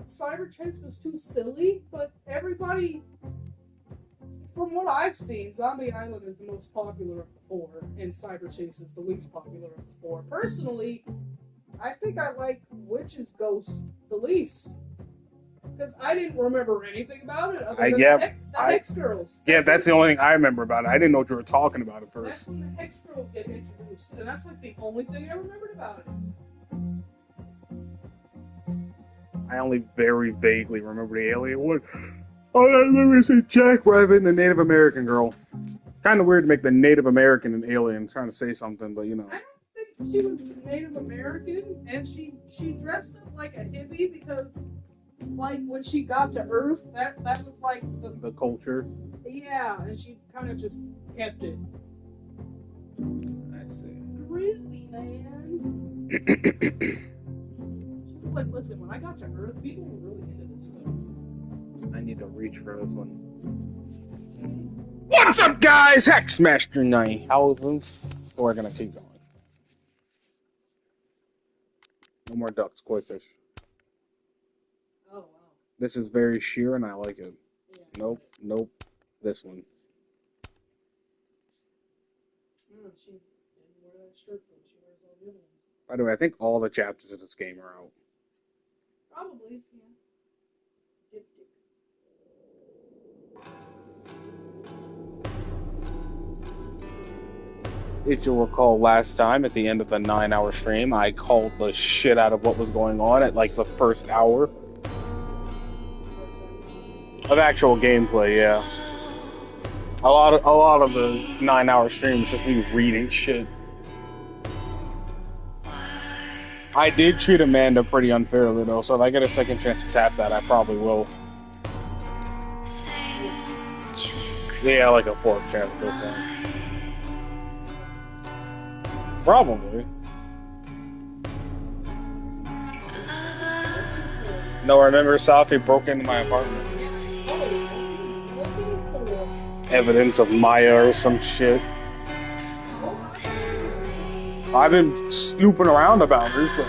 Cyber Chase was too silly, but everybody, from what I've seen, Zombie Island is the most popular of the four, and Cyber Chase is the least popular of the four. Personally, I think I like Witch's Ghost the least. Because I didn't remember anything about it other than the Hex Girls. That's the only thing I remember about it. I didn't know what you were talking about at first. That's when the Hex Girls get introduced, and that's like the only thing I remembered about it. I only very vaguely remember the alien one. Oh, I remember seeing Jack Rabbit and the Native American girl. Kind of weird to make the Native American an alien. I'm trying to say something, but you know. I don't think she was Native American, and she dressed up like a hippie because... Like, when she got to Earth, that was like the culture. Yeah, and she kind of just kept it. I see. Really, man. She was like, listen, when I got to Earth, people were really into this stuff. I need to reach for this one. What's up, guys? Hexmaster Knight. How is this? We're gonna keep going. No more ducks, koi fish. Oh, wow. This is very sheer and I like it. Yeah. Nope. This one. No, she didn't wear that shirt, but she wears all the other ones. By the way, I think all the chapters of this game are out. Probably, yeah. If you'll recall last time at the end of the 9-hour stream, I called the shit out of what was going on at like the first hour. Of actual gameplay, yeah. A lot of the 9-hour stream is just me reading shit. I did treat Amanda pretty unfairly though, so if I get a second chance to tap that, I probably will. Yeah, like a fourth chapter thing. Probably. No, remember Safi broke into my apartment. Evidence of Maya or some shit. I've been snooping around about her. So.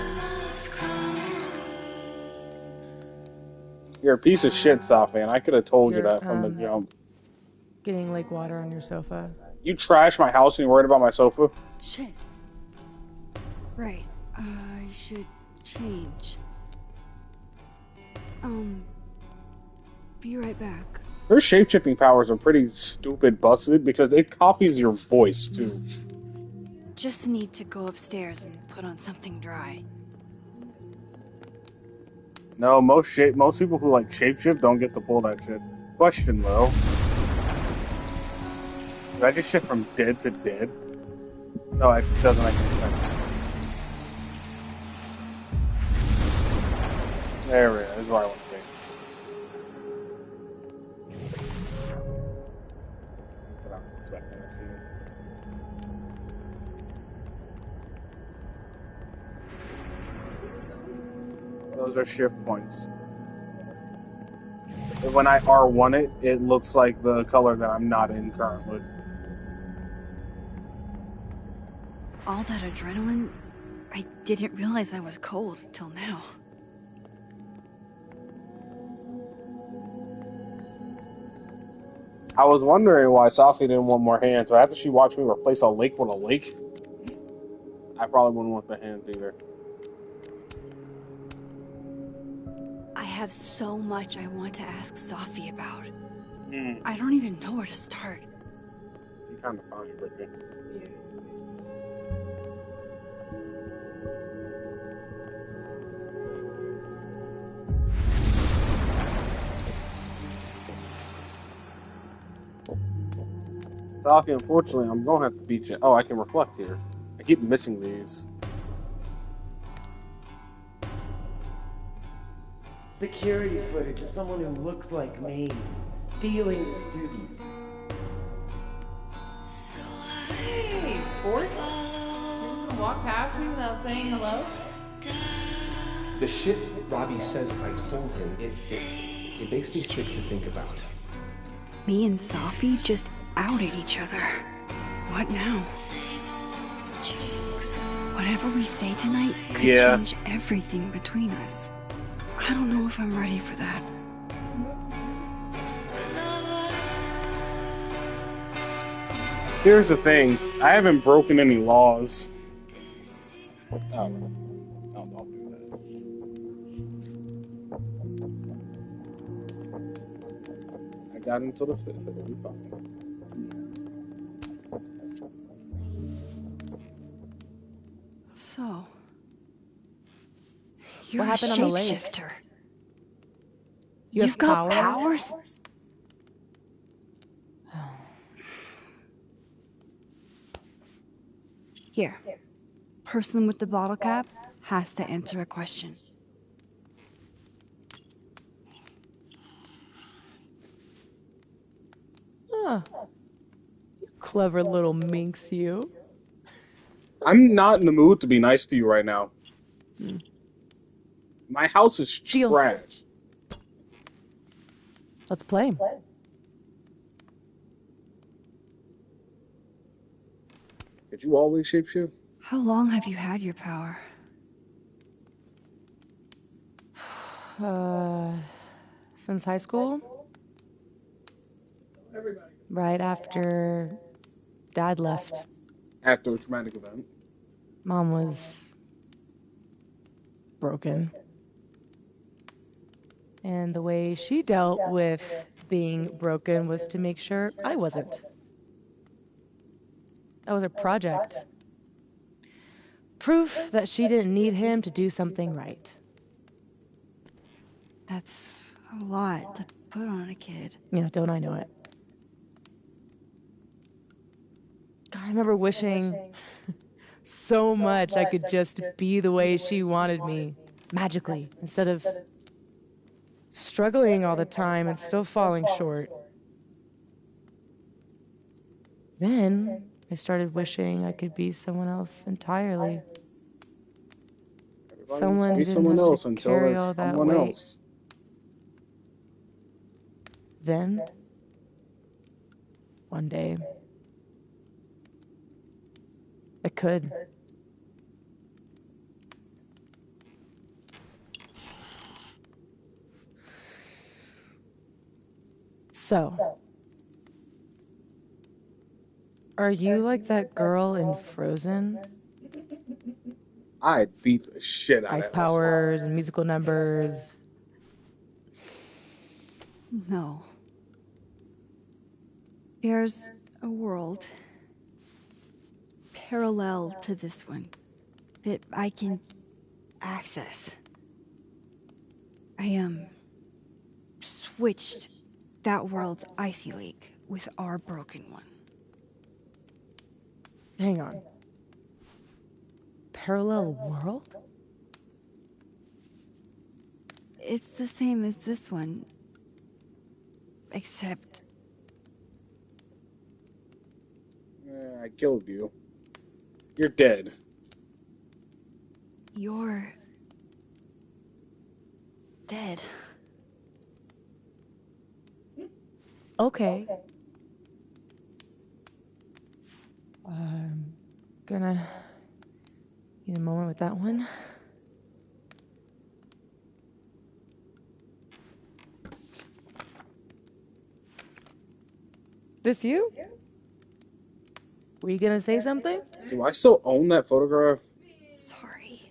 You're a piece of shit, Safi, and I could have told you that from the jump. Getting lake water on your sofa. You trash my house and you're worried about my sofa? Shit. Right. I should change. Be right back. Her shape-shifting powers are pretty stupid busted because it copies your voice, too. Just need to go upstairs and put on something dry. No, most people who like shapeshift don't get to pull that shit. Question, though. Did I just shift from dead to dead? No, it just doesn't make any sense. There we go. This is where I want to be. That's what I was expecting to see. Those are shift points. When I R1 it, it looks like the color that I'm not in currently. All that adrenaline, I didn't realize I was cold till now. I was wondering why Safi didn't want more hands, but after she watched me replace a lake with a lake, I probably wouldn't want the hands either. I have so much I want to ask Safi about. I don't even know where to start. You kind of found it, Brittany. Safi, unfortunately, I'm going to have to beat you. Oh, I can reflect here. I keep missing these. Security footage of someone who looks like me, dealing with students. Hey, sports? You're just gonna walk past me without saying hello? The shit Robbie says I told him is sick. It makes me sick to think about. Me and Safi just outed each other. What now? Whatever we say tonight could change everything between us. I I don't know if I'm ready for that. Here's the thing. I haven't broken any laws. Oh, no, I'll do that. I got until the 5th. It'll be fine. So, you're What happened a on the lake? shapeshifter. You've You've got powers? Here. Person with the bottle cap has to answer a question. Huh. You clever little minx, you. I'm not in the mood to be nice to you right now. My house is Deal. trash. Let's play. Did you always shapeshift? How long have you had your power? Since high school? Everybody. Right after Dad left. After a traumatic event. Mom was broken. And the way she dealt with being broken was to make sure I wasn't. That was a project. Proof that she didn't need him to do something right. That's a lot to put on a kid. Yeah, don't I know it? God, I remember wishing so much I could just be the way she wanted me, magically, instead of struggling all the time and still falling short. Then I started wishing I could be someone else entirely. Everybody Someone wants to who be didn't someone have else to until carry there's all that someone weight. else. Then, one day, I could. So, are you like that girl in Frozen? I beat the shit out Ice of her. powers and musical numbers. No. There's a world parallel to this one that I can access. I switched that world's icy lake with our broken one. Hang on. Parallel world? It's the same as this one, except I killed you. You're dead. you're dead. Okay. I'm gonna need a moment with that one. This you? Were you gonna say something? Do I still own that photograph? Sorry.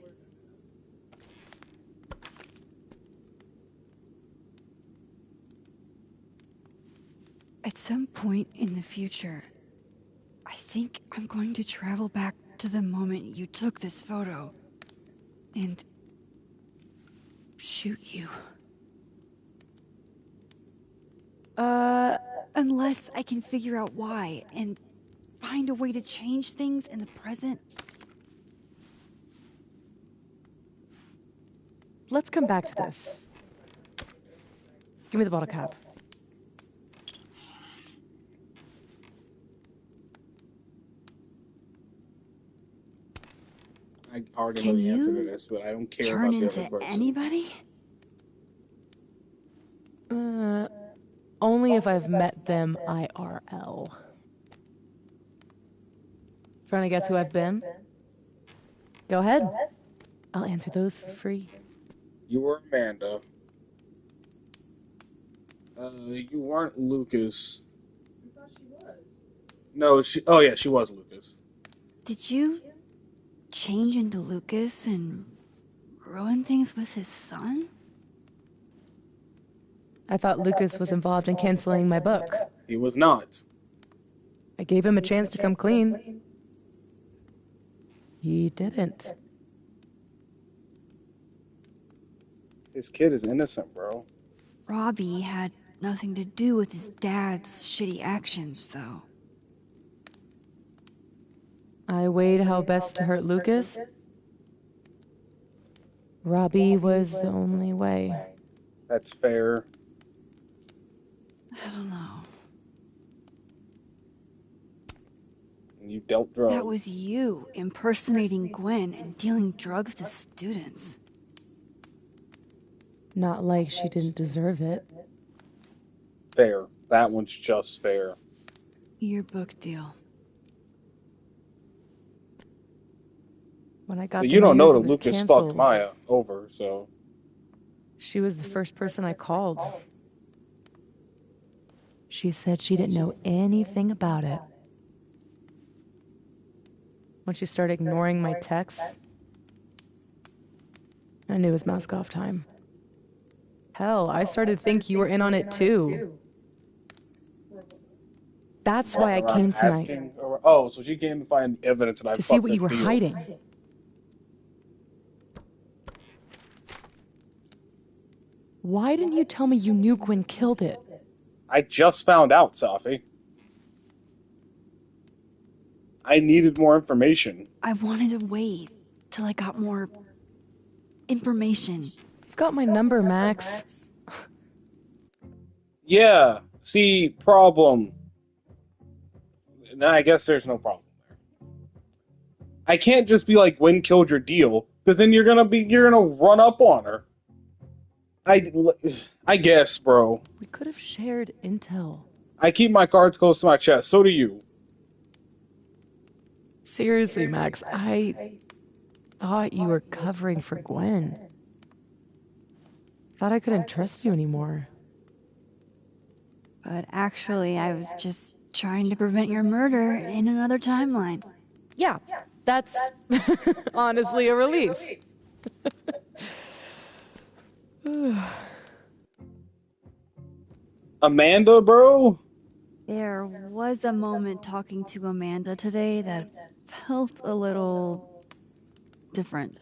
At some point in the future, I think I'm going to travel back to the moment you took this photo and shoot you. Unless I can figure out why and find a way to change things in the present. Let's come back to this. Give me the bottle cap. I already Can know the answer you to this, but I don't care turn about the into other person. anybody? Only if I've met them IRL. Trying to guess who I've been? Go ahead. I'll answer those for free. You were Amanda. You weren't Lucas. I thought she was. No, she. Oh yeah, she was Lucas. Did you change into Lucas and ruin things with his son? I thought Lucas was involved in canceling my book. He was not. I gave him a chance to come clean. He didn't. His kid is innocent, bro. Robbie had nothing to do with his dad's shitty actions, though. I weighed how best to hurt Lucas. Robbie was the only way. That's fair. I don't know. And you dealt drugs. That was you impersonating Gwen and dealing drugs to students. Not like she didn't deserve it. Fair. That one's just fair. Your book deal. When I got But the you don't news, know it that was Lucas canceled. fucked Maya over, so. She was the first person I called. She said she didn't know anything about it. When she started ignoring my texts, I knew it was mask off time. Hell, I started to think you were in on it too. That's why I came tonight, Oh, so she came to find evidence that I to see fucked what you were this deal. hiding. Why didn't you tell me you knew Gwen killed it? I just found out, Safi. I needed more information. I wanted to wait till I got more information. You've got my number, Max. Yeah, see, problem. Nah, I guess there's no problem there. I can't just be like, Gwen killed your deal, because then you're gonna run up on her. I guess, bro. We could have shared intel. I keep my cards close to my chest. So do you. Seriously, Max, I thought you were covering for Gwen. Thought I couldn't trust you anymore. But actually, I was just trying to prevent your murder in another timeline. Yeah, that's honestly a relief. Amanda, bro? There was a moment talking to Amanda today that felt a little different.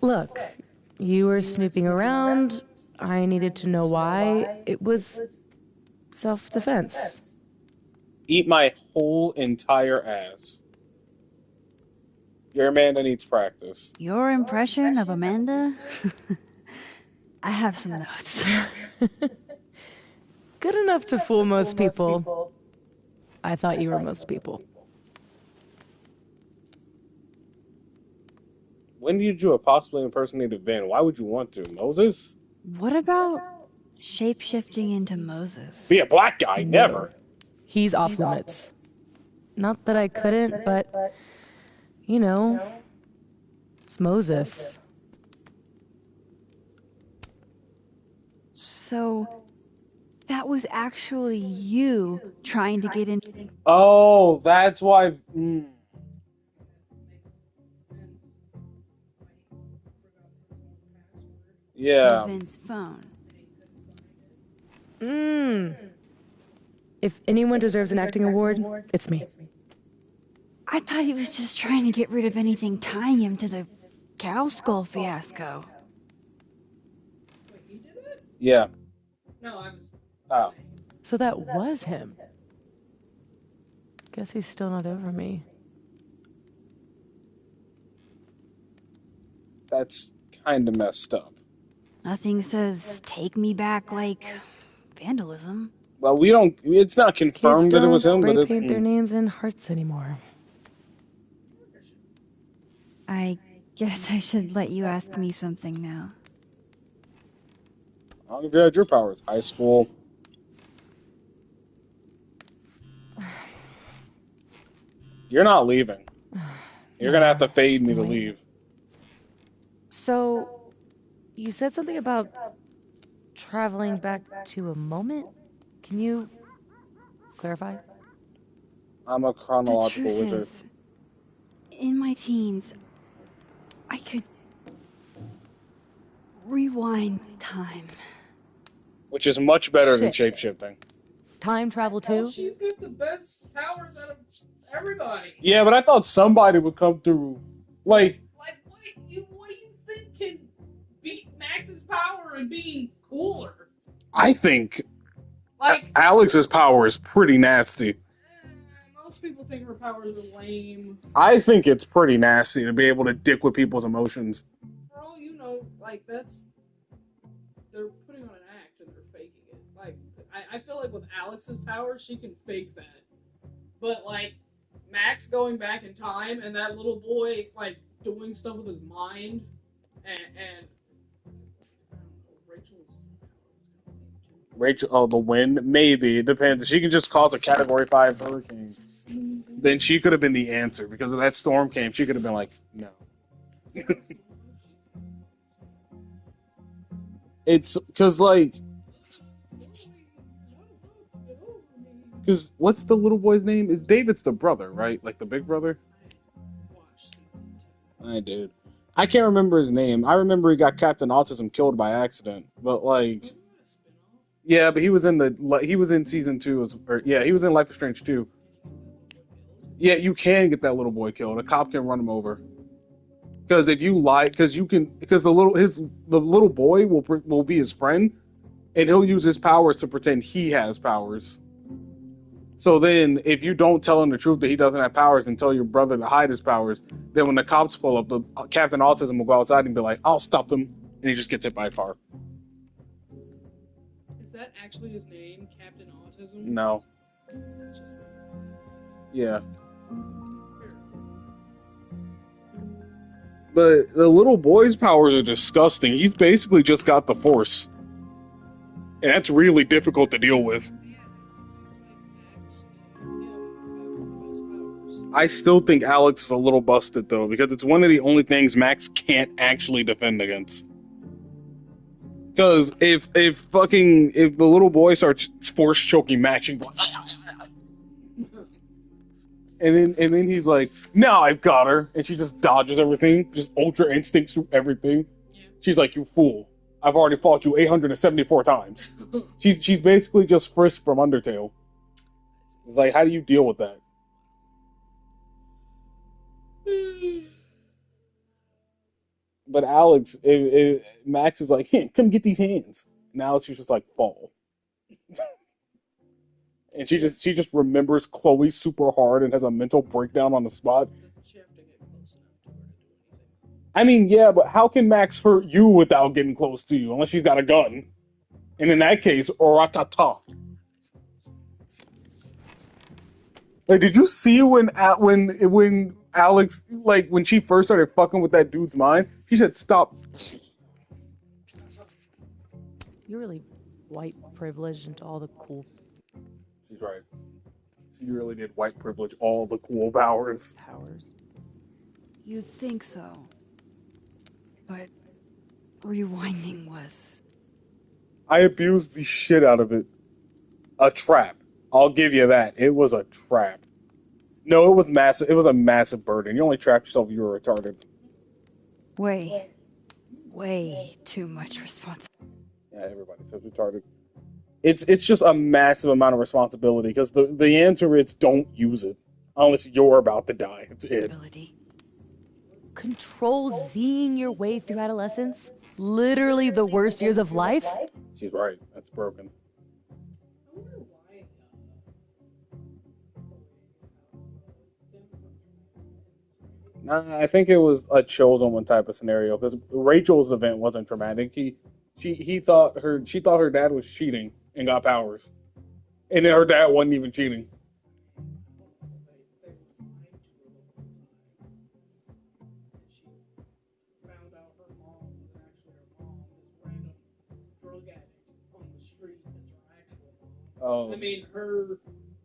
Look, you were snooping around. I needed to know why. It was self-defense. Eat my whole entire ass. Your Amanda needs practice. Your impression of Amanda? I have some notes. Good enough to fool most people. I thought you were most people. When did you possibly impersonate a Vin? Why would you want to? Moses? What about shape-shifting into Moses? Be a black guy? Never. He's off limits. Not that I couldn't, but, you know, it's Moses. So, that was actually you trying to get in Oh, that's why. Yeah. Vin's phone. If anyone deserves an acting award, it's me. I thought he was just trying to get rid of anything tying him to the cow skull fiasco. Wait, you did it? Yeah. No, I was. Oh. So that was him. Guess he's still not over me. That's kind of messed up. Nothing says take me back like vandalism. Well, we don't. It's not Kids confirmed that it don't was him, spray but paint their names in hearts anymore. I guess I should let you ask me something now. I don't know if you had your powers. High school. You're not leaving. You're gonna have to fade me to leave. So, You said something about traveling back to a moment? Can you clarify? I'm a The chronological truth wizard. is, in my teens, I could rewind time. Which is much better than Shit. shapeshifting. Time travel Well, too? she's got the best powers out of everybody. Yeah, but I thought somebody would come through. Like, What do you think can beat Max's power and being cooler? I think Like, Alex's power is pretty nasty. most people think her powers are lame. I think it's pretty nasty to be able to dick with people's emotions. For all you know, like, they're putting on an act and they're faking it. Like, I feel like with Alex's power, she can fake that. But, like, Max going back in time and that little boy, like, doing stuff with his mind and I don't know, Rachel, the wind? Maybe. It depends. If she can just cause a Category 5 hurricane, then she could have been the answer. Because if that storm came, she could have been like, no. It's because, like, because what's the little boy's name? Is David's the brother, right? Like the big brother? I did. I can't remember his name. I remember he got Captain Autism killed by accident. But, like, yeah, but he was in season 2, he was in Life is Strange 2. Yeah, you can get that little boy killed. A cop can run him over. Because if you lie, because the little boy will be his friend, and he'll use his powers to pretend he has powers. So then, if you don't tell him the truth that he doesn't have powers and tell your brother to hide his powers, then when the cops pull up, the Captain Autism will go outside and be like, "I'll stop them," and he just gets hit by a car. Is that actually his name, Captain Autism? No. It's just Yeah. But the little boy's powers are disgusting. He's basically just got the Force. And that's really difficult to deal with. I still think Alex is a little busted, though, because it's one of the only things Max can't actually defend against. Because if the little boy starts force choking Max, she's like, and then he's like, "Now I've got her," and she just dodges everything, just ultra instincts through everything. Yeah. She's like, "You fool! I've already fought you 874 times." She's basically just Frisk from Undertale. It's like, how do you deal with that? But Alex, Max is like, "Hey, come get these hands." And Alex is just like, "Fall." And she just remembers Chloe super hard and has a mental breakdown on the spot. I mean, yeah, but how can Max hurt you without getting close to you? Unless she's got a gun. And in that case, oratata. Like, did you see when Alex, like, when she first started fucking with that dude's mind, she said, "Stop." You're really white privileged into all the cool She's right. She really did white privilege all the cool powers. You'd think so. But rewinding was... I abused the shit out of it. A trap. I'll give you that. It was a trap. No, it was massive. It was a massive burden. You only trapped yourself if you were retarded. Way too much responsibility. Yeah, everybody says retarded. It's just a massive amount of responsibility because the answer is don't use it unless you're about to die. It's it. Control Zing your way through adolescence? Literally the worst years of life? She's right. That's broken. I think it was a chosen one type of scenario because Rachel's event wasn't traumatic. She thought her dad was cheating and got powers, and then her dad wasn't even cheating. I mean, her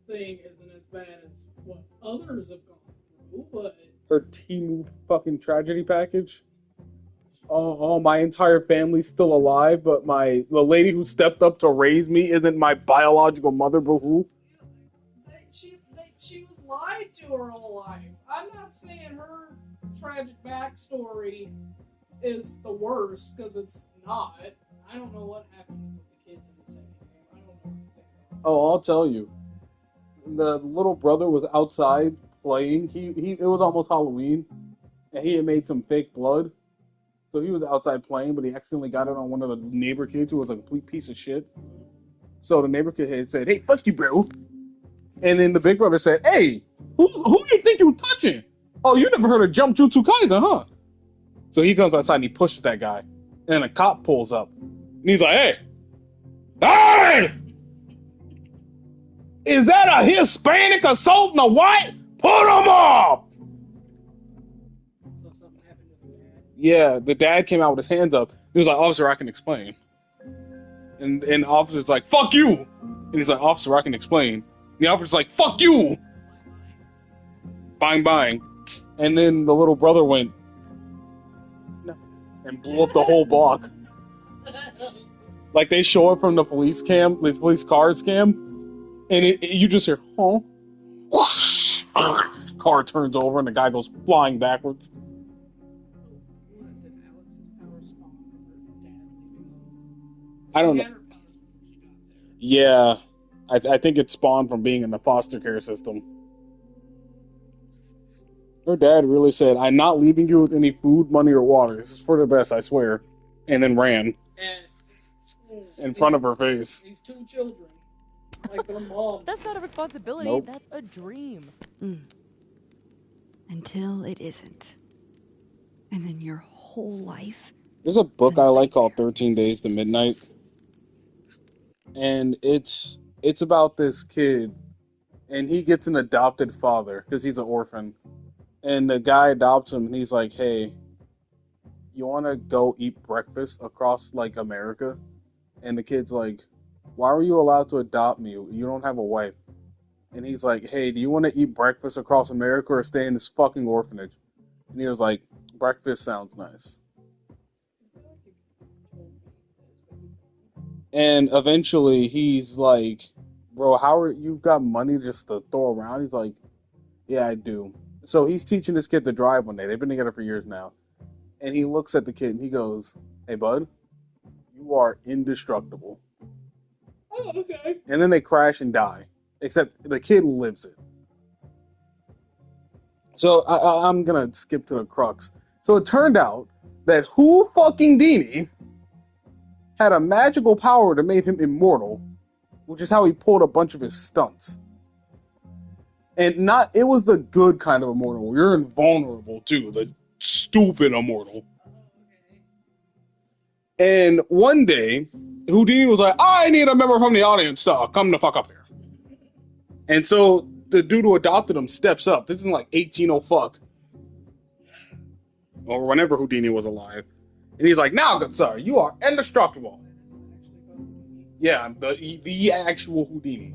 thing isn't as bad as what others have gone through, but her Temu fucking tragedy package. oh, my entire family's still alive, but the lady who stepped up to raise me isn't my biological mother, but who? She was lied to her whole life. I'm not saying her tragic backstory is the worst, because it's not. I don't know what happened with the kids in the second game. I don't know anything. Oh, I'll tell you. The little brother was outside playing. It was almost Halloween, and he had made some fake blood. So he was outside playing, but he accidentally got it on one of the neighbor kids who was a complete piece of shit. So the neighbor kid had said, "Hey, fuck you, bro." And then the big brother said, "Hey, who do you think you touching? Oh, you never heard of Jump Jutsu Kaisen, huh?" So he comes outside and he pushes that guy. And a cop pulls up. And he's like, "Hey! Hey! Is that a Hispanic assaulting a white? Put him up!" So something happened to the dad. Yeah, the dad came out with his hands up. He was like, "Officer, I can explain." And the officer's like, "Fuck you!" And he's like, "Officer, I can explain." And the officer's like, "Fuck you!" Bang, bang. And then the little brother went, "No," and blew up the whole block. Like they show it from the police cars cam, and you just hear, "Huh?" Car turns over and the guy goes flying backwards. I don't know. Yeah, I think it spawned from being in the foster care system. Her dad really said, "I'm not leaving you with any food, money, or water. This is for the best, I swear." And then ran in front of her face. These two children, like their mom. That's not a responsibility. Nope. That's a dream. Until it isn't. And then your whole life. There's a book I like called 13 Days to Midnight. And it's about this kid, and he gets an adopted father because he's an orphan. And the guy adopts him, and he's like, "Hey, you want to go eat breakfast across, like, America?" And the kid's like, "Why were you allowed to adopt me? You don't have a wife." And he's like, "Hey, do you want to eat breakfast across America or stay in this fucking orphanage?" And he was like, "Breakfast sounds nice." And eventually he's like, "Bro, you've got money just to throw around?" He's like, "Yeah, I do." So he's teaching this kid to drive one day. They've been together for years now. And he looks at the kid and he goes, "Hey, bud, you are indestructible." Oh, okay. And then they crash and die. Except the kid lives it. So I'm going to skip to the crux. So it turned out that Houdini had a magical power that made him immortal, which is how he pulled a bunch of his stunts. And it was the good kind of immortal. You're invulnerable too, the stupid immortal. And one day, Houdini was like, "I need a member from the audience to come the fuck up here." And so the dude who adopted him steps up. This is like 18 fuck. Or whenever Houdini was alive. And he's like, "Now, good sir, you are indestructible." Yeah, the actual Houdini.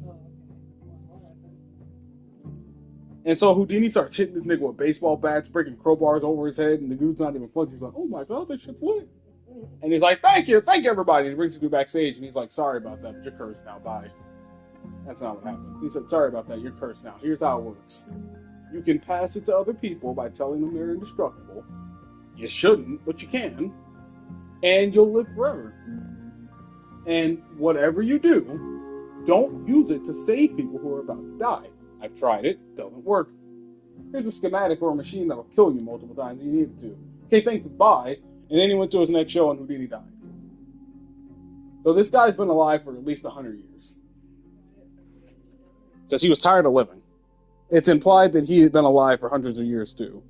And so Houdini starts hitting this nigga with baseball bats, breaking crowbars over his head, and the dude's not even flinching. He's like, "Oh my god, this shit's lit." And he's like, thank you everybody. And he brings the dude backstage, and he's like, "Sorry about that, but you're cursed now, bye." That's not what happened. He said, "Sorry about that, you're cursed now. Here's how it works. You can pass it to other people by telling them they're indestructible. You shouldn't, but you can. And you'll live forever. And whatever you do, don't use it to save people who are about to die. I've tried it, doesn't work. Here's a schematic or a machine that'll kill you multiple times if you need it to. Okay, thanks, bye." And then he went to his next show and Houdini died. So this guy's been alive for at least 100 years. Because he was tired of living. It's implied that he had been alive for hundreds of years too.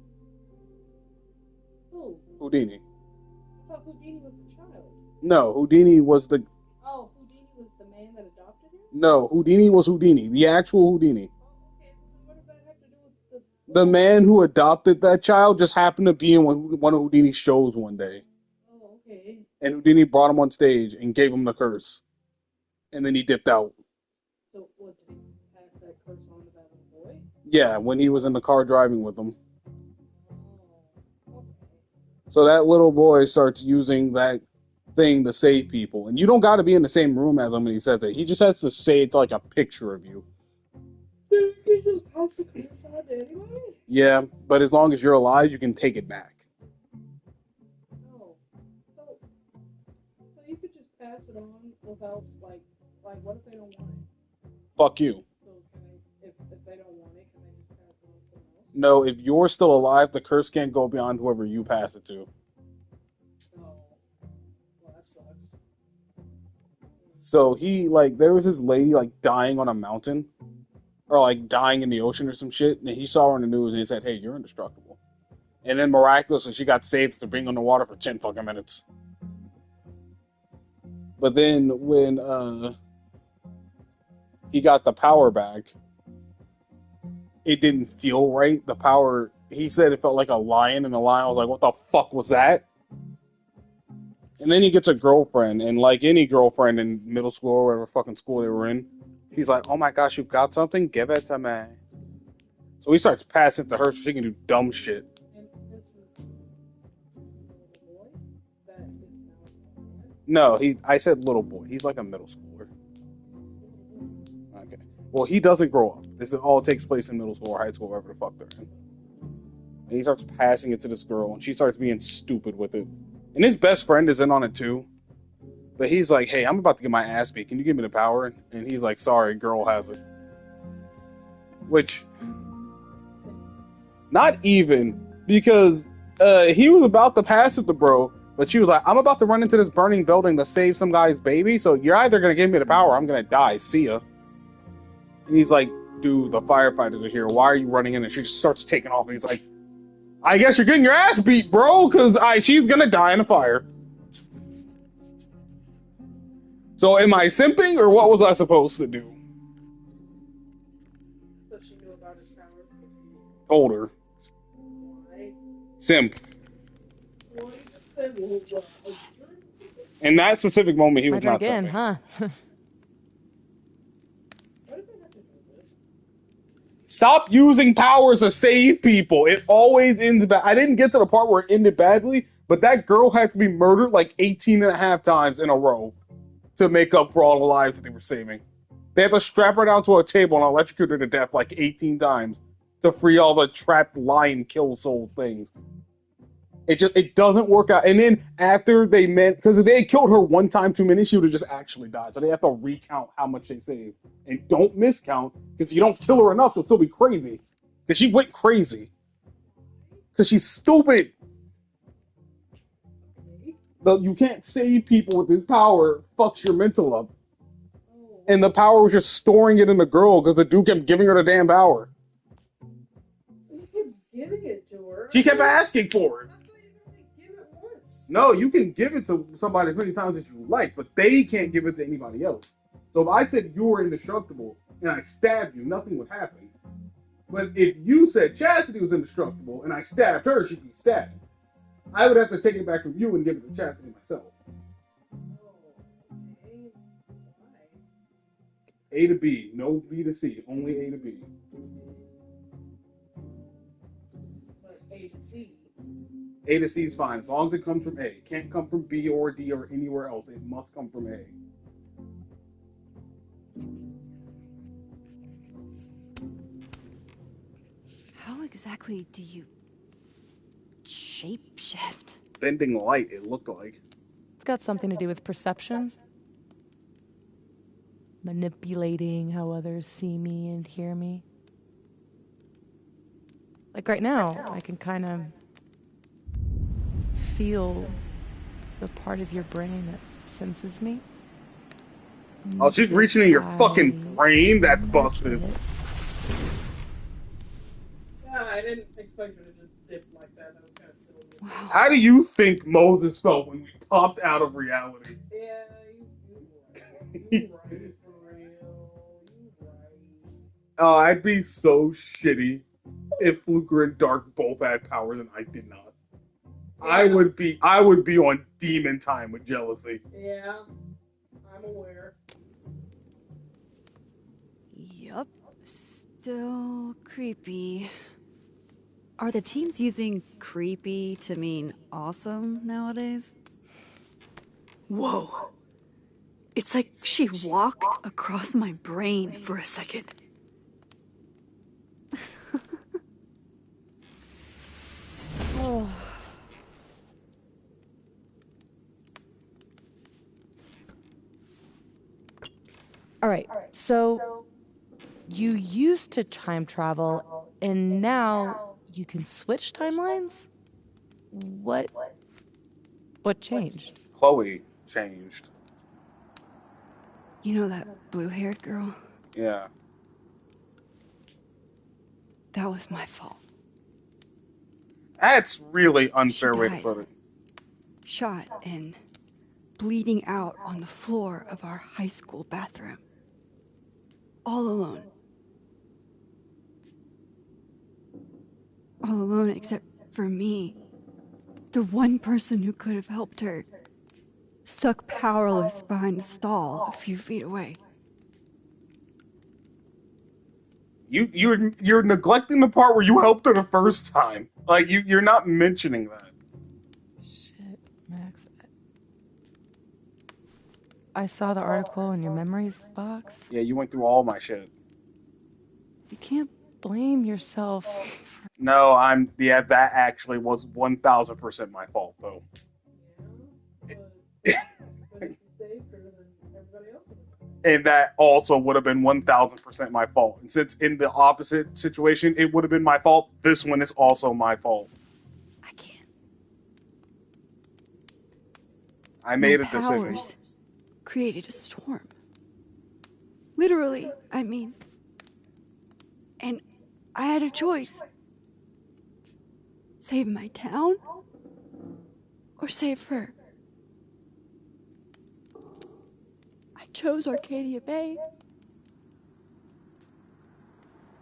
Who? Houdini. I thought Houdini was the child. No, Houdini was the... Oh, Houdini was the man that adopted him? No, Houdini was Houdini. The actual Houdini. Oh, okay. What does that have to do with the... The man who adopted that child just happened to be in one of Houdini's shows one day. Oh, okay. And Houdini brought him on stage and gave him the curse. And then he dipped out. So, what, did he pass that curse on to that little boy? Yeah, when he was in the car driving with him. Oh, okay. So that little boy starts using that thing to save people. And you don't got to be in the same room as him when he says it. He just has to say it to like a picture of you. Dude, you just pass the cards on to anybody? Yeah, but as long as you're alive, you can take it back. No. So you could just pass it on without, like what if they don't want it? Fuck you. So can I, if they don't want it, can I just pass it on to someone else? No, if you're still alive, the curse can't go beyond whoever you pass it to. Oh. Well, that sucks. So there was this lady, dying on a mountain. Or, dying in the ocean or some shit. And he saw her on the news and he said, hey, you're indestructible. And then miraculously, she got saved to being underwater for 10 fucking minutes. But then when he got the power back, it didn't feel right. The power, he said it felt like a lion, and the lion was like, what the fuck was that? And then he gets a girlfriend, and like any girlfriend in middle school or whatever fucking school they were in, he's like, oh my gosh, you've got something? Give it to me. So he starts passing it to her so she can do dumb shit. And this is the little boy that is No, now I said little boy. He's like a middle schooler. Okay. Well, he doesn't grow up. This all takes place in middle school or high school, wherever the fuck they're in. And he starts passing it to this girl, and she starts being stupid with it. And his best friend is in on it too. But he's like, hey, I'm about to get my ass beat. Can you give me the power? And he's like, sorry, girl has it. Which, not even, because he was about to pass it to bro, but she was like, I'm about to run into this burning building to save some guy's baby, so you're either going to give me the power or I'm going to die. See ya. And he's like, dude, the firefighters are here. Why are you running in? And she just starts taking off. And he's like, I guess you're getting your ass beat, bro, because she's going to die in a fire. So am I simping, or what was I supposed to do? So she knew about his power. Told her. Why? Simp. Well, you just said, well, In that specific moment, he My was turn not again, simping. huh? why did they have to do this? Stop using powers to save people. It always ends bad. I didn't get to the part where it ended badly, but that girl had to be murdered like 18 and a half times in a row to make up for all the lives that they were saving. They have to strap her down to a table and electrocute her to death like 18 times to free all the trapped lion kill soul things. It doesn't work out. And then after they because if they had killed her one time too many, she would have just actually died. So they have to recount how much they saved. And don't miscount, because you don't kill her enough, she'll still be crazy. Because she went crazy. Because she's stupid. But you can't save people with this power. Fucks your mental up. And the power was just storing it in the girl because the dude kept giving her the damn power. You kept giving it to her. She kept asking for it. I thought you could only give it once. No, you can give it to somebody as many times as you like, but they can't give it to anybody else. So if I said you were indestructible and I stabbed you, nothing would happen. But if you said Chastity was indestructible and I stabbed her, she'd be stabbed. I would have to take it back from you and give it to Chastity myself. A to B, no B to C, only A to B. But A to C. A to C is fine, as long as it comes from A. It can't come from B or D or anywhere else. It must come from A. How exactly do you shapeshift? Bending light, it looked like. It's got something to do with perception. Manipulating how others see me and hear me. Like right now, I can kind of feel the part of your brain that senses me. Oh, she's reaching in your fucking brain? That's busted. Yeah, I didn't expect her to just zip like that. That was kind of silly. How do you think Moses felt when we popped out of reality? Yeah, you right. For real. You right. Oh, I'd be so shitty if Fluker and Dark both had powers and I did not. Yeah. I would be on demon time with jealousy. Yeah, I'm aware. Yup. Still creepy. Are the teens using creepy to mean awesome nowadays? Whoa. It's like she walked across my brain for a second. All right, so you used to time travel, and now you can switch timelines? What changed? Chloe changed. You know that blue-haired girl? Yeah. That was my fault. That's really unfair She way to died. put it. Shot and bleeding out on the floor of our high school bathroom. All alone. All alone except for me. The one person who could have helped her. Stuck powerless behind a stall a few feet away. You're neglecting the part where you helped her the first time. Like you're not mentioning that. Shit, Max. I saw the article in your memories box. Yeah, you went through all my shit. You can't blame yourself. No, that actually was 1000% my fault though. And that also would have been 1000% my fault. And since in the opposite situation it would have been my fault, this one is also my fault. I can't. I made My a decision. powers created a storm. Literally, I mean. And I had a choice. Save my town or save her. I chose Arcadia Bay.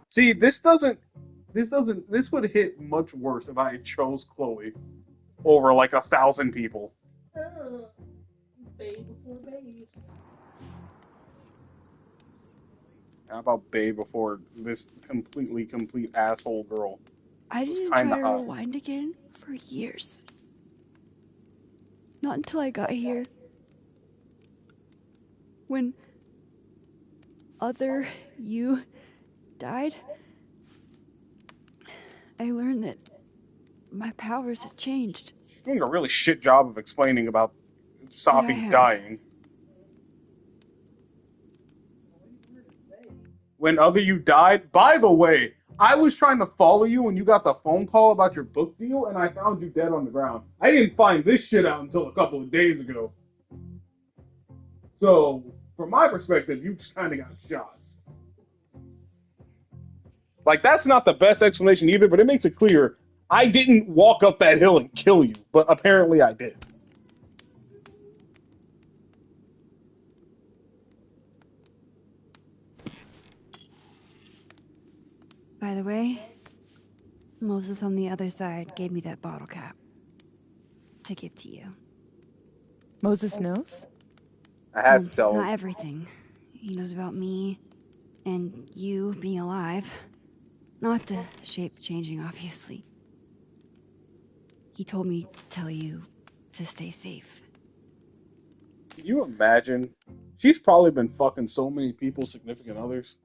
See, this would hit much worse if I had chose Chloe over like 1,000 people. Babe before babe. How about Babe before this complete asshole girl? I It's didn't try kinda to hot. rewind again for years. Not until I got here. When other you died, I learned that my powers had changed. She's doing a really shit job of explaining about Safi have. dying. When other you died, by the way, I was trying to follow you when you got the phone call about your book deal, and I found you dead on the ground. I didn't find this shit out until a couple of days ago. So, from my perspective, you just kind of got shot. Like, that's not the best explanation either, but it makes it clear I didn't walk up that hill and kill you, but apparently I did. By the way, Moses on the other side gave me that bottle cap to give to you. Moses knows? I had to tell Not him. everything. He knows about me and you being alive. Not the shape changing, obviously. He told me to tell you to stay safe. Can you imagine? She's probably been fucking so many people's significant others.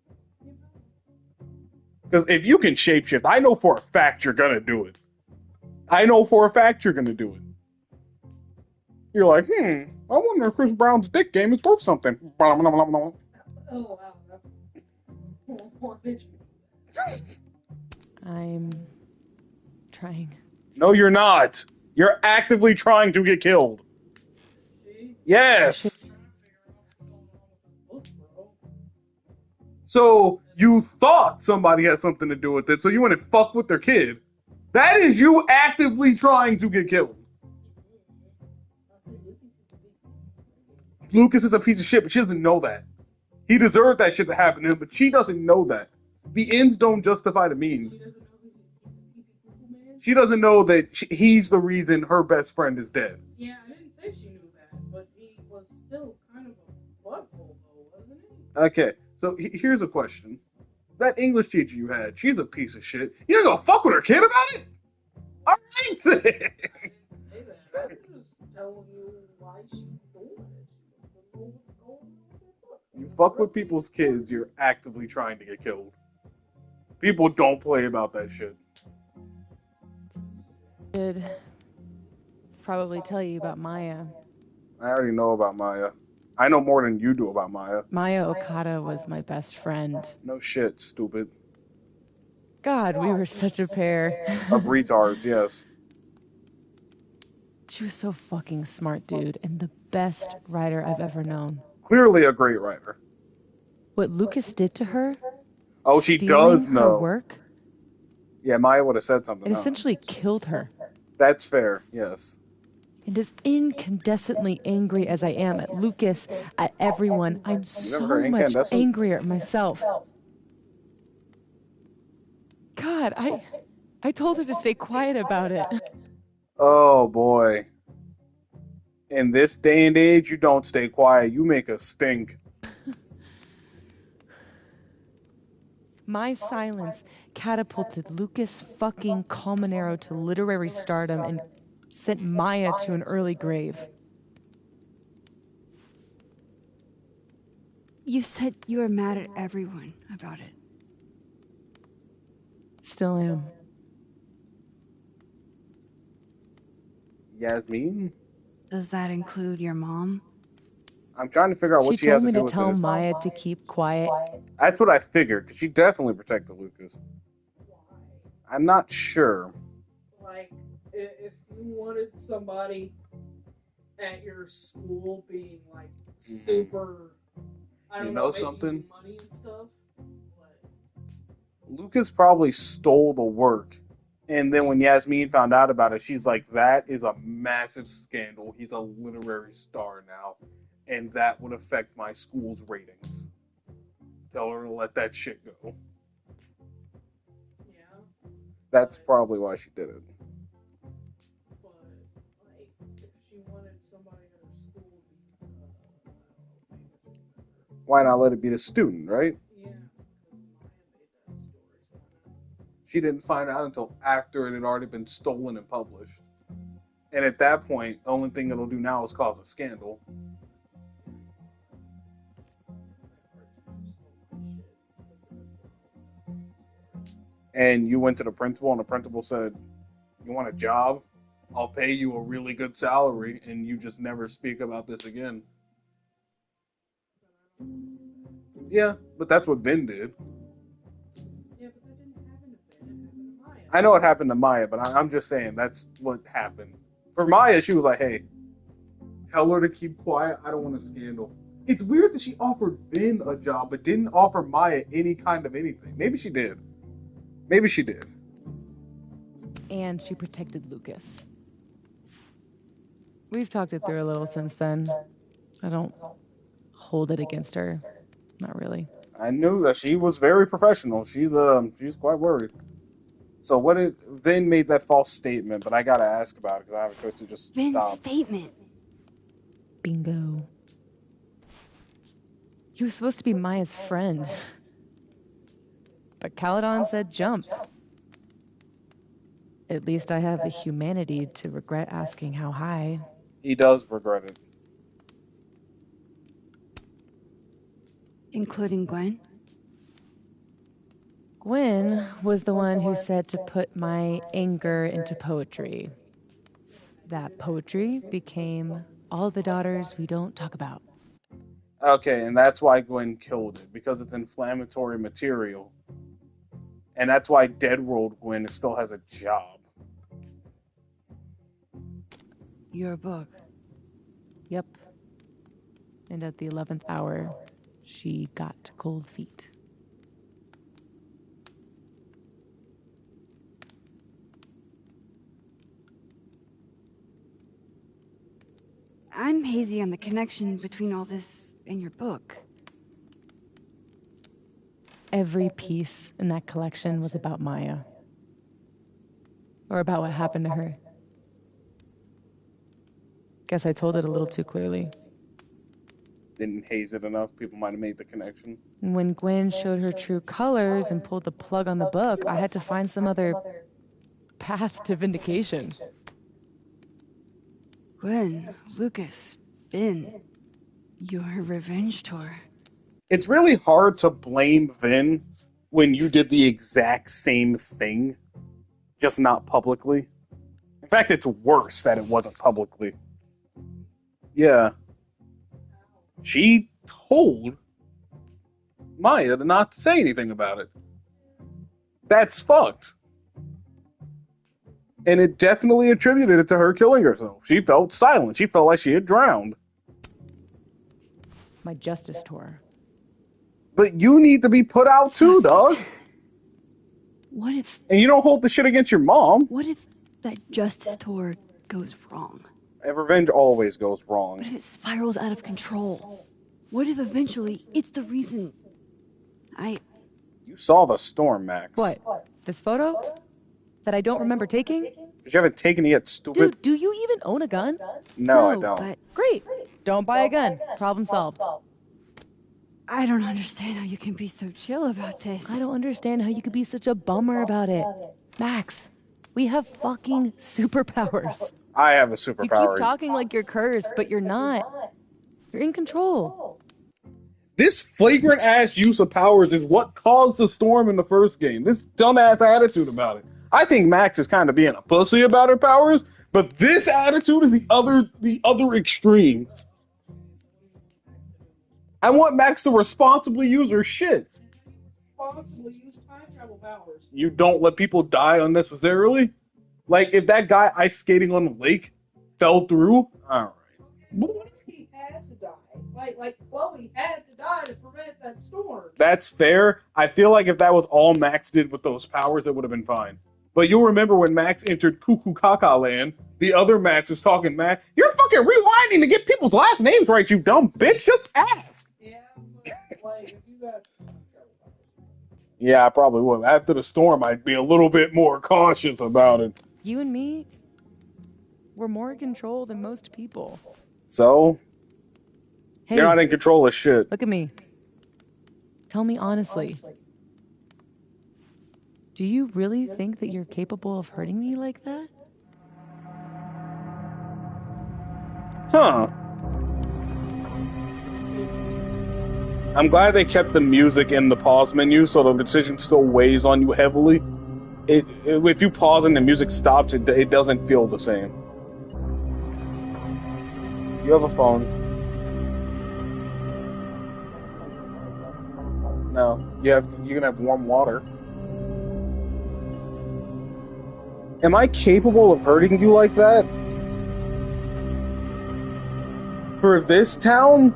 Because if you can shapeshift, I know for a fact you're gonna do it. I know for a fact you're gonna do it. You're like, I wonder if Chris Brown's dick game is worth something. Oh wow. Poor bitch. I'm trying. No, you're not. You're actively trying to get killed. See? Yes. Trying to figure out what's going on with this book, bro. So you thought somebody had something to do with it, so you went and fucked with their kid. That is you actively trying to get killed. Lucas is a piece of shit, but she doesn't know that. He deserved that shit to happen to him, but she doesn't know that. The ends don't justify the means. She doesn't know he's a people man. She doesn't know that he's the reason her best friend is dead. Yeah, I didn't say she knew that, but he was still kind of a butthole, though, wasn't he? Okay, so here's a question. That English teacher you had, she's a piece of shit. You don't go fuck with her kid about it? All right then. I didn't say that. I was just telling you why she's doing it. She doesn't know what's going on with her book. You fuck with people's kids, you're actively trying to get killed. People don't play about that shit. Should probably tell you about Maya. I already know about Maya. I know more than you do about Maya. Maya Okada was my best friend. No shit, stupid. God, we were such a pair. Of retards, yes. She was so fucking smart, dude, and the best writer I've ever known. Clearly a great writer. What Lucas did to her? Oh, she stealing does her know. work? Yeah, Maya would have said something It else. essentially killed her. That's fair, yes. And as incandescently angry as I am at Lucas, at everyone, I'm so never heard much incandescent? angrier at myself. God, I told her to stay quiet about it. Oh boy. In this day and age, you don't stay quiet. You make a stink. My silence catapulted Lucas fucking Colmenero to literary stardom and sent Maya to an early grave. You said you were mad at everyone about it. Still am. Yasmin? Does that include your mom? I'm trying to figure out what She she has told to me do to with tell this. Maya to keep quiet. That's what I figured, because she definitely protected Lucas. I'm not sure. Like, if you wanted somebody at your school being like super, I don't You know, know making something? money and stuff. But Lucas probably stole the work. And then when Yasmin found out about it, she's like, that is a massive scandal. He's a literary star now. And that would affect my school's ratings. Tell her to let that shit go. yeah, That's probably why she did it. but like, if she wanted somebody at her school to be, Why not let it be the student, right? yeah, because Maya made that story, so why not? She didn't find out until after it had already been stolen and published. And at that point, the only thing it'll do now is cause a scandal. And you went to the principal, and the principal said, you want a job? I'll pay you a really good salary, and you just never speak about this again. Yeah, but that's what Vin did. Yeah, but that didn't happen to Ben. It happened to Maya. I know it happened to Maya, but I'm just saying that's what happened. For Maya, she was like, hey, tell her to keep quiet. I don't want a scandal. It's weird that she offered Vin a job, but didn't offer Maya any kind of anything. Maybe she did. Maybe she did. And she protected Lucas. We've talked it through a little since then. I don't hold it against her. Not really. I knew that she was very professional. She's quite worried. So what did Vin made that false statement? But I gotta ask about it because I have a choice to just Vin's stop. statement. Bingo. He was supposed to be Maya's friend. But Caledon said jump. At least I have the humanity to regret asking how high. He does regret it. Including Gwen? Gwen was the one who said to put my anger into poetry. That poetry became All the Daughters We Don't Talk About. Okay, and that's why Gwen killed it, because it's inflammatory material. And that's why Dead World Gwen still has a job. Your book. Yep. And at the 11th hour, she got cold feet. I'm hazy on the connection between all this and your book. Every piece in that collection was about Maya. Or about what happened to her. Guess I told it a little too clearly. Didn't haze it enough. People might have made the connection. And when Gwen showed her true colors and pulled the plug on the book, I had to find some other path to vindication. Gwen, Lucas, Ben, your revenge tour. It's really hard to blame Vin when you did the exact same thing, just not publicly. In fact, it's worse that it wasn't publicly. Yeah. She told Maya not to say anything about it. That's fucked. And it definitely attributed it to her killing herself. She felt silent. She felt like she had drowned. My justice tour. But you need to be put out too, dog. What if And you don't hold the shit against your mom. that justice tour goes wrong? And revenge always goes wrong. What if it spirals out of control? What if eventually it's the reason You saw the storm, Max. What? This photo? That I don't remember taking? But you haven't taken it yet, stupid. Dude, do you even own a gun? No, I don't. But Great. Don't buy a gun. Problem solved. I don't understand how you can be so chill about this. I don't understand how you could be such a bummer about it. Max, we have fucking superpowers. I have a You superpower. keep talking like you're cursed, but you're not. You're in control. This flagrant ass use of powers is what caused the storm in the first game. This dumbass attitude about it. I think Max is kind of being a pussy about her powers, but this attitude is the other extreme. I want Max to responsibly use her shit. Responsibly use time travel powers. You don't let people die unnecessarily? Like, if that guy ice skating on the lake fell through, alright. What if he had to die? Like Chloe had to die to prevent that storm. That's fair. I feel like if that was all Max did with those powers, it would have been fine. But you'll remember when Max entered Cuckoo Caca Land, the other Max is talking, Max, you're fucking rewinding to get people's last names right, you dumb bitch. Just ask. Yeah, but like if you got time travel powers. Yeah, I probably would. After the storm, I'd be a little bit more cautious about it. You and me, we're more in control than most people. So, Hey, you're not in control of shit. look at me. Tell me honestly. Do you really think that you're capable of hurting me like that? Huh. I'm glad they kept the music in the pause menu so the decision still weighs on you heavily. If you pause and the music stops, it doesn't feel the same. You have a phone. No, you can have warm water. Am I capable of hurting you like that? For this town,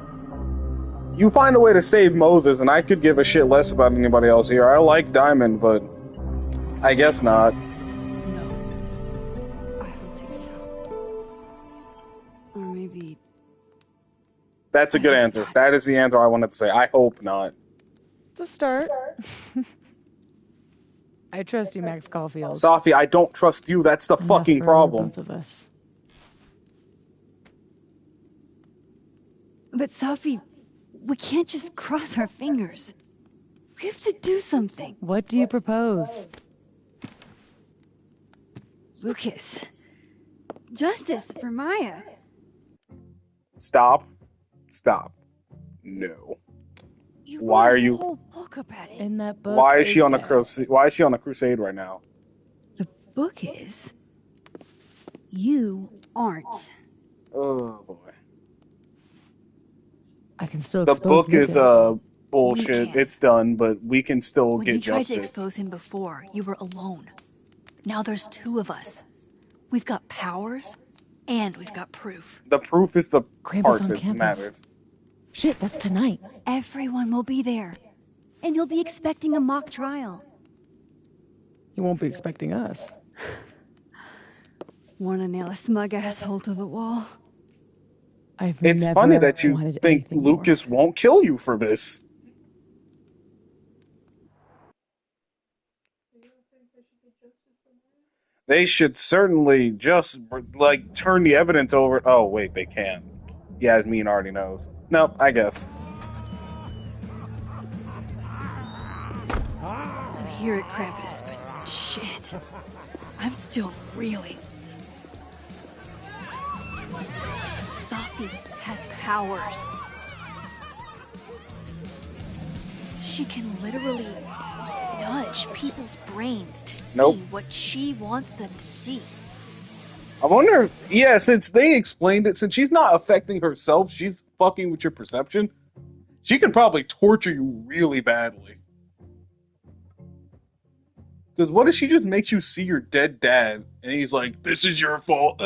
you find a way to save Moses, and I could give a shit less about anybody else here. I like Diamond, but I guess not. No. I don't think so. Or maybe That's a good answer. That is the answer I wanted to say. I hope not. It's a start. I trust you, Max Caulfield. Safi, I don't trust you. That's the Enough fucking for problem. Both of us. But Safi, we can't just cross our fingers. We have to do something. What do you propose? Lucas. Justice for Maya. Stop. Stop. No. You Why wrote are a you- whole book about it. In that book. Why is she on a death. crusade? Why is she on a crusade right now? The book is. You aren't. Oh boy. I can still The expose book is Lucas. bullshit. You can't. It's done, but we can still When get you tried justice. to expose him before, you were alone. Now there's two of us. We've got powers, and we've got proof. The proof is the Krampus part on that campus. matters. Shit, that's tonight. Everyone will be there. And you'll be expecting a mock trial. You won't be expecting us. Wanna nail a smug asshole to the wall? I've It's never funny that you wanted think anything more. Lucas won't kill you for this. They should certainly just like turn the evidence over. Oh wait, they can't. Yasmin already knows. No, I guess. I'm here at Krampus, but Shit. I'm still reeling. Safi has powers. She can literally nudge people's brains to see Nope. what she wants them to see. I wonder, yeah, since they explained it, since she's not affecting herself, she's fucking with your perception, she can probably torture you really badly. Because what if she just makes you see your dead dad, and he's like, this is your fault,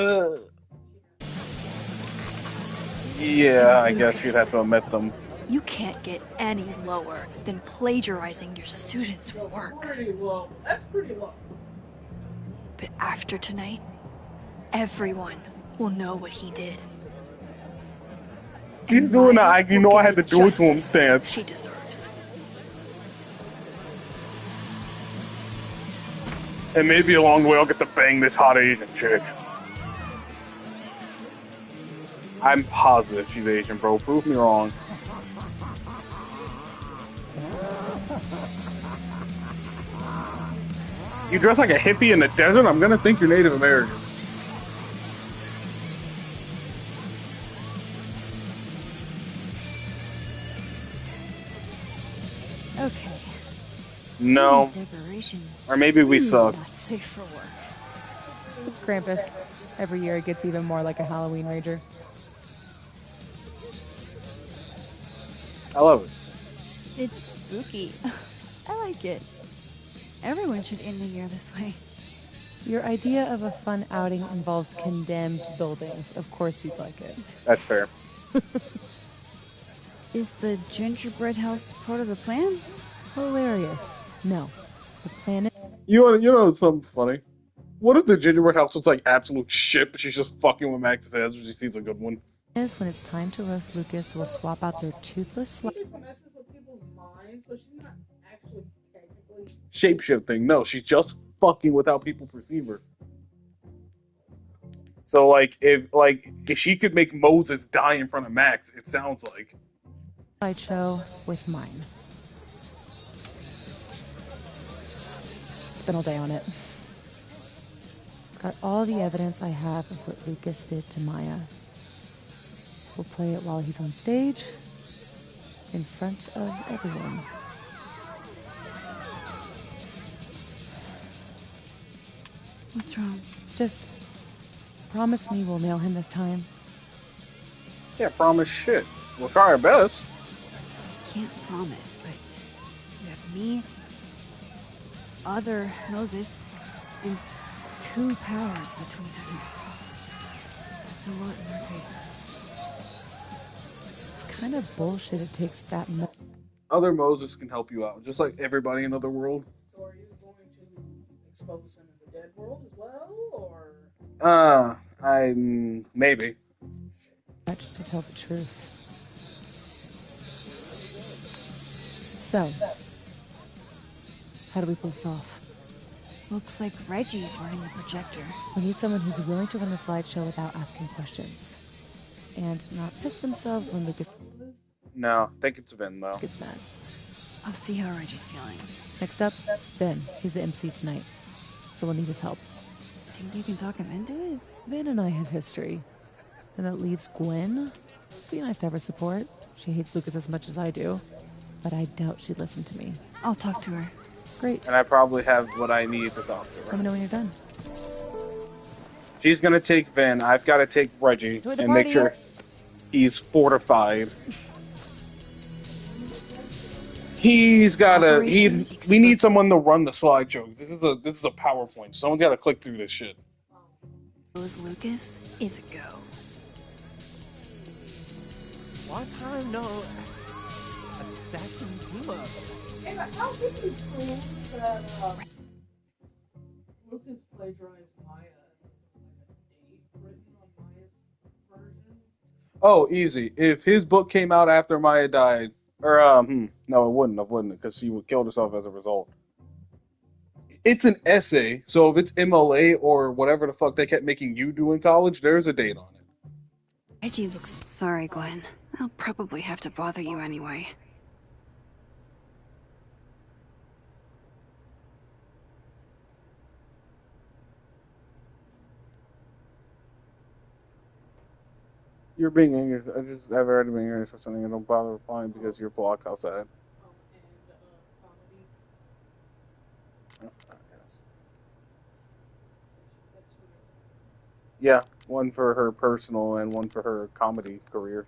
Yeah, I guess you'd have to omit them. You can't get any lower than plagiarizing your students' work. Pretty low. That's pretty low. But after tonight, everyone will know what he did. She's And doing Maya that, you will know I get had to the do it to him justice stance. she deserves. And maybe along the way I'll get to bang this hot Asian chick. I'm positive she's Asian, bro. Prove me wrong. You dress like a hippie in the desert, I'm gonna think you're Native American. Okay. No. These decorations Or maybe we really suck. not safe for work. It's Krampus. Every year it gets even more like a Halloween rager. I love it. It's spooky. I like it. Everyone should end the year this way. Your idea of a fun outing involves condemned buildings. Of course you'd like it. That's fair. Is the gingerbread house part of the plan? Hilarious. No. The planet You know something funny? What if the gingerbread house looks like absolute shit, but she's just fucking with Max's head when she sees a good one? is when it's time to roast Lucas, we'll swap out their toothless She just messes with people's minds, so she's not actually technically. Shapeshifting. No, she's just fucking with how people perceive her. So if she could make Moses die in front of Max, it sounds like. slideshow with mine. Spent all day on it. It's got all the evidence I have of what Lucas did to Maya. We'll play it while he's on stage, in front of everyone. What's wrong? Just promise me we'll nail him this time. Yeah, promise shit. We'll try our best. I can't promise, but you have me, other Moses, and 2 powers between us. That's a lot in our favor. It's kind of bullshit it takes that much. Other Moses can help you out, just like everybody in Otherworld. So are you going to expose him in the dead world as well, or? Maybe. Much to tell the truth. So, how do we pull this off? Looks like Reggie's running the projector. We need someone who's willing to run the slideshow without asking questions. And not piss themselves when Lucas No, I think it's Vin though. gets mad. I'll see how Reggie's feeling. Next up, Ben. He's the MC tonight. So we'll need his help. Think you can talk him into it? Ben and I have history. And that leaves Gwen. Be nice to have her support. She hates Lucas as much as I do. But I doubt she'd listen to me. I'll talk to her. Great. And I probably have what I need to talk to Let her. me know when you're done. She's gonna take Vin. I've got to take Reggie Enjoy the and make party. sure he's fortified. He's gotta. Operation We need someone to run the slideshow. This is a PowerPoint. Someone's got to click through this shit. Rose Lucas is a go. What time no assassin duo? Hey, but how can you prove that Lucas plagiarized Maya and a date written on Maya's version? Oh, easy. If his book came out after Maya died, or no, it wouldn't have, because she would kill herself as a result. It's an essay, so if it's MLA or whatever the fuck they kept making you do in college, there's a date on it. Reggie looks... Sorry, Gwen. I'll probably have to bother you anyway. You're being English. I've already been English for something. I don't bother replying because you're blocked outside. Yeah, one for her personal and one for her comedy career.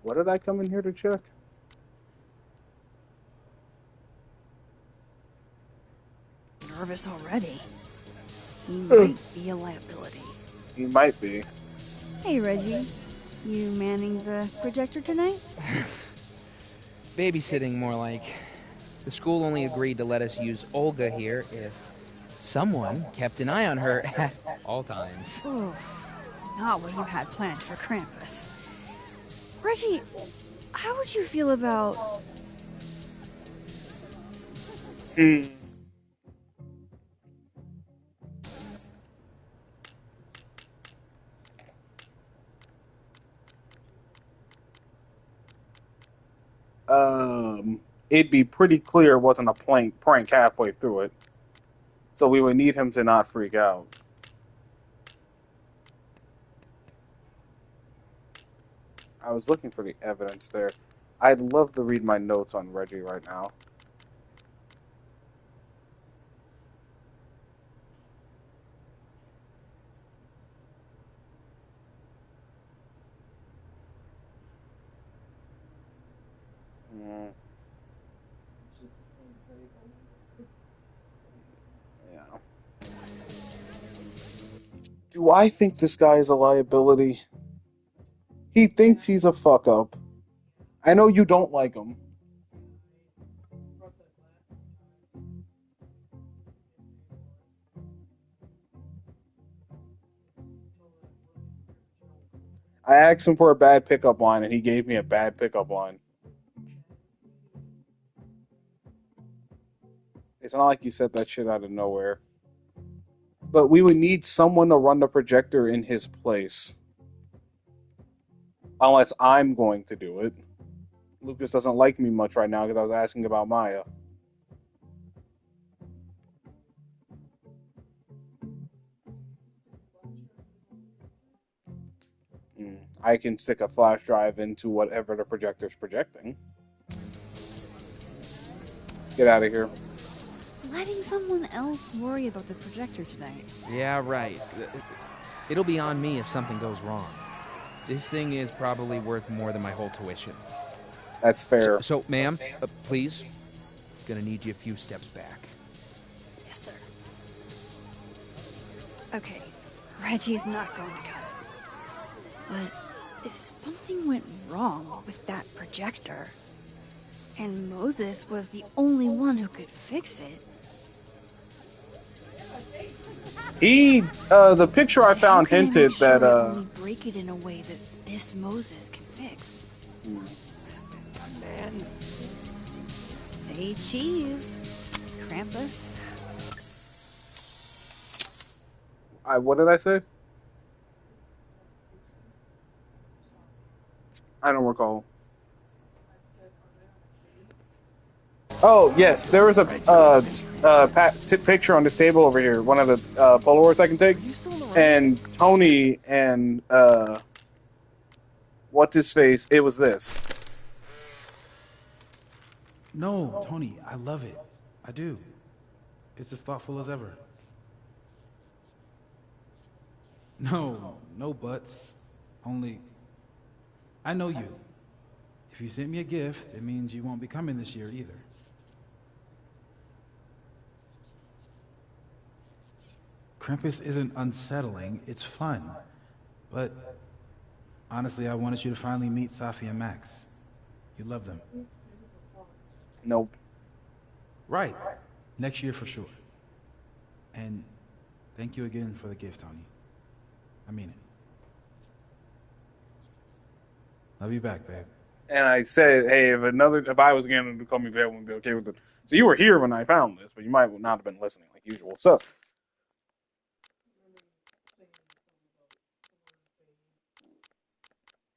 What did I come in here to check? Nervous already. He might be a liability. He might be. Hey, Reggie. You manning the projector tonight? Babysitting, more like. The school only agreed to let us use Olga here if someone kept an eye on her at all times. Oof. Not what you had planned for Krampus. Reggie, how would you feel about... It'd be pretty clear it wasn't a prank halfway through it. So we would need him to not freak out. I was looking for the evidence there. I'd love to read my notes on Reggie right now. Yeah. Do I think this guy is a liability? He thinks he's a fuck up. I know you don't like him. I asked him for a bad pickup line and he gave me a bad pickup line. It's not like you said that shit out of nowhere. But we would need someone to run the projector in his place. Unless I'm going to do it. Lucas doesn't like me much right now because I was asking about Maya. I can stick a flash drive into whatever the projector's projecting. Get out of here. Letting someone else worry about the projector tonight. Yeah, right. It'll be on me if something goes wrong. This thing is probably worth more than my whole tuition. That's fair. So ma'am, please. Gonna need you a few steps back. Yes, sir. Okay, Reggie's not going to cut it. But if something went wrong with that projector, and Moses was the only one who could fix it... The picture I found hinted that, only break it in a way that this Moses can fix. Man. Say cheese, Krampus. What did I say? I don't recall. Oh, yes, there was a picture on this table over here, one of the Polaroids I can take, and Tony and, what's his face, it was this. No, Tony, I love it. I do. It's as thoughtful as ever. No buts. Only, I know you. If you sent me a gift, it means you won't be coming this year either. Krampus isn't unsettling, it's fun. But honestly, I wanted you to finally meet Safi and Max. You love them. Nope. Right. Next year for sure. And thank you again for the gift, Tony. I mean it. Love you back, babe. And I said, hey, if I was again to call me back, I wouldn't be okay with it. So you were here when I found this, but you might not have been listening like usual. So,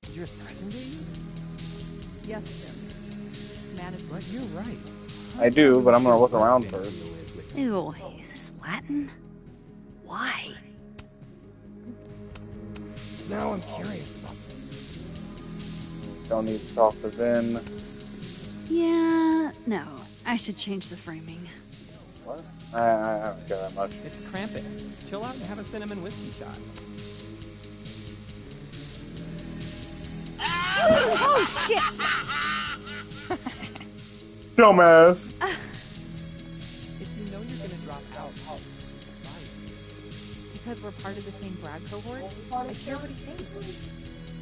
did your assassin get you? Yes, Tim. manage. But you're right. I do, but I'm gonna look around first. Ew, is this Latin? Why? Now I'm curious about Don't need to talk to Vin. Yeah, no. I should change the framing. What? I don't care that much. It's Krampus. Chill out and have a cinnamon whiskey shot. Oh, shit! Dumbass. If you know you're gonna drop out, because we're part of the same Brad cohort, I care what he thinks.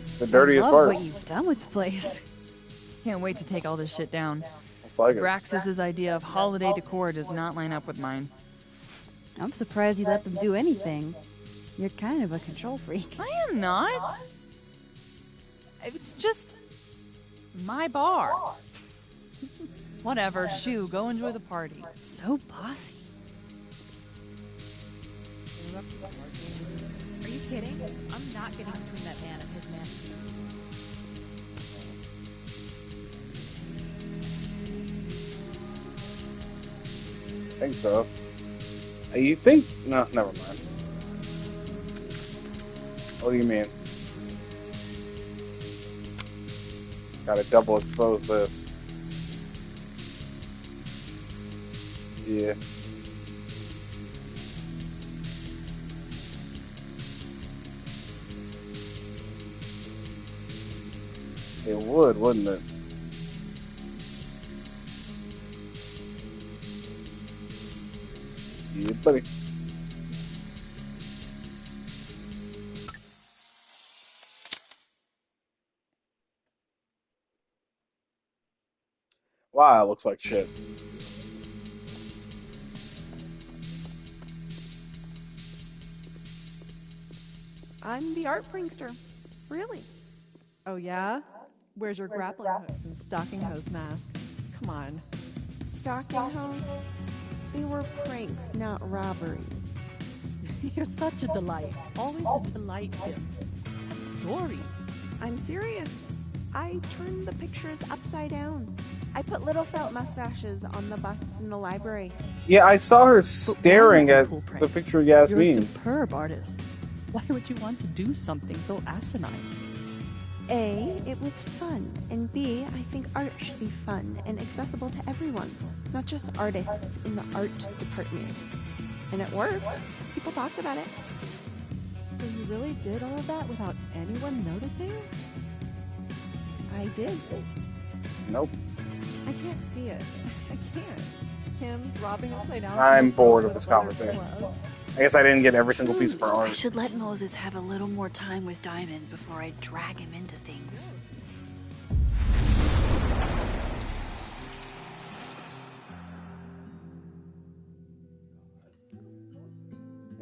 It's the dirtiest I love part. what you've done with the place. Can't wait to take all this shit down. It's like it. Braxis's idea of holiday decor does not line up with mine. I'm surprised you let them do anything. You're kind of a control freak. I am not. It's just my bar. Whatever, shoo, go enjoy the party. So bossy. Are you kidding? I'm not getting between that man and his man. I think so. You think? No, never mind. What do you mean? Gotta double expose this. Yeah. It would, wouldn't it? Yeah, buddy. Wow, it looks like shit. I'm the art prankster. Really? Oh yeah? Where's your grappling hook and stocking hose mask? Come on. Stocking hose? They were pranks, not robberies. You're such a delight. Always a delight, Kim. A story. I'm serious. I turned the pictures upside down. I put little felt mustaches on the busts in the library. Yeah, I saw her staring at the picture of Yasmin. You're a superb artist. Why would you want to do something so asinine? A, it was fun, and B, I think art should be fun and accessible to everyone, not just artists in the art department. And it worked. People talked about it. So you really did all of that without anyone noticing? I did. Nope. I can't see it. I can't. Kim, robbing upside down. I'm bored of this conversation. I guess I didn't get every single piece of her I art. should let Moses have a little more time with Diamond before I drag him into things.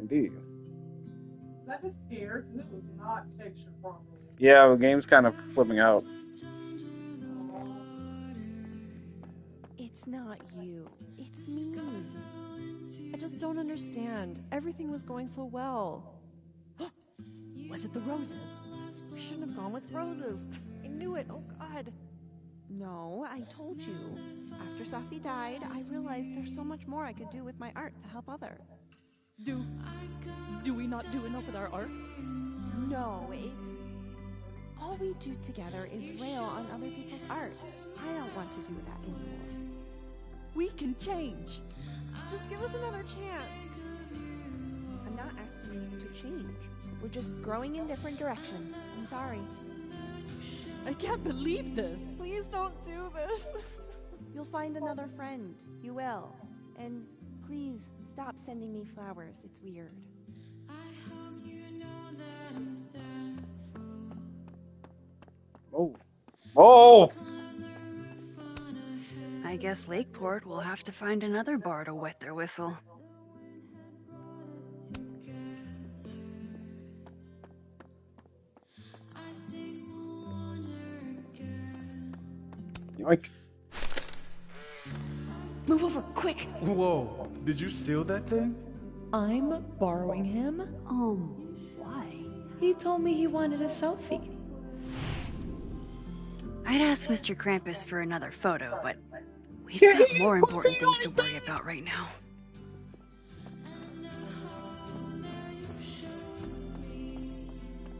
Indeed. That his hair, because it was not textured properly. Yeah, the game's kind of flipping out. It's not you. It's me. I just don't understand. Everything was going so well. Was it the roses? We shouldn't have gone with roses. I knew it. Oh, God. No, I told you. After Safi died, I realized there's so much more I could do with my art to help others. Do we not do enough with our art? No, it's... all we do together is rail on other people's art. I don't want to do that anymore. We can change. Just give us another chance. I'm not asking you to change. We're just growing in different directions. I'm sorry. I can't believe this. Please don't do this. You'll find another friend. You will. And please, stop sending me flowers. It's weird. Oh. Oh! I guess Lakeport will have to find another bar to wet their whistle. Yoink. Move over, quick! Whoa, did you steal that thing? I'm borrowing him. Why? He told me he wanted a selfie. I'd ask Mr. Krampus for another photo, but we've got more important things to worry about right now.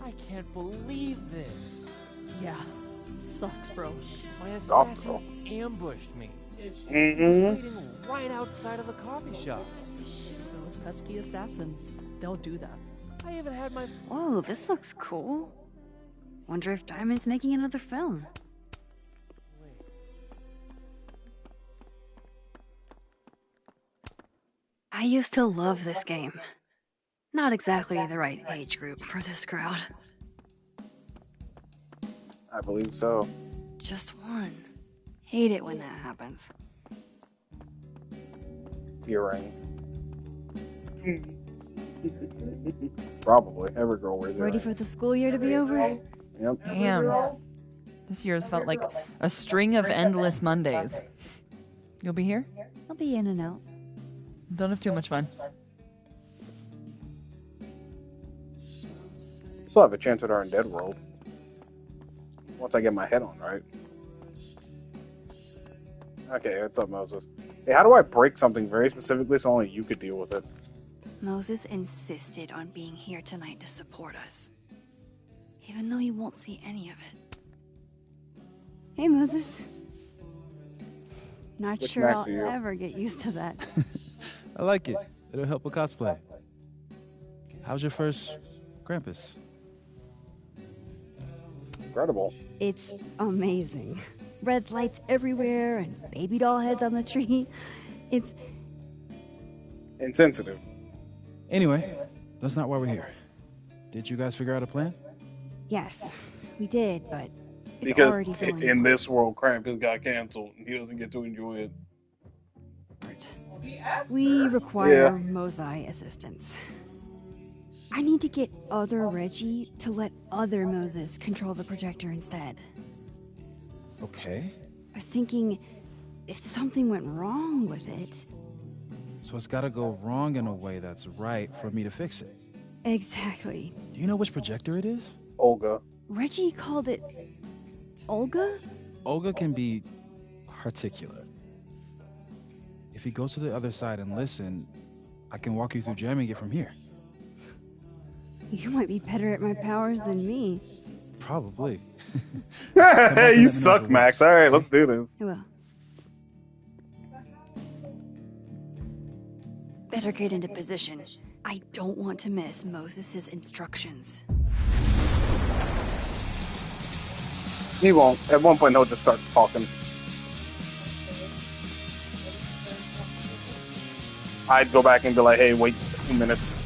I can't believe this. Yeah, sucks, bro. My assassin ambushed me. He was waiting right outside of the coffee shop. Those pesky assassins, they'll do that. I even had my... Whoa, this looks cool. Wonder if Diamond's making another film. I used to love this game. Not exactly the right age group for this crowd. I believe so. Just one. Hate it when that happens. Earring. Probably. Every girl wears Ready for the school year to be over? Yep. Damn. This year's felt like a string of endless Mondays. You'll be here? I'll be in and out. Don't have too much fun. Still have a chance at our Undead World. Once I get my head on right. Okay, what's up, Moses? Hey, how do I break something very specifically so only you could deal with it? Moses insisted on being here tonight to support us. Even though he won't see any of it. Hey, Moses. Not Which sure Max I'll are you? ever get used to that. I like it. It'll help with cosplay. How's your first Krampus? Incredible. It's amazing. Red lights everywhere and baby doll heads on the tree. It's insensitive. Anyway, that's not why we're here. Did you guys figure out a plan? Yes, we did, but it's Because already falling in apart. this world, Krampus got canceled, and he doesn't get to enjoy it. We require Yeah. Mosai assistance. I need to get other Reggie to let other Moses control the projector instead. Okay. I was thinking, if something went wrong with it... So it's gotta go wrong in a way that's right for me to fix it. Exactly. Do you know which projector it is? Olga. Reggie called it... Olga? Olga can be particular. If you go to the other side and listen, I can walk you through jamming it from here. You might be better at my powers than me. Probably. Hey, you suck, Max. All right, let's do this. I will. Better get into position. I don't want to miss Moses' instructions. He won't. At one point, he'll just start talking. I'd go back and be like, hey, wait 2 minutes.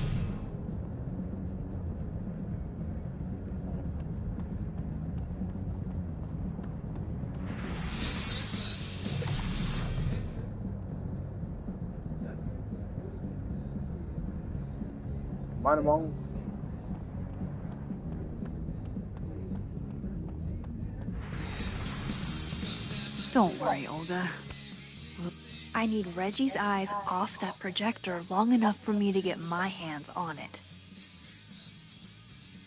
Mind him on. Don't worry, Olga. I need Reggie's eyes off that projector long enough for me to get my hands on it.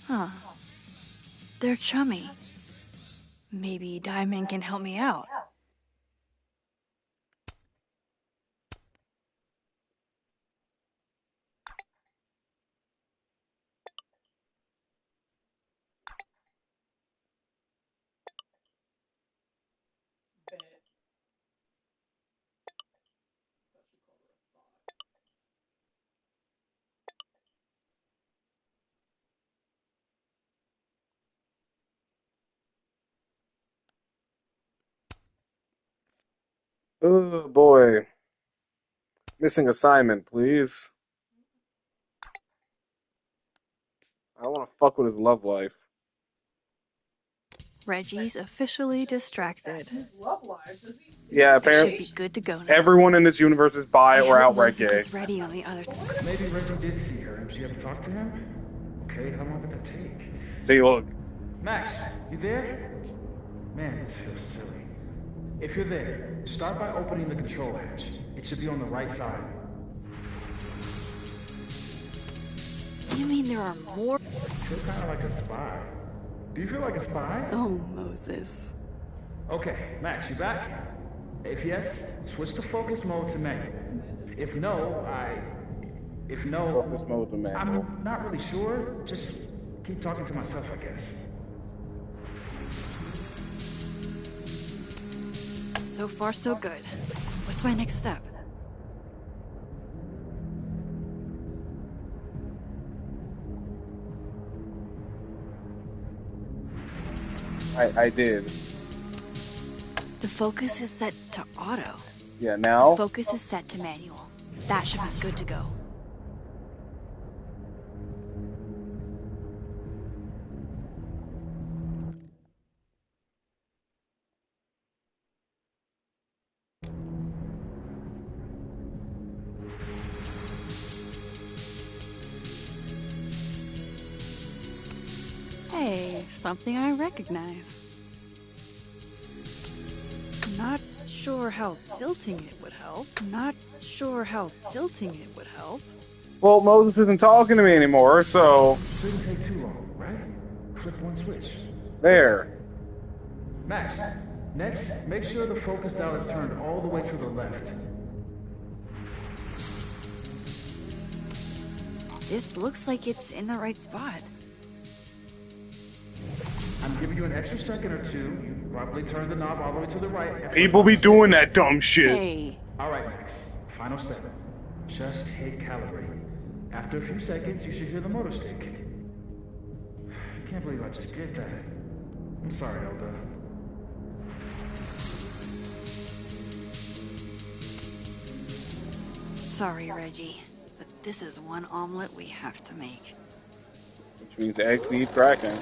Huh. They're chummy. Maybe Diamond can help me out. Oh boy. Missing assignment, please. I don't want to fuck with his love life. Reggie's officially distracted. Love life, does he? Yeah, I apparently should be good to go now. everyone in this universe is bi or outright Moses gay. is ready on the other. Maybe Reggie did see her and she had to talk to him? Okay, how long did that take? See, look. Max, you there? Man, this feels silly. If you're there, start by opening the control hatch. It should be on the right side. You mean there are more? I feel kind of like a spy. Do you feel like a spy? Oh, Moses. Okay, Max, you back? If yes, switch to focus mode to manual. If no, Focus mode to manual. I'm not really sure. Just keep talking to myself, I guess. So far, so good. What's my next step? I did. The focus is set to auto. Yeah, now? Focus is set to manual. That should be good to go. Hey, something I recognize. Not sure how tilting it would help. Not sure how tilting it would help. Well, Moses isn't talking to me anymore, so... Shouldn't take too long, right? Flip one switch. There. Max, next, make sure the focus dial is turned all the way to the left. This looks like it's in the right spot. I'm giving you an extra second or two. You probably turn the knob all the way to the right. People be doing that dumb shit. Hey. Alright, Max. Final step. Just hit calibrate. After a few seconds, you should hear the motor stick. I can't believe I just did that. I'm sorry, Elda. Sorry, Reggie, but this is one omelet we have to make. Which means eggs need cracking.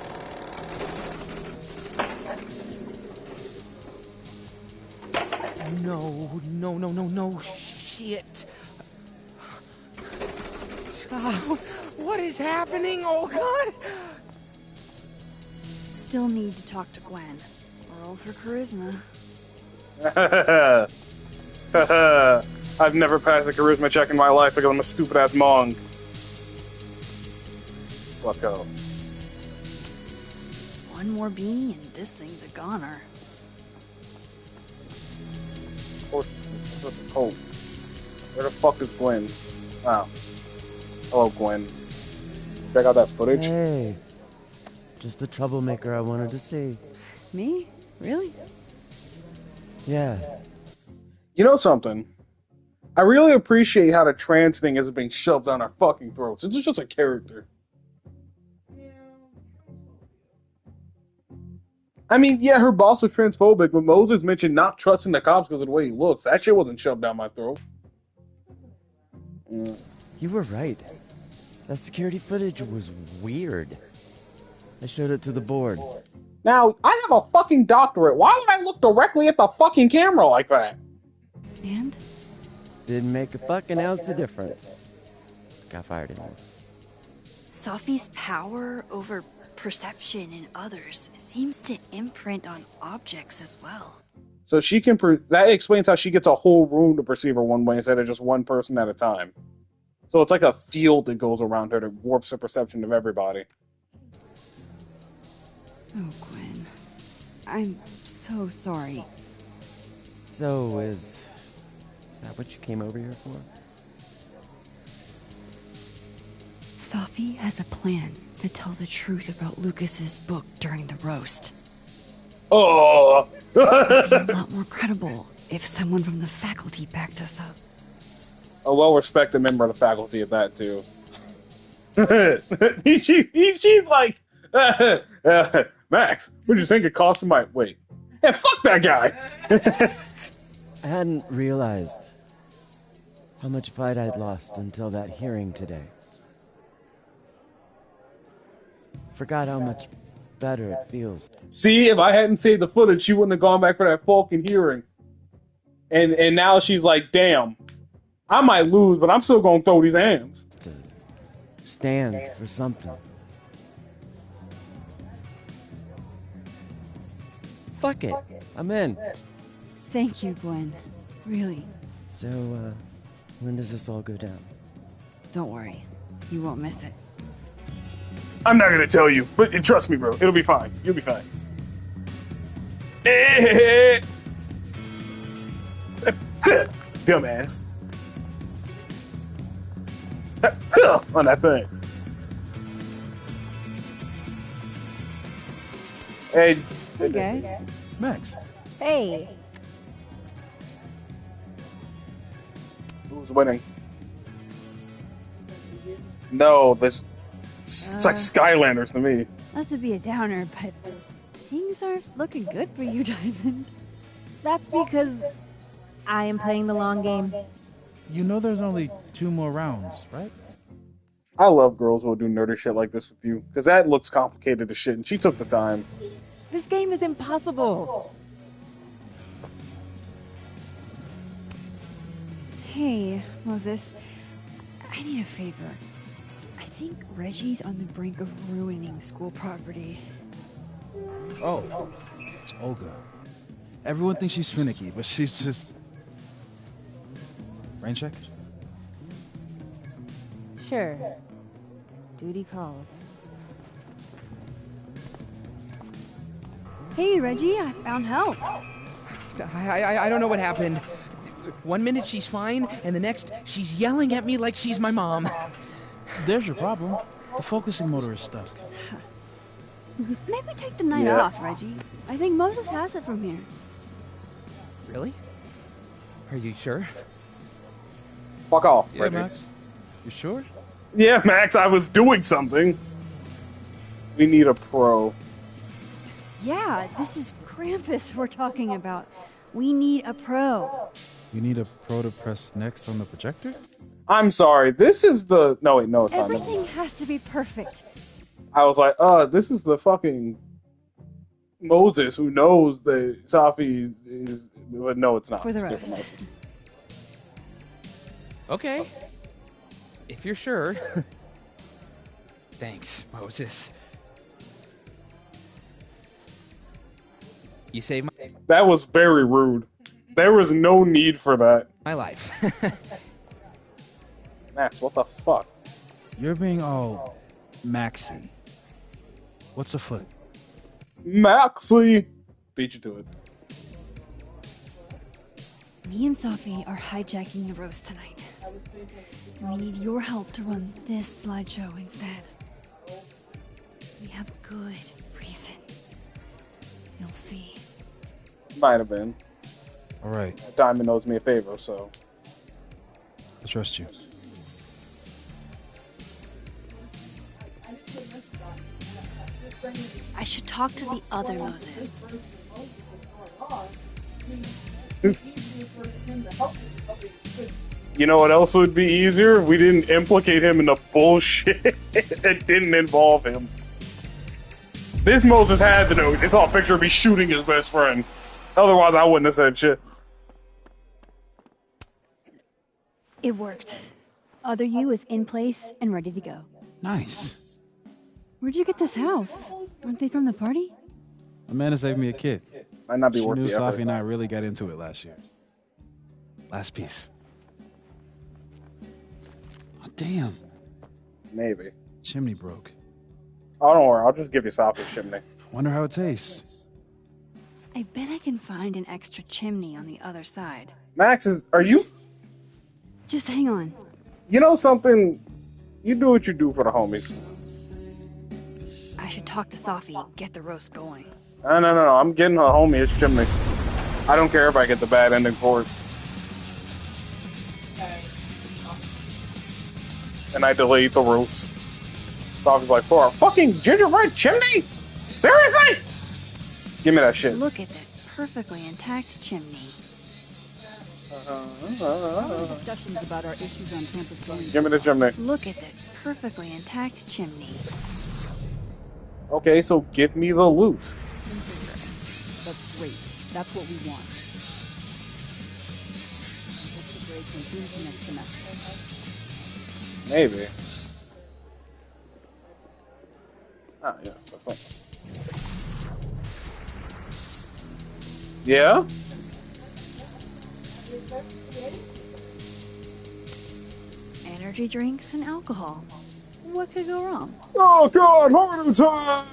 No, shit. What is happening? Oh, God! Still need to talk to Gwen. Roll for charisma. I've never passed a charisma check in my life because I'm a stupid-ass Mong. Let's go. One more beanie and this thing's a goner. Of course, it's just a coat. Where the fuck is Gwen? Wow. Hello, Gwen. Check out that footage. Hey. Just the troublemaker I wanted to see. Me? Really? Yeah. You know something? I really appreciate how the trans thing isn't being shoved down our fucking throats. It's just a character. I mean, yeah, her boss was transphobic, but Moses mentioned not trusting the cops because of the way he looks. That shit wasn't shoved down my throat. You were right. That security footage was weird. I showed it to the board. Now, I have a fucking doctorate. Why would I look directly at the fucking camera like that? And? Didn't make a fucking ounce of difference. Got fired anyway. Sophie's power over perception in others seems to imprint on objects as well. So she can... that explains how she gets a whole room to perceive her one way instead of just one person at a time. So it's like a field that goes around her that warps her perception of everybody. Oh, Gwen. I'm so sorry. So, is that what you came over here for? Sophie has a plan to tell the truth about Lucas's book during the roast. Oh! It'd be a lot more credible if someone from the faculty backed us up. A well-respected member of the faculty at that, too. She's like, Max, what'd you think it cost my... Wait. Yeah, fuck that guy! I hadn't realized how much fight I'd lost until that hearing today. Forgot how much better it feels. See, if I hadn't saved the footage, she wouldn't have gone back for that fucking hearing. And now she's like, damn, I might lose, but I'm still gonna throw these hands. To stand for something. Fuck it. I'm in. Thank you, Gwen. Really. So, when does this all go down? Don't worry. You won't miss it. I'm not gonna tell you, but trust me, bro. It'll be fine. You'll be fine. Dumbass. On that thing. Hey. Hey, guys. Max. Hey. Who's winning? No, this. It's like Skylanders to me. Not to be a downer, but things aren't looking good for you, Diamond. That's because I am playing the long game. You know there's only 2 more rounds, right? I love girls who will do nerdy shit like this with you, because that looks complicated as shit, and she took the time. This game is impossible. Hey, Moses. I need a favor. I think Reggie's on the brink of ruining school property. Oh, it's Olga. Everyone thinks she's finicky, but she's just... Rain check? Sure. Duty calls. Hey, Reggie, I found help. I don't know what happened. One minute she's fine, and the next she's yelling at me like she's my mom. There's your problem. The focusing motor is stuck. Maybe take the night off, Reggie. I think Moses has it from here. Really? Are you sure? Fuck off, Yeah, Reggie. Max. You sure? Yeah, Max, I was doing something. We need a pro. Yeah, this is Krampus we're talking about. We need a pro. You need a pro to press next on the projector? I'm sorry, this is the... No, wait, no, it's not. Everything has to be perfect. I was like, this is the fucking Moses who knows that Safi is... But no, it's not. For the It's rest. different Moses. Okay. If you're sure. Thanks, Moses. You saved That was very rude. There was no need for that. my life. Max, what the fuck? You're being all maxy. What's a foot? Maxie! Beat you to it. Me and Safi are hijacking the roast tonight. We need your help to run this slideshow instead. We have good reason. You'll see. Might have been. Alright, Diamond owes me a favor, so... I trust you. I should talk to the other Moses. You know what else would be easier? We didn't implicate him in the bullshit that didn't involve him. This Moses had to know. They saw a picture of me shooting his best friend. Otherwise, I wouldn't have said shit. It worked. Other you is in place and ready to go. Nice. Where'd you get this house? Aren't they from the party? Amanda saved me a kid. Might not be She worth knew the effort. Safi and I really got into it last year. Last piece. Oh, damn. Maybe. Chimney broke. Oh, don't worry. I'll just give you Safi's chimney. Wonder how it tastes. I bet I can find an extra chimney on the other side. Max, are you... Just hang on. You know something? You do what you do for the homies. I should talk to Safi and get the roast going. No. I'm getting a homie his chimney. I don't care if I get the bad ending for it. And I delete the roast. So I was like, for a fucking gingerbread chimney? Seriously? Give me that shit. Look at that perfectly intact chimney. Following discussions about our issues on campus going. Give me the chimney. Look at that perfectly intact chimney. Okay, so give me the loot. That's great. That's what we want. Hope the break concludes next semester. Maybe. Ah, yeah, so cool. Yeah? Energy drinks and alcohol. What could go wrong? Oh god, heart attack!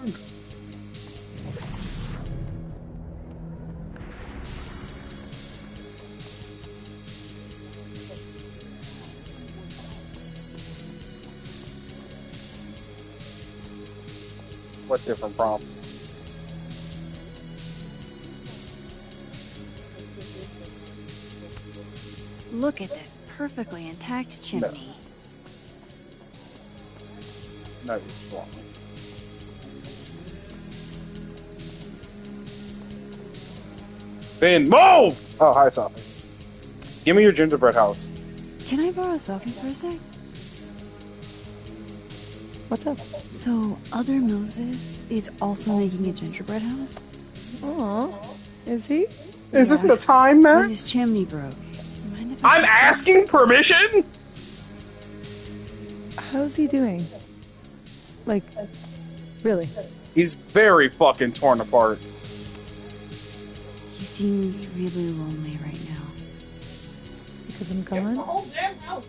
What different prompts? Look at that perfectly intact chimney. No, you're swallowing. Finn, move! Oh, hi, Sophie. Give me your gingerbread house. Can I borrow Sophie for a sec? What's up? So, Other Moses is also making a gingerbread house? Aw, is he? Is this the time, But man? his chimney broke. Mind if I'm asking permission? How's he doing? Like, really? He's very fucking torn apart. He seems really lonely right now. Because I'm gone? The whole damn house.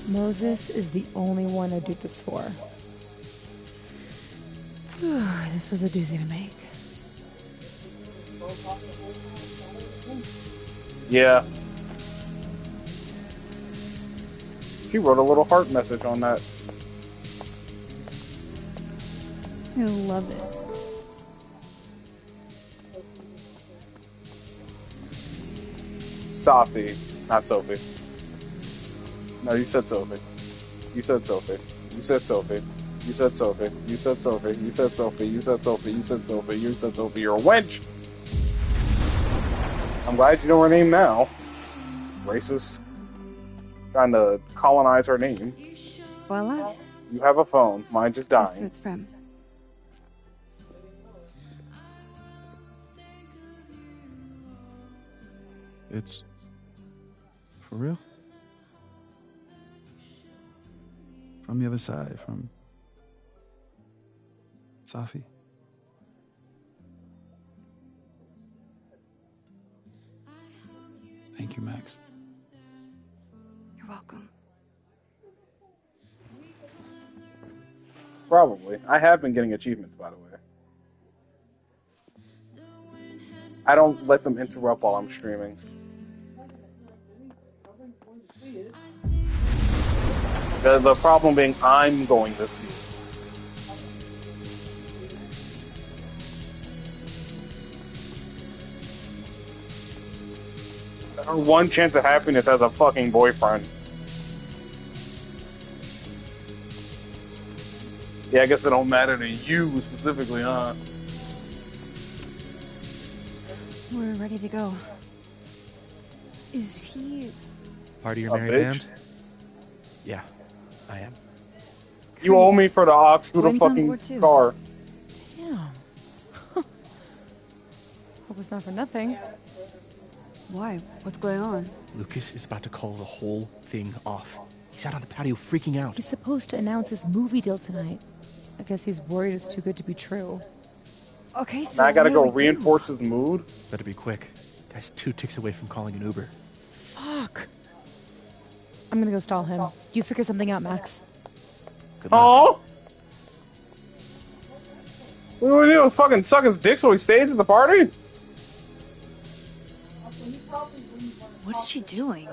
Moses is the only one I do this for. This was a doozy to make. Yeah. She wrote a little heart message on that. I love it. Sophie, not Sophie. No, you said Sophie. You said Sophie. You said Sophie. You said Sophie. You said Sophie. You said Sophie. You said Sophie. You said Sophie. You said Sophie. You're a wench! I'm glad you know her name now. Racist. Trying to colonize her name. Voila. You have a phone. Mine just That's who dying. it's from. It's for real? From the other side, from Sophie. Thank you, Max. You're welcome. Probably. I have been getting achievements, by the way. I don't let them interrupt while I'm streaming. The problem being, I'm going to see it. Her one chance of happiness as a fucking boyfriend. Yeah, I guess it don't matter to you specifically, huh? We're ready to go. Is he... Part of your A merry bitch? band? Yeah, I am. You owe me for the ox through the Gwen's on fucking board too. car. Damn. Hope it's not for nothing. Why? What's going on? Lucas is about to call the whole thing off. He's out on the patio freaking out. He's supposed to announce his movie deal tonight. I guess he's worried it's too good to be true. Okay, so Now I gotta what go do we do? reinforce his mood. Better be quick. Guy's 2 ticks away from calling an Uber. Fuck. I'm gonna go stall him. You figure something out, Max. Good luck. Oh! What do we do? Fucking suck his dick so he stays at the party? What's she doing?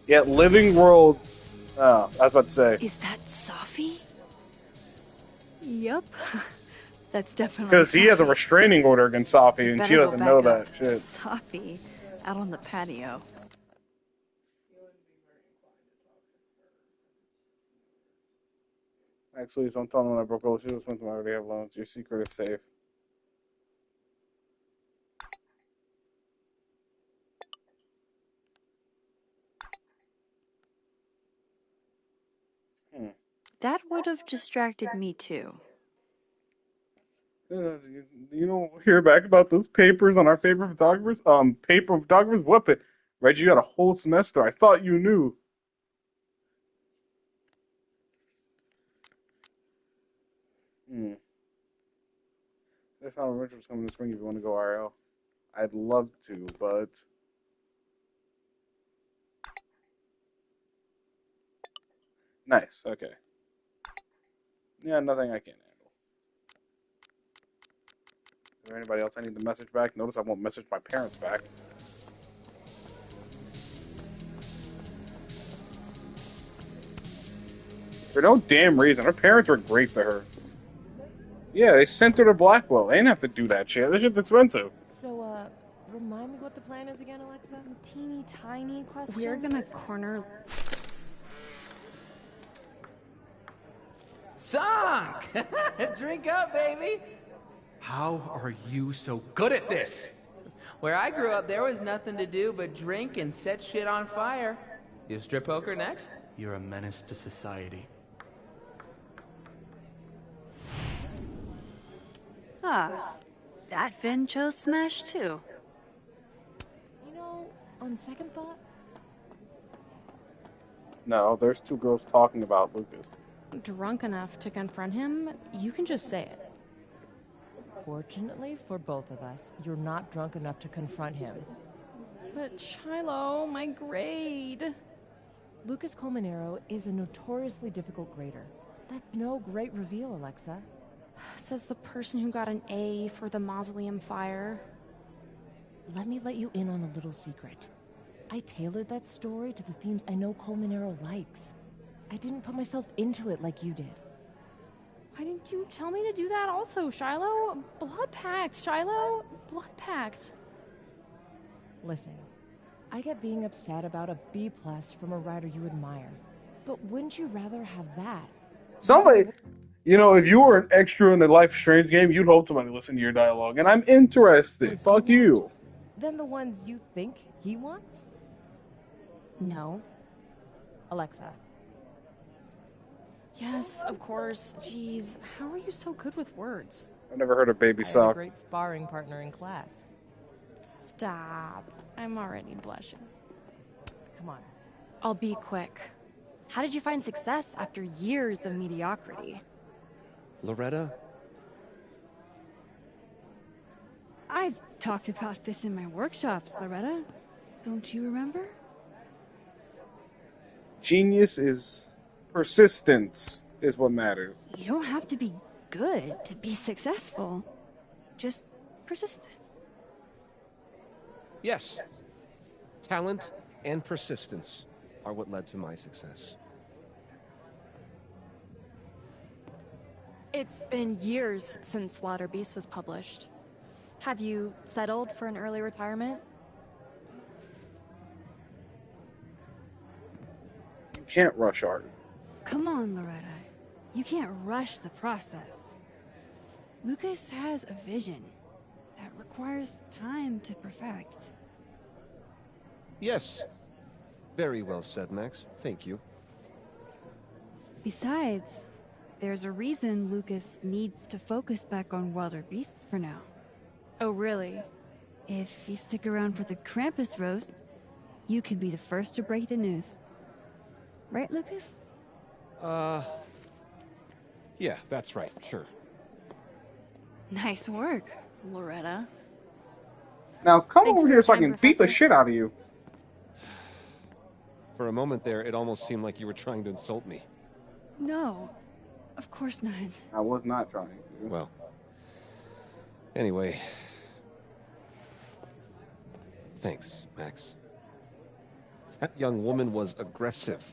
Yeah, Living World. Oh, I was about to say. Is that Sophie? Yep. That's definitely Because he has a Sophie. restraining order against Sophie, and she Better go doesn't know back that up. shit. Sophie, out on the patio. Actually, don't tell them I broke all the shoes. I already have loans. Your secret is safe. That would have distracted me too. You don't hear back about those papers on our paper photographers? Paper photographers? What? Reggie, you got a whole semester. I thought you knew. I found Richard's coming this spring if you want to go RL. I'd love to, but... Nice, okay. Yeah, nothing I can't handle. Is there anybody else I need to message back? Notice I won't message my parents back. For no damn reason. Her parents were great to her. Yeah, they sent her to Blackwell. They didn't have to do that shit. This shit's expensive. So, remind me what the plan is again, Alexa? Teeny tiny question. We're gonna corner. Sunk! Drink up, baby! How are you so good at this? Where I grew up, there was nothing to do but drink and set shit on fire. You strip poker next? You're a menace to society. Ah, that Finn chose Smash too. You know, on second thought, No, there's two girls talking about Lucas. Drunk enough to confront him, you can just say it. fortunately for both of us, you're not drunk enough to confront him. But Shiloh, my grade. Lucas Colmenero is a notoriously difficult grader. That's no great reveal, Alexa. Says the person who got an A for the mausoleum fire. Let me let you in on a little secret. I tailored that story to the themes I know Colmenero likes. I didn't put myself into it like you did. Why didn't you tell me to do that also, Shiloh? Blood Pact, Shiloh. Blood Pact. Listen, I get being upset about a B+ from a writer you admire. But wouldn't you rather have that? Somebody, you know, if you were an extra in the Life is Strange game, you'd hope somebody listened to your dialogue. And I'm interested. Fuck you. Then the ones you think he wants? No. Alexa. Yes, of course. Jeez, how are you so good with words? I've never heard of Baby I had a Sock. great sparring partner in class. Stop. I'm already blushing. Come on. I'll be quick. How did you find success after years of mediocrity? Loretta? I've talked about this in my workshops, Loretta. Don't you remember? Genius is persistence is what matters. You don't have to be good to be successful. Just persistent. Yes. Talent and persistence are what led to my success. It's been years since Water Beast was published. Have you settled for an early retirement? You can't rush art. Come on, Loretta. You can't rush the process. Lucas has a vision that requires time to perfect. Yes. Very well said, Max. Thank you. Besides, there's a reason Lucas needs to focus back on Wilder Beasts for now. Oh, really? If you stick around for the Krampus roast, you can be the first to break the news. Right, Lucas? Yeah, that's right. Sure. Nice work, Loretta. Now come Thanks over for here your so I time, can beat the Professor. shit out of you. For a moment there, it almost seemed like you were trying to insult me. No, of course not. I was not trying to. Well, anyway. Thanks, Max. That young woman was aggressive.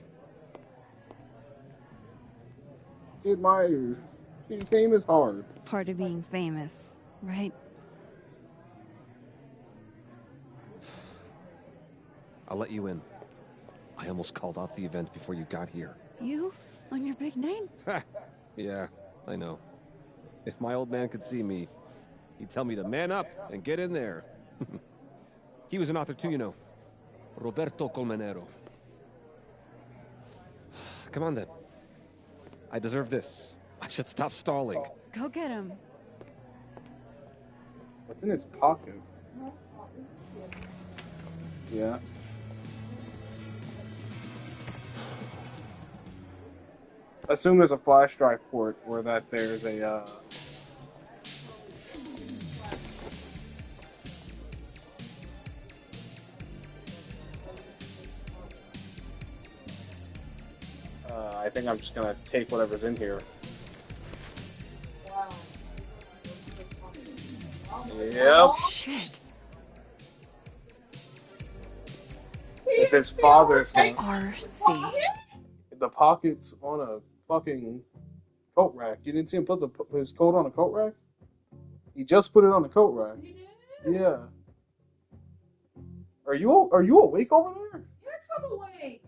She admires. Fame is hard. Part of being famous, right? I'll let you in. I almost called off the event before you got here. You? On your big night? Yeah, I know. If my old man could see me, he'd tell me to man up and get in there. He was an author too, you know. Roberto Colmenero. Come on then. I deserve this. I should stop stalling. Go get him. What's in his pocket? Yeah. Assume there's a flash drive port or that there's a I think I'm just gonna take whatever's in here. Yep. Shit. It's his father's name. RC. The pocket's on a fucking coat rack. You didn't see him put his coat on a coat rack? He just put it on the coat rack. Yeah. Are you awake over there? Yes, I'm awake.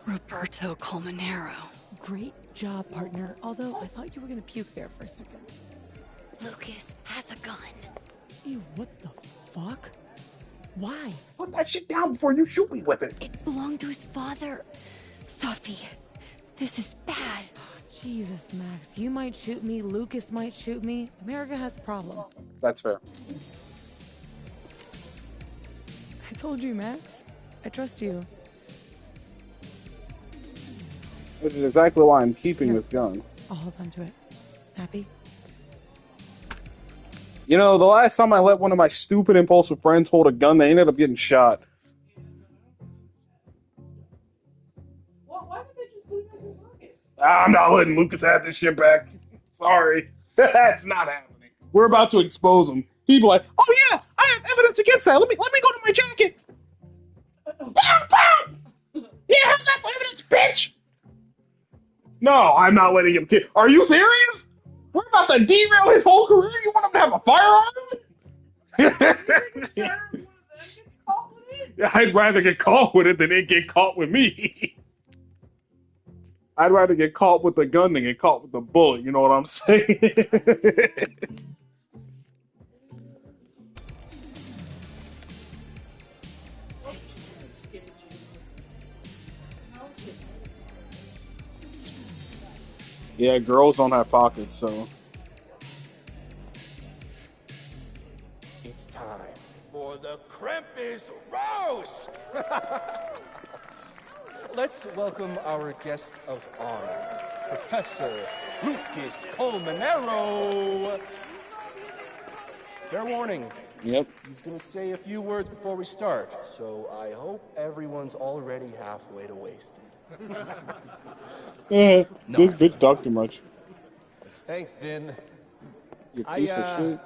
Roberto Colmenero. Great job, partner. Although I thought you were gonna puke there for a second. Lucas has a gun. Ew, what the fuck? Why? Put that shit down before you shoot me with it. It belonged to his father. Sophie, this is bad. Jesus, Max. You might shoot me. Lucas might shoot me. America has a problem. That's fair. I told you, Max. I trust you. Which is exactly why I'm keeping this gun. I'll hold on to it. Happy? You know, the last time I let one of my stupid impulsive friends hold a gun, they ended up getting shot. Why did they just put it in your pocket? I'm not letting Lucas have this shit back. Sorry. That's not happening. We're about to expose him. People are like, oh yeah, I have evidence against that. Let me go to my jacket. Pow, pow! Yeah, how's that for evidence, bitch? No, I'm not letting him kill. Are you serious? We're about to derail his whole career? You want him to have a firearm? I'd rather get caught with it than it get caught with me. I'd rather get caught with the gun than get caught with the bullet. You know what I'm saying? Yeah, girls don't have pockets, so. It's time for the Krampus roast. Let's welcome our guest of honor, Professor Lucas Colmenero. Fair warning. Yep. He's going to say a few words before we start, so I hope everyone's already halfway to wasted. This bitch talked too much. Thanks, Vin. You piece of shit.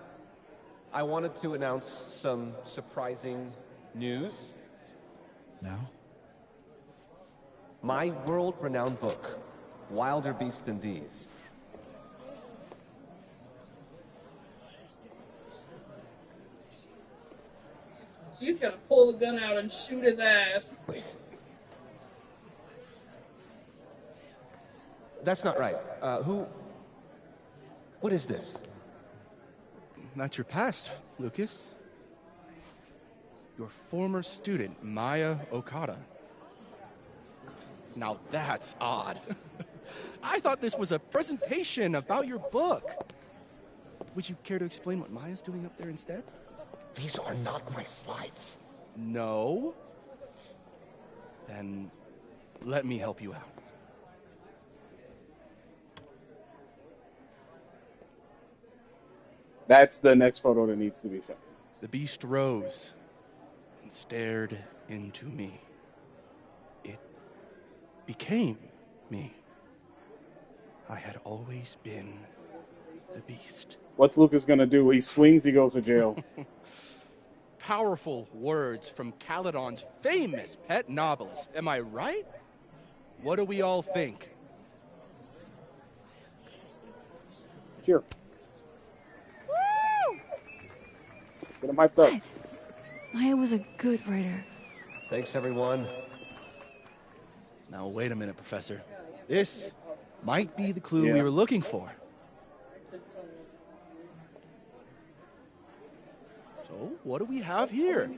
I wanted to announce some surprising news. Now? My world-renowned book, Wilder Beasts Than These. She's gonna pull the gun out and shoot his ass. That's not right. What is this? Not your past, Lucas. Your former student, Maya Okada. Now that's odd. I thought this was a presentation about your book. Would you care to explain what Maya's doing up there instead? These are not my slides. No? Then let me help you out. That's the next photo that needs to be found. The beast rose and stared into me. It became me. I had always been the beast. What's Lucas gonna do? He swings, he goes to jail. Powerful words from Caledon's famous pet novelist. Am I right? What do we all think? Here. Get him hyped up. Maya was a good writer. Thanks, everyone. Now, wait a minute, Professor. This might be the clue we Yeah. were looking for. So, what do we have here?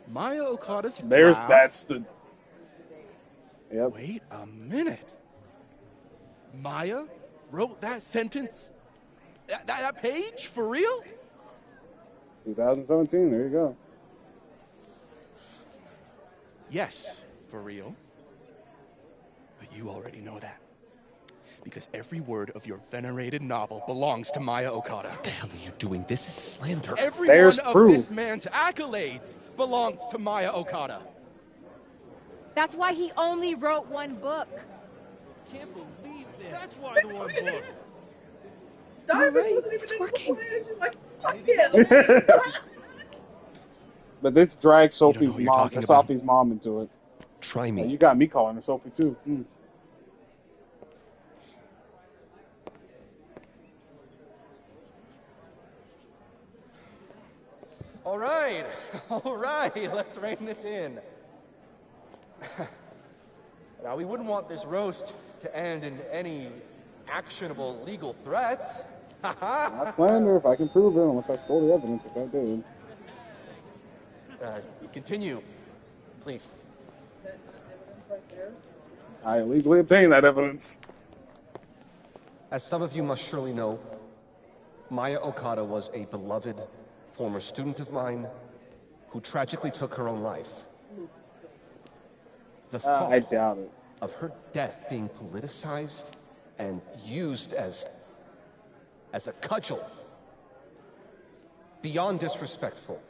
Maya Okada's draft. That's the... Yep. Wait a minute. Maya wrote that sentence? That page? For real? 2017, there you go. Yes, for real. But you already know that. Because every word of your venerated novel belongs to Maya Okada. What the hell are you doing? This is slander. Every There's one of proof. this man's accolades belongs to Maya Okada. That's why he only wrote one book. Can't believe this. That's why the one book. Diamond wasn't even It's working. She's like, fuck him. But this drags Sophie's what you're mom, talking about. Sophie's mom into it. Try Yeah, me. you got me calling her Sophie too. right, let's rein this in. Now, we wouldn't want this roast to end in any actionable legal threats. Not slander if I can prove it, unless I stole the evidence, which I did. Continue, please. I illegally obtained that evidence. As some of you must surely know, Maya Okada was a beloved former student of mine who tragically took her own life. The thought I doubt it. of her death being politicized and used as a cudgel, beyond disrespectful.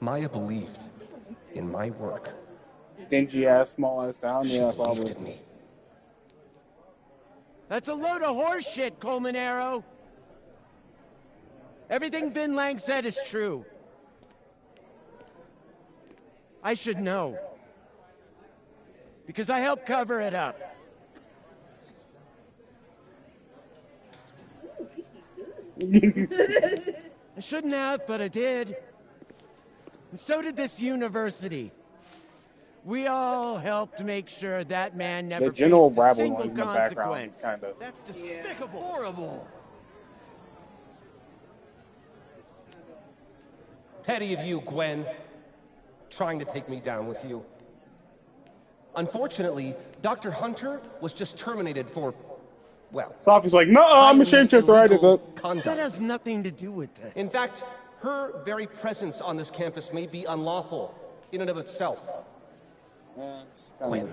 Maya believed in my work. Dingy ass, small ass town, yeah, Believed probably. in me. That's a load of horse shit, Coleman Arrow. Everything Vin Lang said is true. I should know. Because I helped cover it up. I shouldn't have, but I did. And so did this university. We all helped make sure that man never The general faced a rabble single noise in the background is consequence. kind of. That's despicable. Horrible. Petty of you, Gwen, trying to take me down with you. Unfortunately, Dr. Hunter was just terminated for, well... Sophie's like, no, I'm a shapeshifter, I did that. Conduct. That has nothing to do with this. In fact, her very presence on this campus may be unlawful in and of itself. Gwen,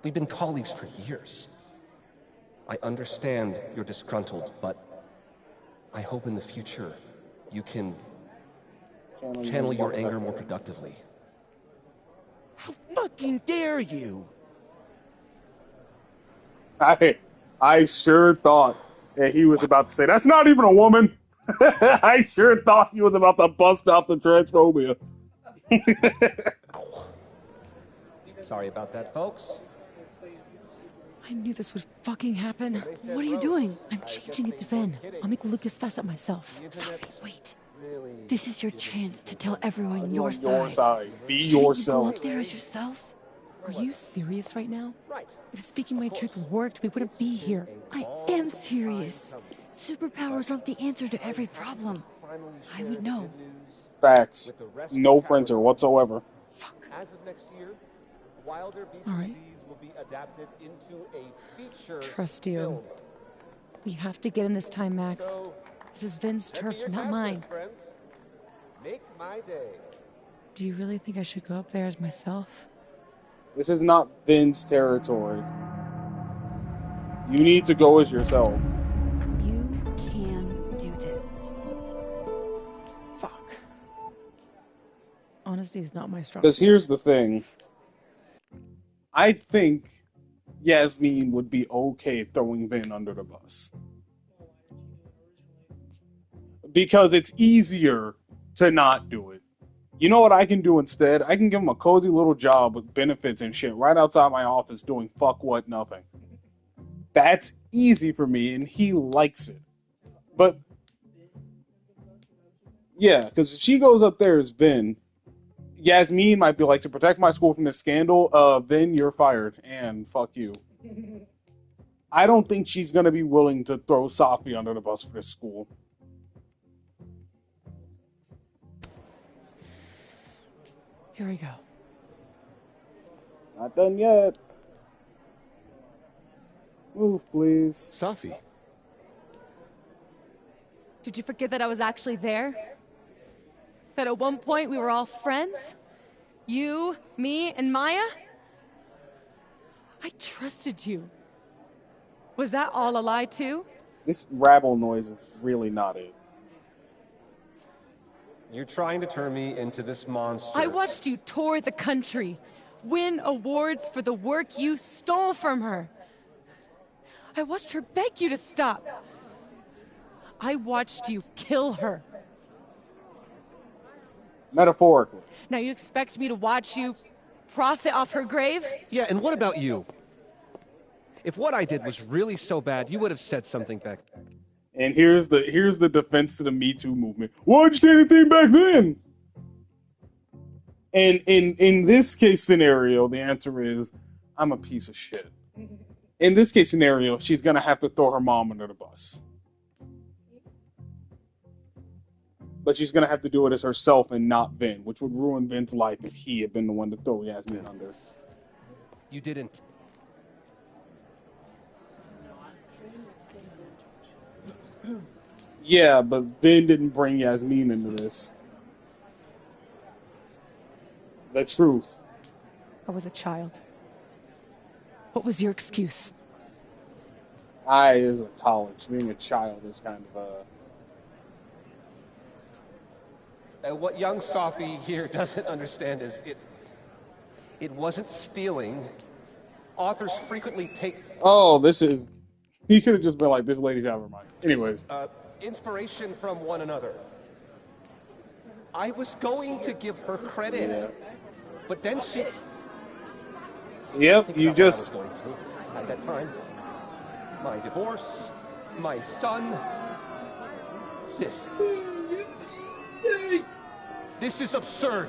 we've been colleagues for years. I understand you're disgruntled, but I hope in the future you can channel your anger more productively. How fucking dare you? I sure thought that he was about to say, that's not even a woman. I sure thought he was about to bust out the transphobia. Sorry about that, folks. I knew this would fucking happen. What are you doing? I'm changing it to Vin. I'll make Lucas fess up myself. Sophie, wait. This is your chance to tell everyone your Your side. side. Be Shouldn't you go yourself. up there as yourself? Are you serious right now? If speaking my truth worked, we wouldn't be here. I am serious. Superpowers aren't the answer to every problem. I would know. Facts. No printer whatsoever. As of next year, Wilder All right. VCDs will be adapted into a feature Trust you. We have to get him this time, Max. This is Vin's turf, not mine. Friends. Make my day. Do you really think I should go up there as myself? This is not Vin's territory. You need to go as yourself. You can do this. Fuck. Honesty is not my strong Because suit. here's the thing. I think Yasmin would be okay throwing Vin under the bus. Because it's easier to not do it. You know what I can do instead? I can give him a cozy little job with benefits and shit right outside my office doing fuck what nothing. That's easy for me, and he likes it. But, yeah, because if she goes up there as Vin, Yasmin might be like, to protect my school from this scandal, Vin, you're fired, and fuck you. I don't think she's going to be willing to throw Sophie under the bus for this school. Here we go. Not done yet. Move, please. Sophie. Did you forget that I was actually there? That at one point we were all friends? You, me, and Maya? I trusted you. Was that all a lie, too? This rabble noise is really not it. You're trying to turn me into this monster. I watched you tour the country, win awards for the work you stole from her. I watched her beg you to stop. I watched you kill her. Metaphorically. Now you expect me to watch you profit off her grave? Yeah, and what about you? If what I did was really so bad, you would have said something back then. And here's the defense to the Me Too movement. Why'd you say anything back then? And in this case scenario, the answer is, I'm a piece of shit. In this case scenario, she's gonna have to throw her mom under the bus. But she's gonna have to do it as herself and not Vin, which would ruin Vin's life if he had been the one to throw Yasmin under. You didn't. Yeah, but Vin didn't bring Yasmin into this. The truth. I was a child. What was your excuse? As a college, being a child is kind of a... And what young Sophie here doesn't understand is it wasn't stealing. Authors frequently take Oh, this is... He could have just been like, this lady's out of her mind. Anyways. inspiration from one another. I was going to give her credit, but then she... Yep, you just... What I was going through at that time. My divorce, my son. This is absurd.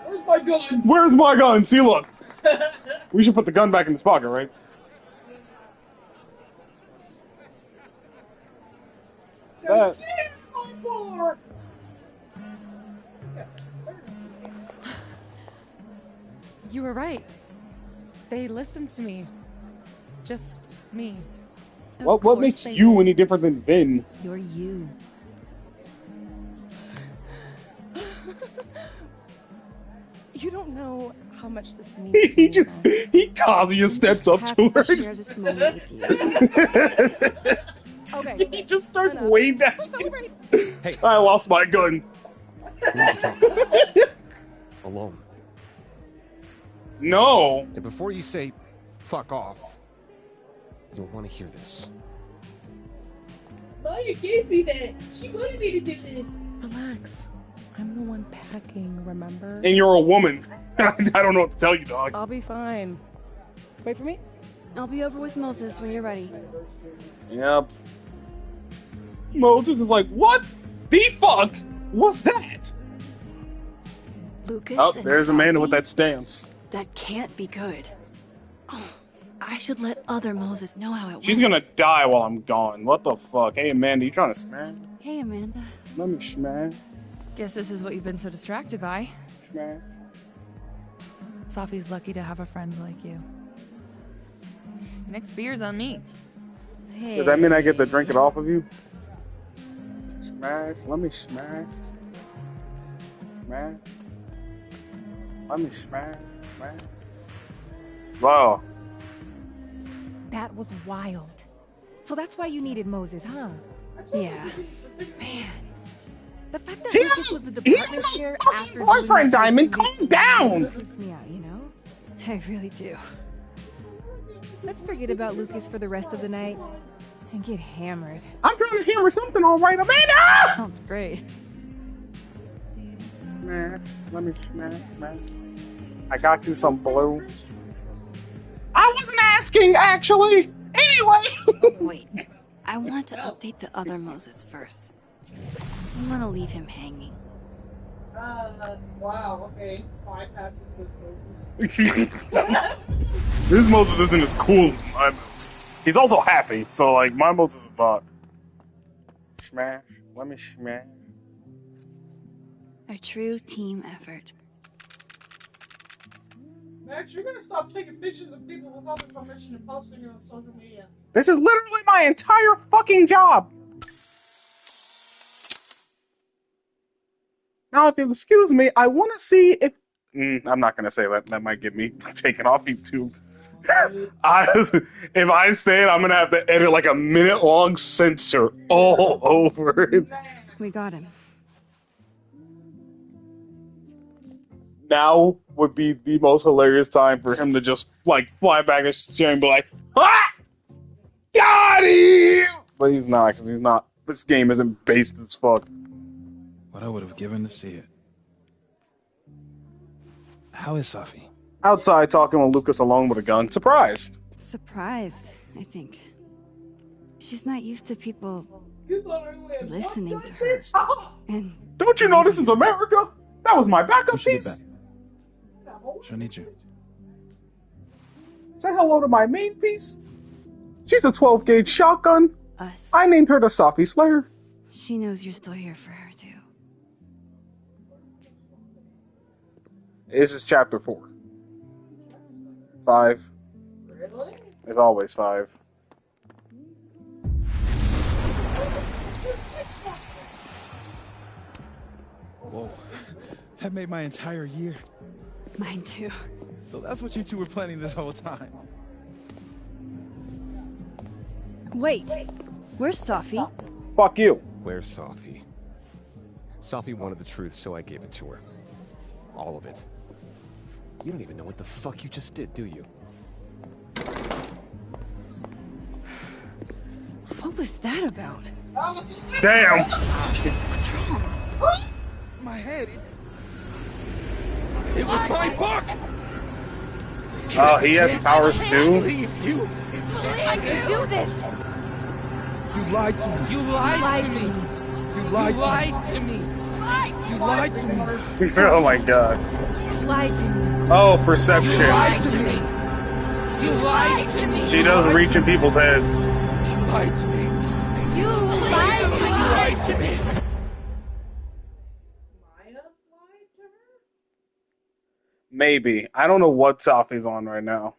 Where's my gun? Where's my gun? See, look. We should put the gun back in his pocket, right? That. You were right. They listened to me. Just me. What makes you any different than Vin? You're you. You don't know how much this means. He Kazuya steps up to her. Share this moment with you. Okay. He just starts way back. Hey, I lost my gun. Alone. No. And before you say fuck off, you'll want to hear this. Maya gave me that. She wanted me to do this. Relax. I'm the one packing, remember? And you're a woman. I don't know what to tell you, dog. I'll be fine. Wait for me. I'll be over with Moses when you're ready. Yep. Moses is like, what the fuck was that? Lucas Oh, and there's Amanda Sophie? with that stance. That can't be good. Oh, I should let other Moses know how it went. She's gonna die while I'm gone. What the fuck? Hey, Amanda, you trying to smash? Hey, Amanda. Let me smash. Guess this is what you've been so distracted by. Smash. Sophie's lucky to have a friend like you. Next beer's on me. Hey. Does that mean I get to drink it off of you? Smash. Let me smash. Smash. Let me smash. Smash. Wow. That was wild. So that's why you needed Moses, huh? Yeah. Man. The fact that He Lucas was the he's department my chair fucking after boyfriend, Diamond. Calm down. Creeps me out, you know? I really do. Let's forget about Lucas for the rest of the night and get hammered. I'm trying to hammer something all right, Amanda! Sounds great. Smash. Let me smash. Smash. I got you some blue. I wasn't asking, actually. Anyway. Wait. I want to update the other Moses first. I want to leave him hanging. Wow, okay. 5 passes this Moses. This Moses isn't as cool as my Moses. He's also happy, so like my Moses is not. Smash. Let me smash. A true team effort. Max, you're gonna stop taking pictures of people without their permission and posting it on social media. This is literally my entire fucking job. Now, if you'll excuse me, I want to see if... I'm not going to say that. That might get me taken off YouTube. If I say it, I'm going to have to edit like a minute-long censor all over it. We got him. Now would be the most hilarious time for him to just, like, fly back and chair and be like, ah! Got him! But he's not, because he's not... This game isn't based as fuck. What I would have given to see it. How is Sophie? Outside talking with Lucas alone with a gun. Surprised. Surprised, I think. She's not used to people You thought I only had listening one to gun, her. bitch? Ah! And Don't you know this is America? That was my backup We should get piece. back. She'll need you. Say hello to my main piece. She's a 12 gauge shotgun. us. I named her the Safi Slayer. She knows you're still here for her, too. This is chapter 4. 5. Really? There's always 5. Whoa. That made my entire year. Mine, too. So that's what you two were planning this whole time. Wait. Where's Safi? Fuck you. Where's Safi? Safi wanted the truth, so I gave it to her. All of it. You don't even know what the fuck you just did, do you? What was that about? Damn. What's wrong? My head. It was my book! Oh, he has powers too? You. I can do this! You lied to me. You lied to me. You You lied to me. lied to me. You lied to me. Oh my god. You lied to me. Oh, perception. You lied to me. You lied to me. She does reach in people's heads. You lied to me. You lied to me. You lied to me. Maya lied to her? Maybe. I don't know what Safi's on right now.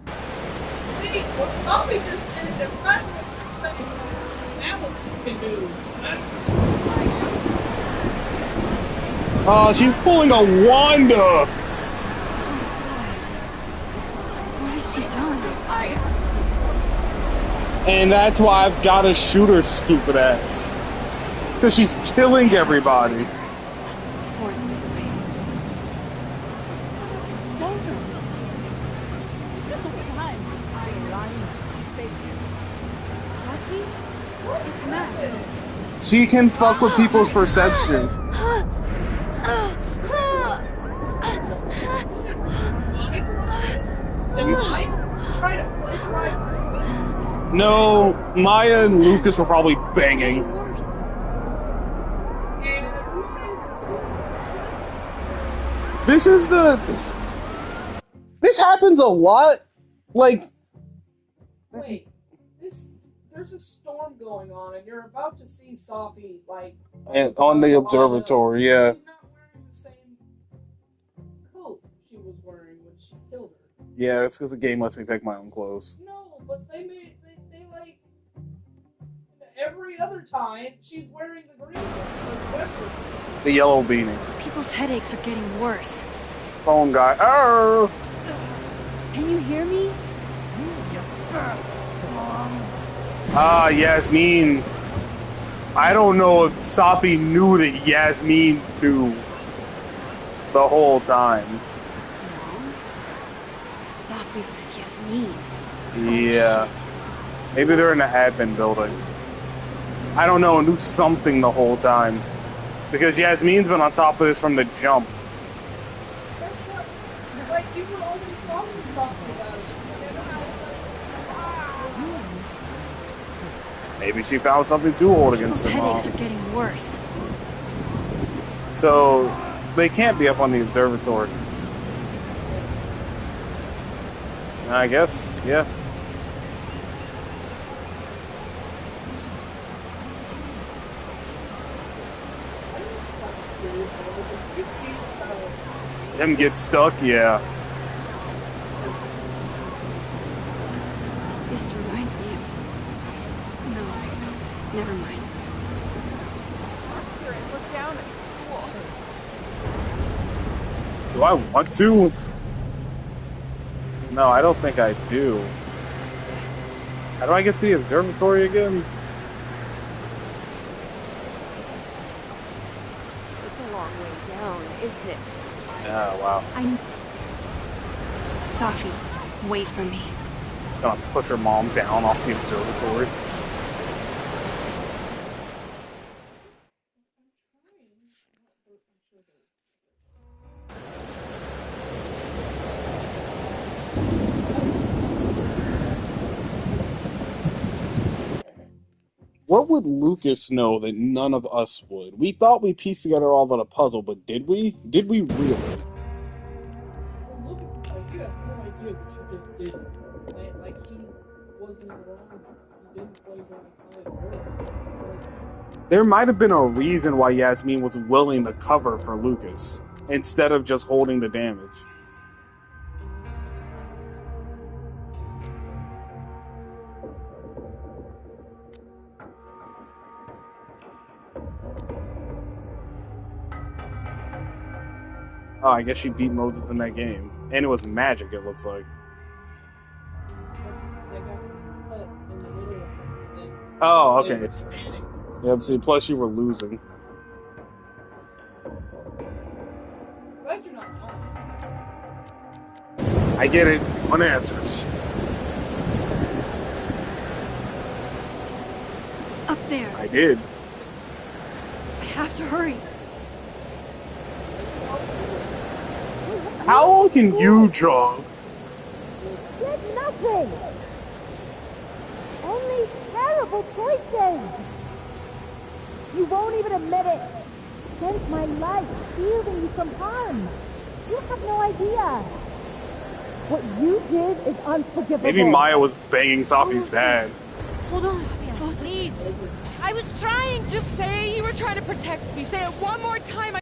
See, what Zombie just did is not what you're saying Alex can do. Oh, she's pulling a Wanda. What has she done? And that's why I've got to shoot her stupid ass. Because she's killing everybody. Before it's too late. This whole time, I've been lying on my face. Tati? It's Matt. She can fuck with people's perception. Try to play right. No, Maya and Lucas were probably banging. This is the... This happens a lot. Like... Wait, there's a storm going on, and you're about to see Safi, like... And on the observatory, yeah. She's not wearing the same coat she was wearing when she killed her. Yeah, it's because the game lets me pick my own clothes. No, but they like... Every other time, she's wearing the green one, or whatever. The yellow beanie. People's headaches are getting worse. Phone guy. Oh! Can you hear me? Ah, Yasmin. I don't know if Safi knew that Yasmin knew the whole time. Safi's with Yasmin. Yeah. Maybe they're in the admin building. I don't know, and knew something the whole time. Because Yasmin's been on top of this from the jump. That's what, like, you were always talking to Safi about it. Maybe she found something to hold against People's her mom. headaches are getting worse. So, they can't be up on the observatory. I guess, yeah. Him get stuck, yeah. This reminds me of... No, never mind. Look down at the pool. Do I want to? No, I don't think I do. How do I get to the observatory again? It's a long way down, isn't it? Oh, wow. Safi, wait for me. Gonna push her mom down off the observatory. What would Lucas know that none of us would? We thought we pieced together all of the puzzle, but did we? Did we really? Well, Lucas is like, you have no idea what you just did. Like he wasn't wrong. He didn't plagiarize my work. There might have been a reason why Yasmin was willing to cover for Lucas instead of just holding the damage. Oh, I guess she beat Moses in that game. And it was magic, it looks like. Oh, okay. Yep, see, plus you were losing. Glad you're not talking. I get it. One answers. Up there. I did. I have to hurry. How long can you jog? Did nothing. Only terrible choices. You won't even admit it. Spent my life shielding you from harm. You have no idea. What you did is unforgivable. Maybe Maya was banging Sophie's dad. Hold on, please. I was trying to say you were trying to protect me. Say it one more time.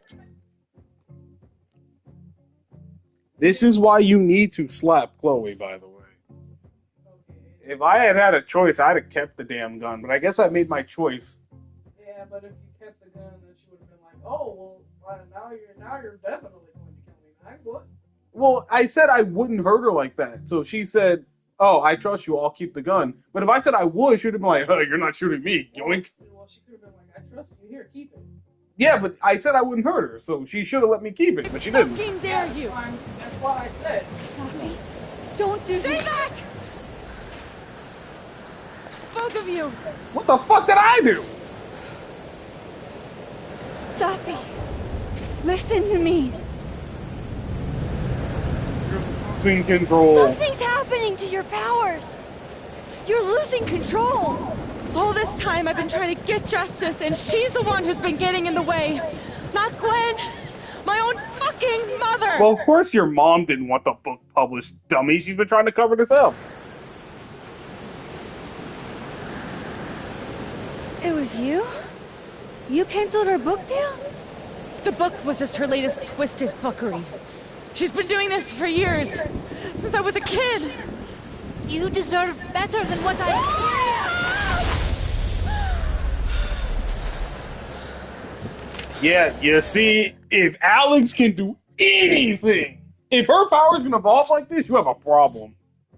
This is why you need to slap Chloe, by the way. If I had had a choice, I'd have kept the damn gun, but I guess I made my choice. Yeah, but if you kept the gun, then she would have been like, "Oh, well, now you're definitely going to kill me." Like, what? Well, I said I wouldn't hurt her like that, so she said, "Oh, I trust you. I'll keep the gun." But if I said I would, she'd have been like, "Oh, you're not shooting me, yoink." Well, she could have been like, "I trust you. Here, keep it." Yeah, but I said I wouldn't hurt her, so she should have let me keep it, but she didn't. Fucking dare you! That's what I said. Sophie, don't do Stay back! Both of you! What the fuck did I do? Sophie, listen to me. Losing control. Something's happening to your powers. You're losing control. All this time I've been trying to get justice, and she's the one who's been getting in the way. Not Gwen. My own fucking mother. Well, of course your mom didn't want the book published, dummy. She's been trying to cover this up. It was you? You canceled her book deal? The book was just her latest twisted fuckery. She's been doing this for years. Since I was a kid. You deserve better than what I experienced. Yeah, you see, if Alex can do anything, if her powers can evolve like this, you have a problem.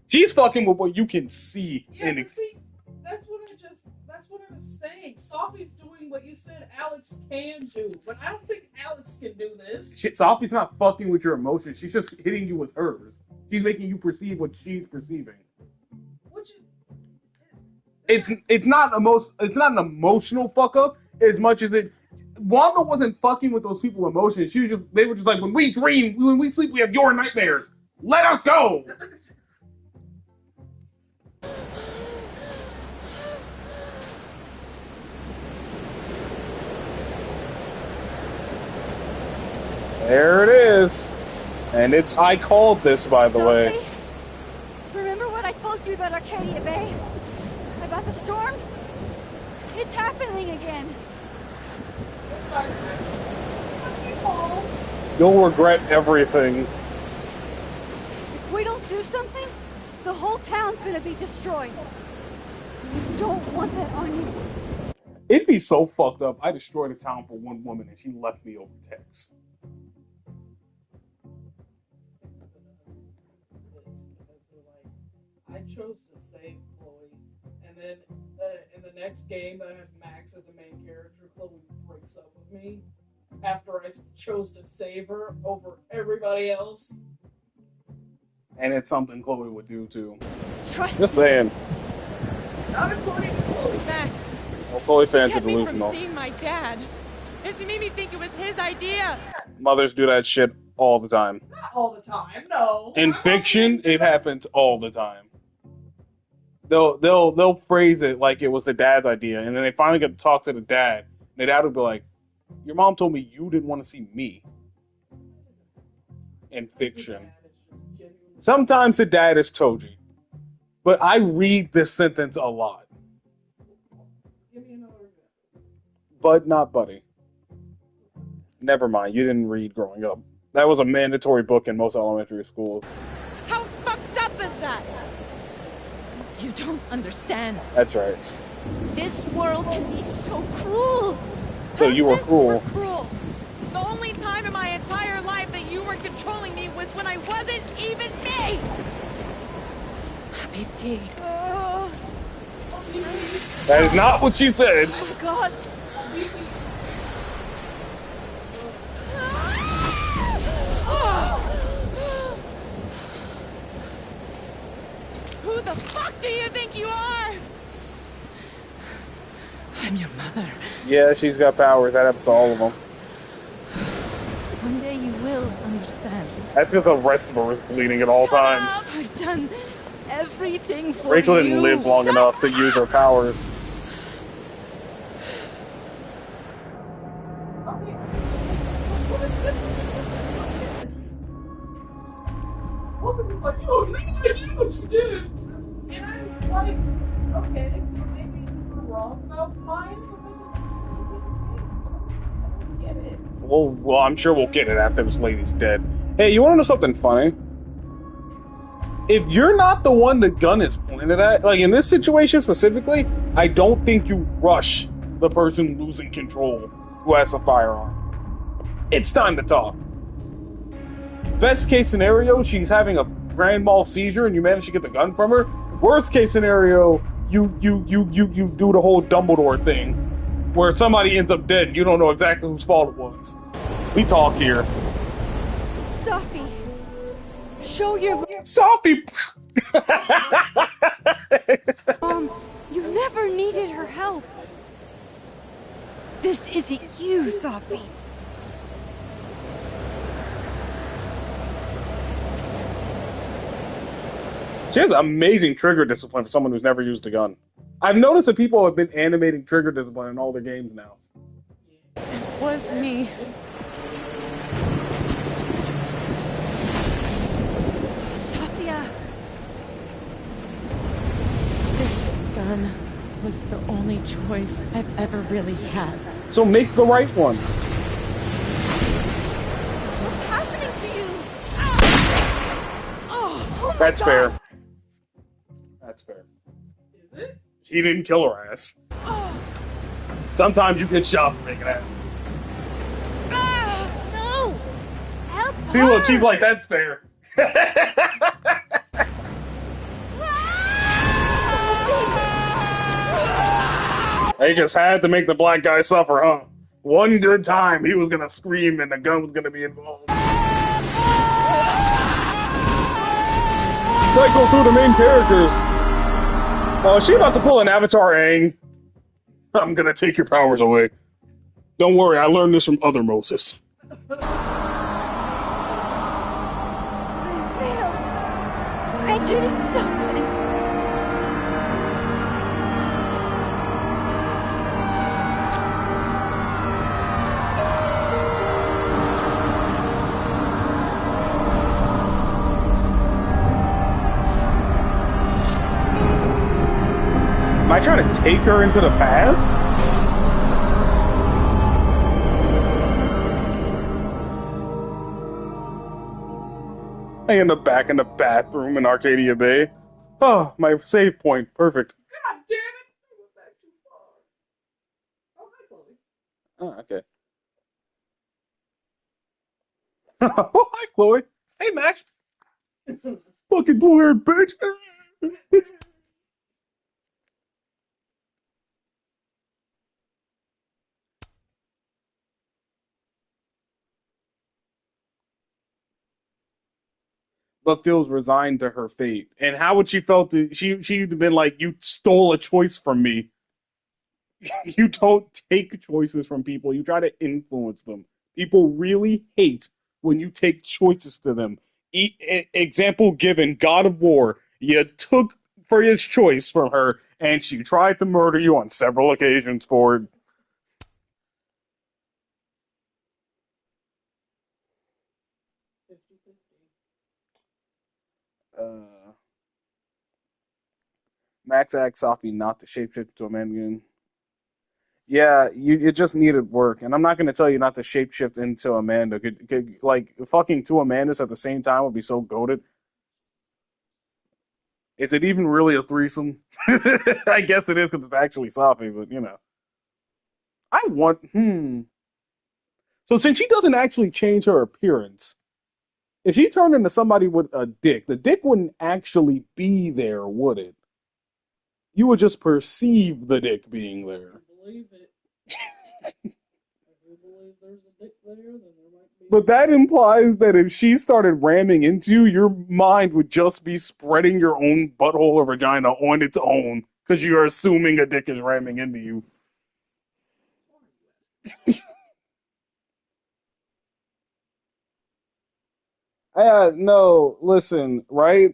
She's fucking with what you can see. Yeah, but see, that's what I was saying. Sophie's doing what you said Alex can do, but I don't think Alex can do this. Sophie's not fucking with your emotions. She's just hitting you with hers. She's making you perceive what she's perceiving. Which is it's not an emotional fuck up as much as it. Wanda wasn't fucking with those people's emotions. They were just like, when we dream, when we sleep, we have your nightmares. Let us go. There it is. And I called this, by the way. Remember what I told you about Arcadia Bay? About the storm? It's happening again. You'll regret everything. If we don't do something, the whole town's gonna be destroyed. You don't want that on you. It'd be so fucked up. I destroyed a town for one woman and she left me over text. I chose to save Chloe, and then in the next game that has Max as a main character, Chloe breaks up with me after I chose to save her over everybody else. And it's something Chloe would do too. Trust Just saying. Not according to Chloe. Max. Well, Chloe fans are Kept me from delusional. seeing my dad, and she made me think it was his idea. Mothers do that shit all the time. Not all the time, no. In fiction, it happens all the time. they'll phrase it like it was the dad's idea, and then they finally get to talk to the dad. And the dad would be like, "Your mom told me you didn't want to see me." In fiction, sometimes the dad is Toji, but I read this sentence a lot. But not Buddy. Never mind, you didn't read growing up. That was a mandatory book in most elementary schools. How fucked up is that? You don't understand. That's right. This world can be so cruel. So you were cruel. Cruel. The only time in my entire life that you were controlling me was when I wasn't even me. Habibti. That is not what you said. Oh God. Who the fuck do you think you are? I'm your mother. Yeah, she's got powers. That happens to all of them. One day you will understand. That's because the rest of her is bleeding at all times. I've done everything for Rachel didn't you. live long enough to use her powers. What was it like? You have no idea what you did. And I'm like, okay, so maybe you were wrong about mine, but maybe it's get it. Well, I'm sure we'll get it after this lady's dead. Hey, you want to know something funny? If you're not the one the gun is pointed at, like in this situation specifically, I don't think you rush the person losing control who has a firearm. It's time to talk. Best case scenario, she's having a grand mal seizure and you manage to get the gun from her. Worst case scenario, you do the whole Dumbledore thing, where somebody ends up dead and you don't know exactly whose fault it was. We talk here. Sophie, show your Sophie. You never needed her help. This isn't you, Sophie. She has amazing trigger discipline for someone who's never used a gun. I've noticed that people have been animating trigger discipline in all their games now. It was me. Sophia. This gun was the only choice I've ever really had. So make the right one. What's happening to you? Oh That's God. fair. That's fair. Is it? He didn't kill her ass. Sometimes you get shot for making that. No! Help See, her! look, she's like, that's fair. They just had to make the black guy suffer, huh? One good time, he was gonna scream and the gun was gonna be involved. Cycle through the main characters. Oh, is she about to pull an Avatar Aang? I'm gonna take your powers away. Don't worry, I learned this from other Moses. I didn't stop this. Am I trying to take her into the past? I end up back in the bathroom in Arcadia Bay. Oh, my save point. Perfect. God damn it! I went back too far. Oh, hi, Chloe. Oh, okay. Oh, hi, Chloe. Hey, Max. Fucking blue-haired bitch. But feels resigned to her fate. And how would she felt? She'd have been like, "You stole a choice from me. You don't take choices from people. You try to influence them. People really hate when you take choices to them." Example given: God of War. You took for his choice from her, and she tried to murder you on several occasions for it. Max asked Safi not to shapeshift into a man again. Yeah, it just needed work, and I'm not going to tell you not to shapeshift into Amanda. Could like fucking two Amandas at the same time would be so goated. Is it even really a threesome? I guess it is because it's actually Safi, but you know, I want. So since she doesn't actually change her appearance, if she turned into somebody with a dick, the dick wouldn't actually be there, would it? You would just perceive the dick being there. Believe it. If you believe there's a dick there, then there might be. But that implies that if she started ramming into you, your mind would just be spreading your own butthole or vagina on its own because you're assuming a dick is ramming into you. No, listen, right?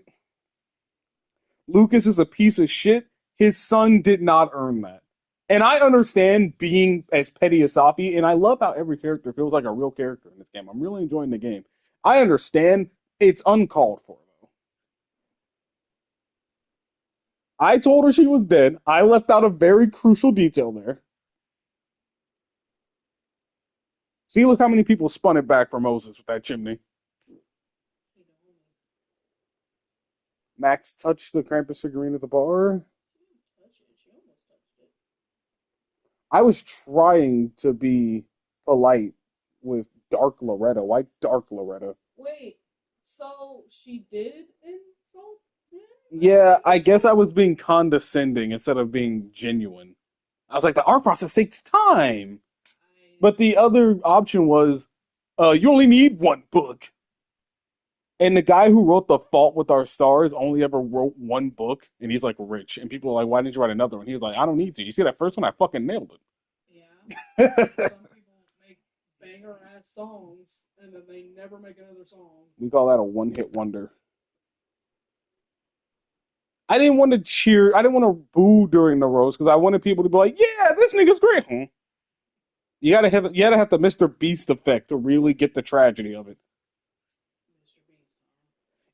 Lucas is a piece of shit. His son did not earn that. And I understand being as petty as Safi, and I love how every character feels like a real character in this game. I'm really enjoying the game. I understand it's uncalled for, though. I told her she was dead. I left out a very crucial detail there. See, look how many people spun it back for Moses with that chimney. Max touched the Krampus figurine at the bar. I was trying to be polite with Dark Loretta. Why Dark Loretta? Wait, so she did insult him? Yeah, I guess I was being condescending instead of being genuine. I was like, the art process takes time. But the other option was, you only need one book. And the guy who wrote The Fault with Our Stars only ever wrote one book, and he's like rich. And people are like, why didn't you write another one? He was like, I don't need to. You see that first one? I fucking nailed it. Yeah. Some people make banger-ass songs, and then they never make another song. We call that a one-hit wonder. I didn't want to cheer. I didn't want to boo during the roast because I wanted people to be like, yeah, this nigga's great. You gotta have the Mr. Beast effect to really get the tragedy of it.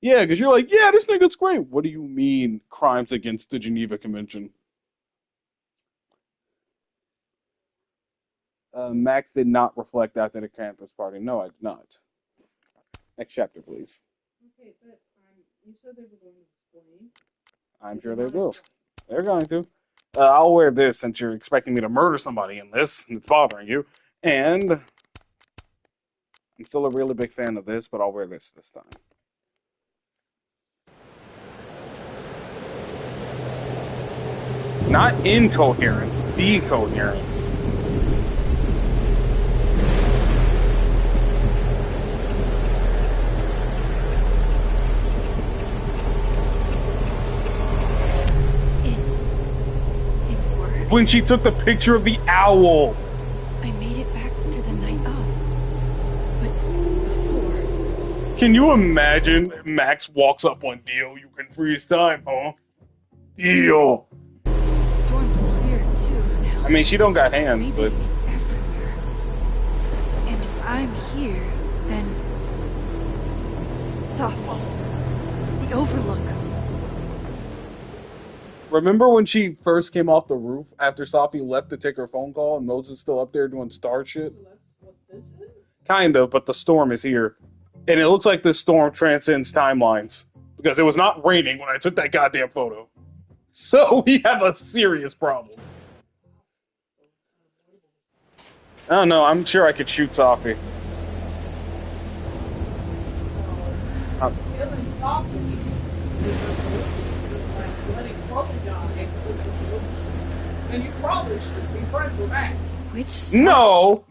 Yeah, because you're like, yeah, this nigga's great. What do you mean, crimes against the Geneva Convention? Max did not reflect after the campus party. No, I did not. Next chapter, please. Okay, but you said they were going to explain. I'm sure they will. They're going to. I'll wear this since you're expecting me to murder somebody in this, and it's bothering you. And I'm still a really big fan of this, but I'll wear this time. Not incoherence, decoherence. It worked. When she took the picture of the owl. I made it back to the night of. But before. Can you imagine Max walks up on Dio, you can freeze time, huh? Dio. Storm's here too now. I mean, she don't got hands, Maybe but it's everywhere. And if I'm here, then Safi, the Overlook. remember when she first came off the roof after Safi left to take her phone call and Moses is still up there doing star shit? So that's what this is? Kind of, but the storm is here. And it looks like this storm transcends timelines. Because it was not raining when I took that goddamn photo. So we have a serious problem. I don't know, I'm sure I could shoot Safi. Killing softly is the solution. It's like letting Chloe die is the solution. And you probably should be friends with Max. No.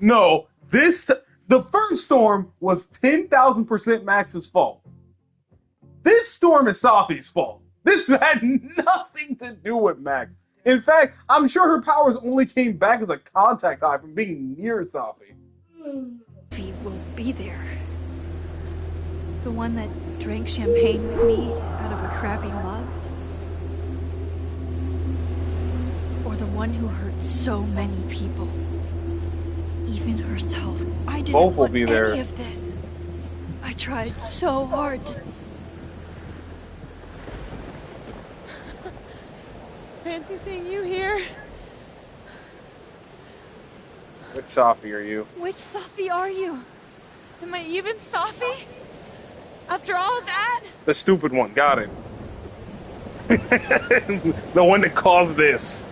The first storm was 10,000% Max's fault. This storm is Safi's fault. This had nothing to do with Max. In fact, I'm sure her powers only came back as a contact high from being near Safi. He will be there. The one that drank champagne with me out of a crappy mug. one who hurt so many people. Even herself. I didn't Both will want be there. any of this. I tried so hard to... Fancy seeing you here. Which Safi are you? Which Safi are you? Am I even Safi? After all that? The stupid one. Got it. The one that caused this.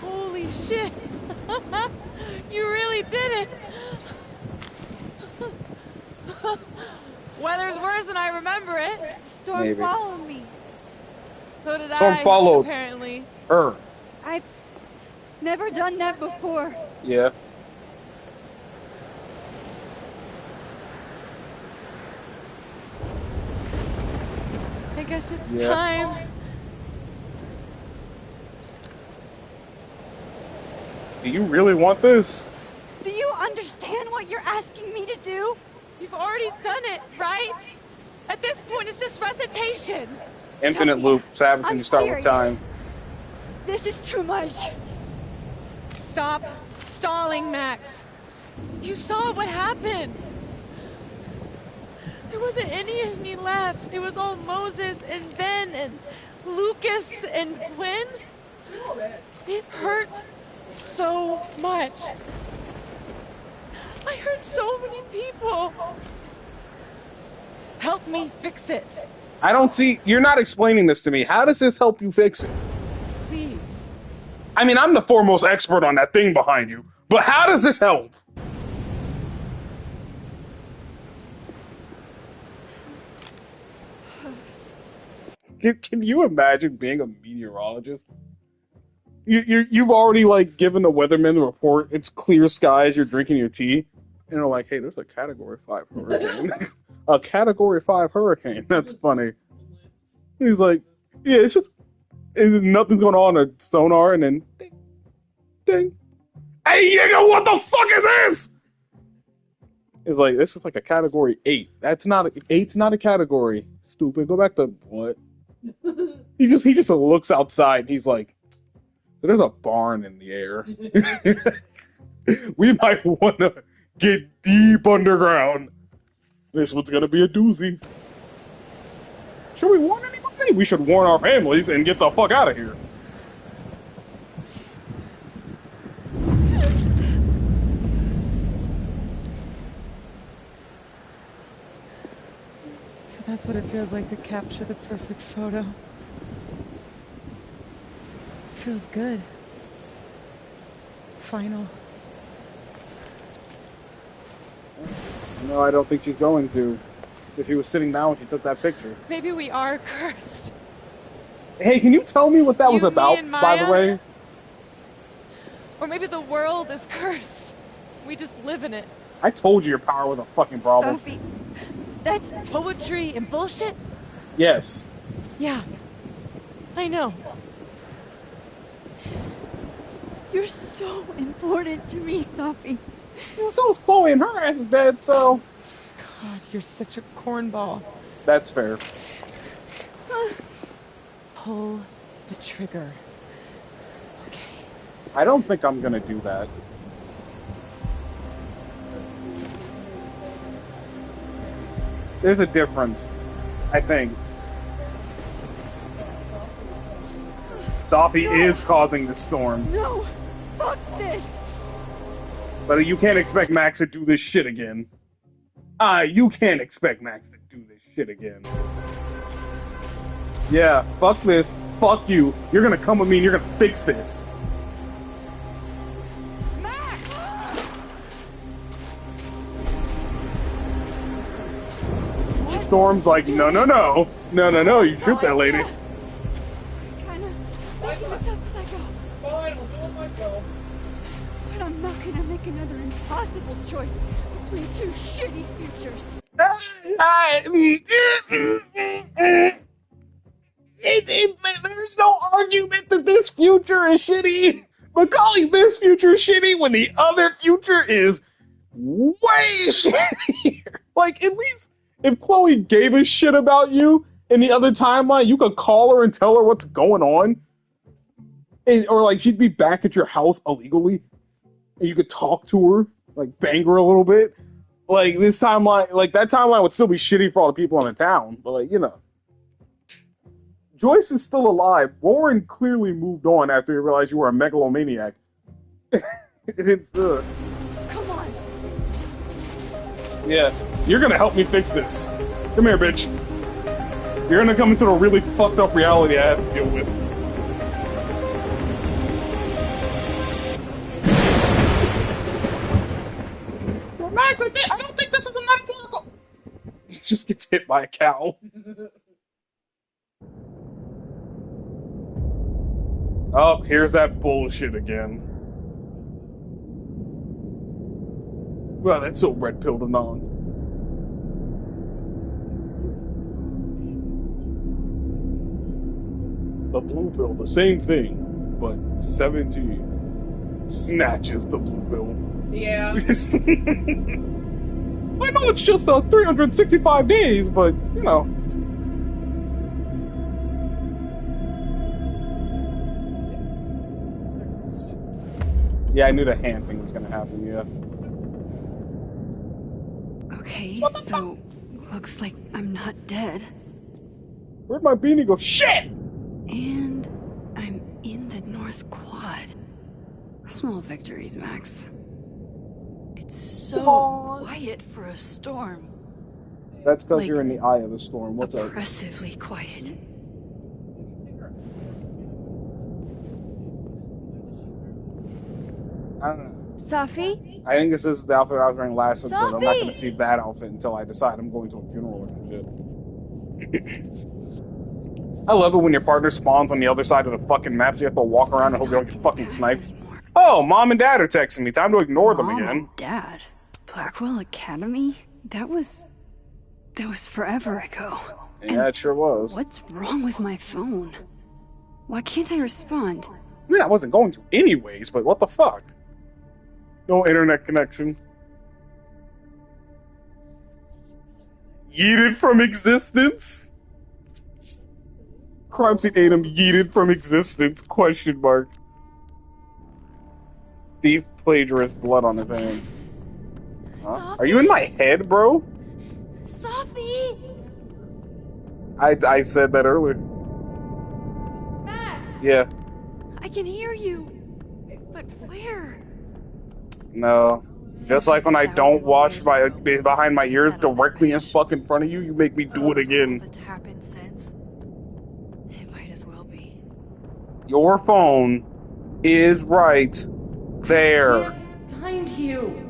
Holy shit. You really did it. Weather's worse than I remember it. Storm Maybe. followed me. So did Storm I, followed apparently. her. I've never done that before. Yeah. I guess it's Yeah. time. Do you really want this? Do you understand what you're asking me to do? You've already done it, right? At this point, it's just recitation. Infinite loop. So happens when I'm you start with serious. time. This is too much. Stop stalling, Max. You saw what happened. There wasn't any of me left. It was all Moses and Ben and Lucas and Gwen. It hurt so much. I hurt so many people. Help me fix it, I don't see. You're not explaining this to me. How does this help you fix it? please. I mean, I'm the foremost expert on that thing behind you, but how does this help? Can you imagine being a meteorologist? You've already like given the weatherman the report. It's clear skies. You're drinking your tea, and they're like, "Hey, there's a Category 5 hurricane." A Category 5 hurricane. That's funny. He's like, "Yeah, it's just nothing's going on a sonar," and then ding, ding. Hey, nigga, what the fuck is this? It's like this is like a Category 8. That's not a, 8's not a category. Stupid. Go back to what? He just looks outside and he's like, there's a barn in the air. We might want to get deep underground. This one's gonna be a doozy. Should we warn anybody? We should warn our families and get the fuck out of here. So that's what it feels like to capture the perfect photo. Feels good. Final. No, I don't think she's going to. If she was sitting down when she took that picture. Maybe we are cursed. Hey, can you tell me what that was You, me, about, and by the Maya? way? Or maybe the world is cursed. We just live in it. I told you your power was a fucking problem. Sophie, that's poetry and bullshit? Yes. Yeah. I know. You're so important to me, Sophie. Well, so is Chloe, and her ass is dead, so... God, you're such a cornball. That's fair. Pull the trigger. I don't think I'm gonna do that. There's a difference, I think. Sophie is causing the storm. No! Fuck this! But you can't expect Max to do this shit again. You can't expect Max to do this shit again. Yeah, fuck this. Fuck you. You're gonna come with me and you're gonna fix this. Storm's like, no, no, no. No, no, no, you shoot that lady. Kinda making this up as I go. Fine, I'll do it myself. But I'm not gonna make another impossible choice between two shitty futures. There's no argument that this future is shitty. But calling this future shitty when the other future is way shittier. Like, at least if Chloe gave a shit about you, in the other timeline, you could call her and tell her what's going on. Or, like, she'd be back at your house illegally, and you could talk to her, like, bang her a little bit. Like, this timeline, like, that timeline would still be shitty for all the people in the town, but, like, you know. Joyce is still alive. Warren clearly moved on after he realized you were a megalomaniac. It's, Come on. Yeah, you're gonna help me fix this. Come here, bitch. You're gonna come into the really fucked up reality I have to deal with. Well, Max, I don't think this is a metaphorical. He just gets hit by a cow. Oh, here's that bullshit again. Well, that's so red-pilled and on. The blue pill, the same thing, but 17 snatches the blue pill. Yeah. I know it's just 365 days, but, you know. Yeah, I knew the hand thing was gonna happen, yeah. Okay, so looks like I'm not dead. Where'd my beanie go? Shit! And I'm in the North Quad. Small victories, Max. It's so quiet for a storm. That's because Like, you're in the eye of the storm. What's up? Oppressively quiet. I don't know. Safi? I think this is the outfit I was wearing last episode. I'm not Sophie! going to see that outfit until I decide I'm going to a funeral or some shit. I love it when your partner spawns on the other side of the fucking map, so you have to walk around and hope you don't get fucking sniped. Oh, Mom and Dad are texting me. Time to ignore them Mom again. and Dad? Blackwell Academy? That was forever ago. Yeah, it sure was. What's wrong with my phone? Why can't I respond? I mean, I wasn't going to anyways, but what the fuck? No internet connection. Yeeted from existence? Crime scene Adam yeeted from existence? Question mark. Thief plagiarist blood on his hands. Huh? Are you in my head, bro? Safi! I said that earlier. Max! Yeah. I can hear you. But where? No. Just like when I don't wash my behind my ears directly in fucking front of you, you make me do it again. That's happened since. It might as well be. Your phone is right there. Find you.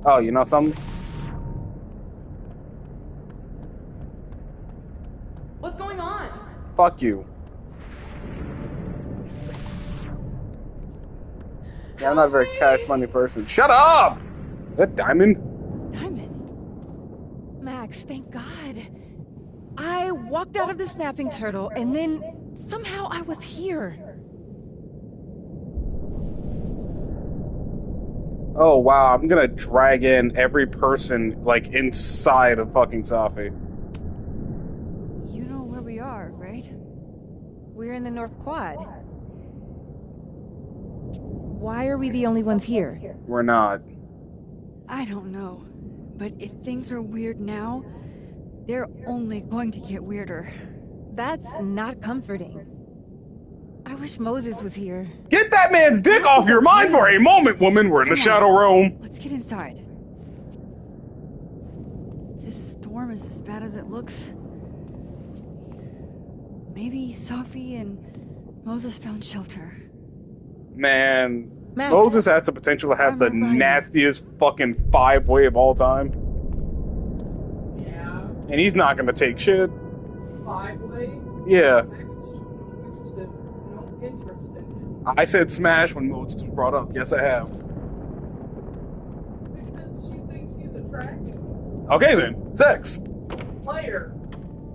Oh, you know something? What's going on? Fuck you. Yeah, I'm not a very cash money person. Shut up! That diamond? Max, thank God. I walked out of the snapping turtle, and then somehow I was here. Oh wow, I'm gonna drag in every person, like, inside of fucking Safi. You know where we are, right? We're in the North Quad. Why are we the only ones here? We're not. I don't know. But if things are weird now, they're only going to get weirder. That's not comforting. I wish Moses was here. Get that man's dick off your mind for a moment, woman! We're in the Shadow Realm. Let's get inside. This storm is as bad as it looks. Maybe Safi and Moses found shelter. Man, Max. Moses has the potential to have the nastiest fucking 5-way of all time. Yeah. And he's not gonna take shit. 5-way? Yeah. Max is interested. No interested. I said smash when Moses was brought up. Yes, I have. Because she thinks he's attractive. Okay then, sex. Player.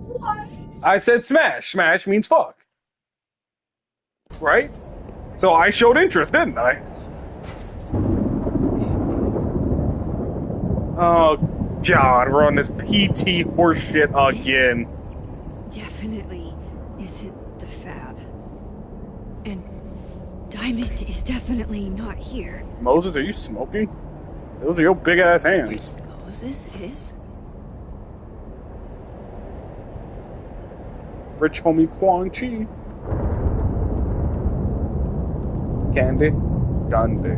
What? I said smash. Smash means fuck. Right? So I showed interest, didn't I? Oh, God, we're on this PT horseshit again. definitely isn't the Fab. And Diamond is definitely not here. Moses, are you smoking? Those are your big ass hands. Moses is? Rich homie Quan Chi. Candy. Gandhi.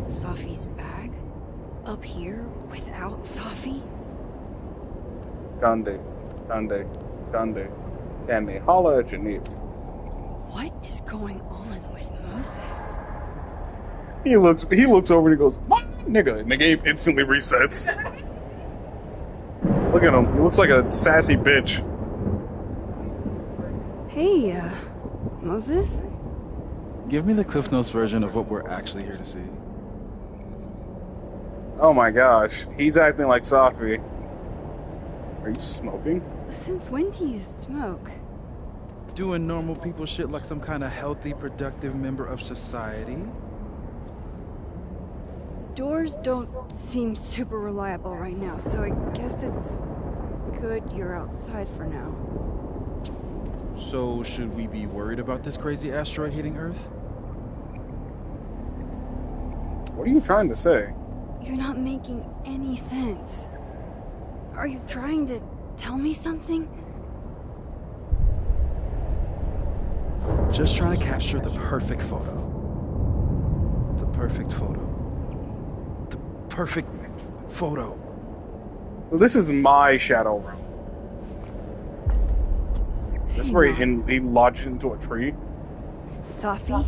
Safi's bag? Up here without Safi? Gandhi. Gandhi. Gandhi. Candy. Holla at your need. What is going on with Moses? He looks over and he goes, "What, nigga?" And the game instantly resets. Look at him. He looks like a sassy bitch. Hey, Moses? Give me the Cliff Notes version of what we're actually here to see. Oh my gosh. He's acting like Safi. Are you smoking? Since when do you smoke? Doing normal people shit like some kind of healthy, productive member of society. Doors don't seem super reliable right now, so I guess it's good you're outside for now. So, should we be worried about this crazy asteroid hitting Earth? What are you trying to say? You're not making any sense. Are you trying to tell me something? Just trying to capture the perfect photo. The perfect photo. The perfect photo. So this is my Shadow Realm. This is where he lodged into a tree. Safi?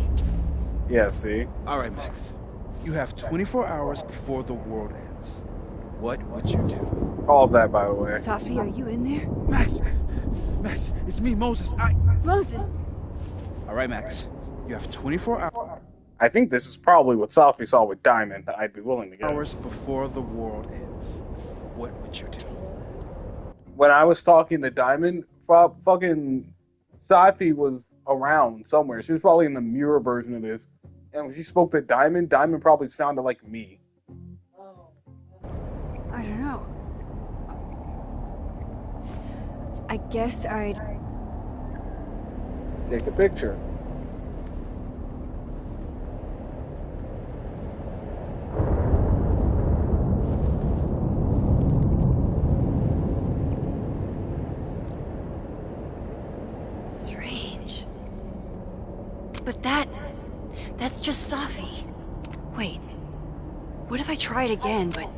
Yeah, see? Alright, Max. You have 24 hours before the world ends. What would you do? All of that, by the way. Safi, are you in there? Max! Max, it's me, Moses. Moses! Alright, Max. You have 24 hours. I think this is probably what Safi saw with Diamond. I'd be willing to guess. Hours before the world ends. What would you do? When I was talking to Diamond, fucking Safi was around somewhere. She was probably in the mirror version of this. And when she spoke to Diamond, Diamond probably sounded like me. I don't know. I guess I'd take a picture. Strange. But that's just Safi. Wait. What if I tried again, but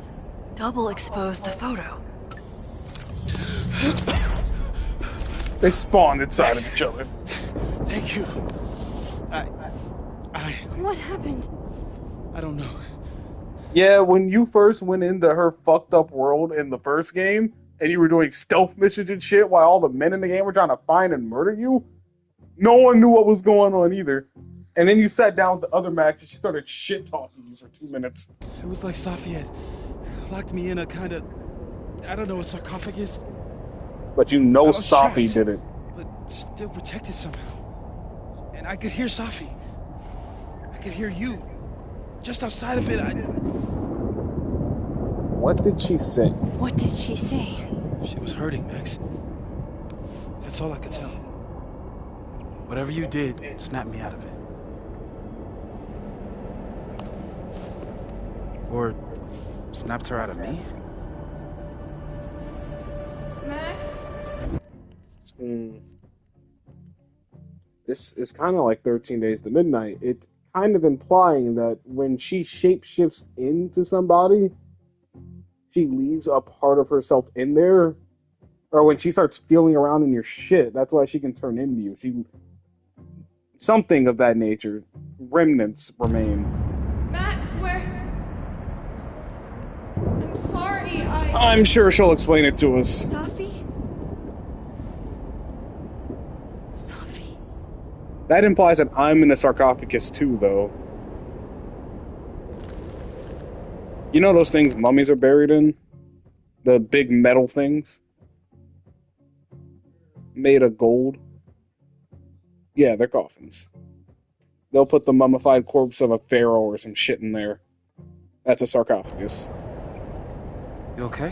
double exposed the photo? They spawned inside of each other. Thank you. What happened? I don't know. Yeah, when you first went into her fucked up world in the first game, and you were doing stealth missions and shit while all the men in the game were trying to find and murder you, no one knew what was going on either. And then you sat down with the other Max and she started shit talking you for 2 minutes. It was like Safi had locked me in a kind of, I don't know, a sarcophagus. But you know Safi did it. But still protected somehow. And I could hear Safi. I could hear you. Just outside of it, What did she say? What did she say? She was hurting, Max. That's all I could tell. Whatever you did, snap me out of it. Or snapped her out of me? Max? This is kind of like 13 Days to Midnight. It's kind of implying that when she shapeshifts into somebody, she leaves a part of herself in there. Or when she starts feeling around in your shit, that's why she can turn into you. Something of that nature. Remnants remain. Max, where? I'm sorry, I'm sure she'll explain it to us. Safi? That implies that I'm in a sarcophagus too, though. You know those things mummies are buried in? The big metal things? Made of gold? Yeah, they're coffins. They'll put the mummified corpse of a pharaoh or some shit in there. That's a sarcophagus. You okay?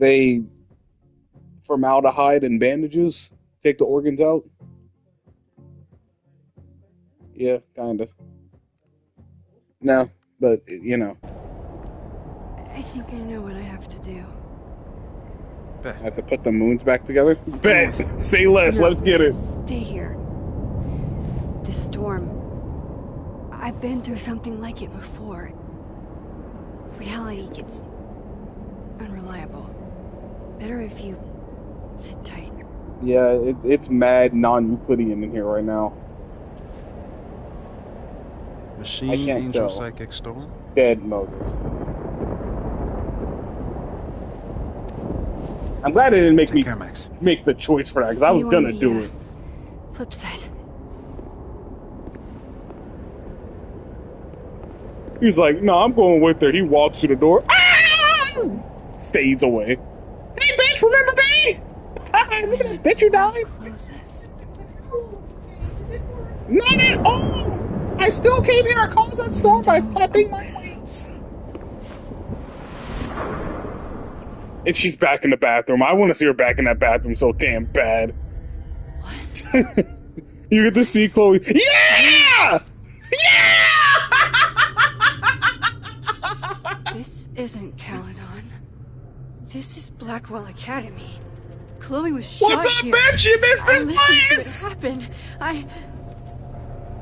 They formaldehyde and bandages, take the organs out. Yeah, kinda. No, but you know. I think I know what I have to do. I have to put the moons back together. Bet. Say less. No, Let's get it. Stay here. The storm. I've been through something like it before. Reality gets unreliable. Better if you sit tight. Yeah, it's mad non-Euclidean in here right now. Machine I can't Angel tell. Psychic Storm? Dead Moses. I'm glad they didn't make me make the choice for that, because I was gonna do it. Flip side. He's like, no, I'm going with her. He walks through the door. Ah! Fades away. Hey, bitch, remember me? Bitch, you died. Not at all. I still came here to cause that storm by flapping my wings. And she's back in the bathroom. I want to see her back in that bathroom so damn bad. What? You get to see Chloe. Yeah! Yeah! This isn't Caledon. This is Blackwell Academy. Chloe was shot What's up, here. bitch? You missed this I listened place! to it happen.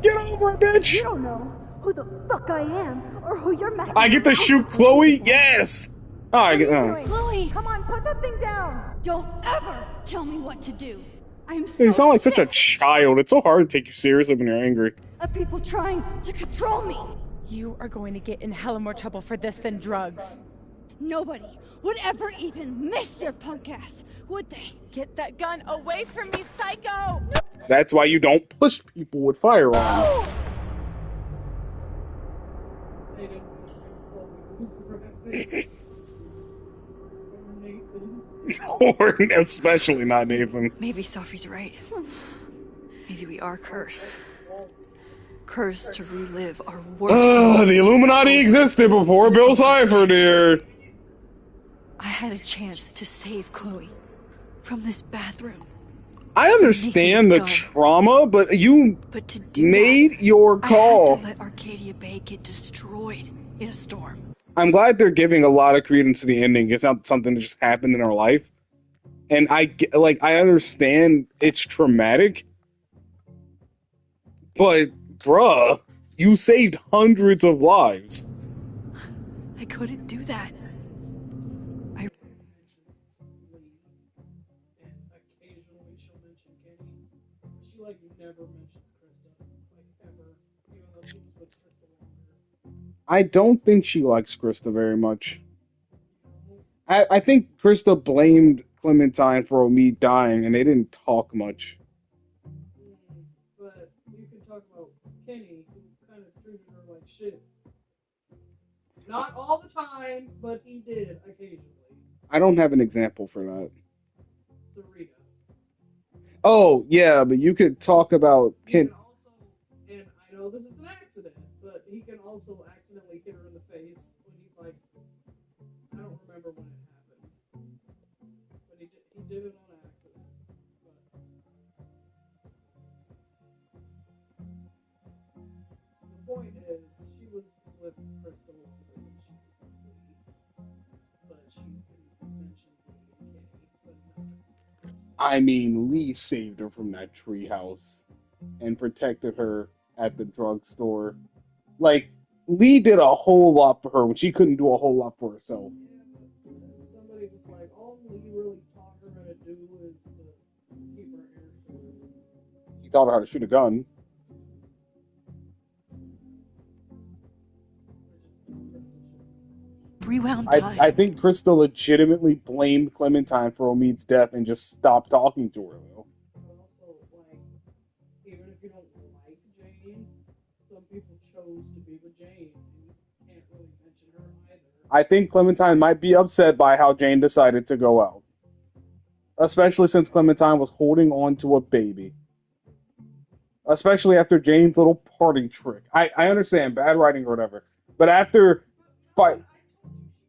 Get over it, bitch! You don't know who the fuck I am or who you're messing I get to shoot Chloe? Yes! Oh, I get. Chloe, come on, put that thing down. Don't ever tell me what to do. I'm You so sound like such a sick child. It's so hard to take you seriously when you're angry. of people trying to control me. You are going to get in hella more trouble for this than drugs. Nobody would ever even miss your punk ass, would they? Get that gun away from me, psycho! That's why you don't push people with firearms. Or especially not Nathan. Maybe Sophie's right. Maybe we are cursed. Cursed to relive our worst The Illuminati existed before Bill Cipher, dear. I had a chance to save Chloe from this bathroom. I understand the trauma, but you made your call. I had to let Arcadia Bay get destroyed in a storm. I'm glad they're giving a lot of credence to the ending. It's not something that just happened in our life. And I understand it's traumatic. But, bruh, you saved hundreds of lives. I couldn't do that. I don't think she likes Krista very much. I think Krista blamed Clementine for Omid dying, and they didn't talk much. But you can talk about Kenny, who kind of treated her like shit. Not all the time, but he did occasionally. I don't have an example for that. Sarita. Oh, yeah, but you could talk about Ken. And I know this is an accident, but he can also accidentally hit her in the face when he's like, I don't remember when it happened, but he did it on accident. But the point is, she was with Crystal longer than she was with Lee, but she didn't mention Lee and Kenny, but not. I mean, Lee saved her from that treehouse and protected her at the drugstore. Like, Lee did a whole lot for her when she couldn't do a whole lot for herself. Somebody was like, all Lee really taught her how to do is to keep her hair short. He taught her how to shoot a gun. Rewound time. I think Krista legitimately blamed Clementine for Omid's death and just stopped talking to her, though. Also, like, even if you don't like Jane, some people chose to be with Jane, and you can't really mention her either. I think Clementine might be upset by how Jane decided to go out. Especially since Clementine was holding on to a baby. Especially after Jane's little party trick. I understand, bad writing or whatever. But after... I told you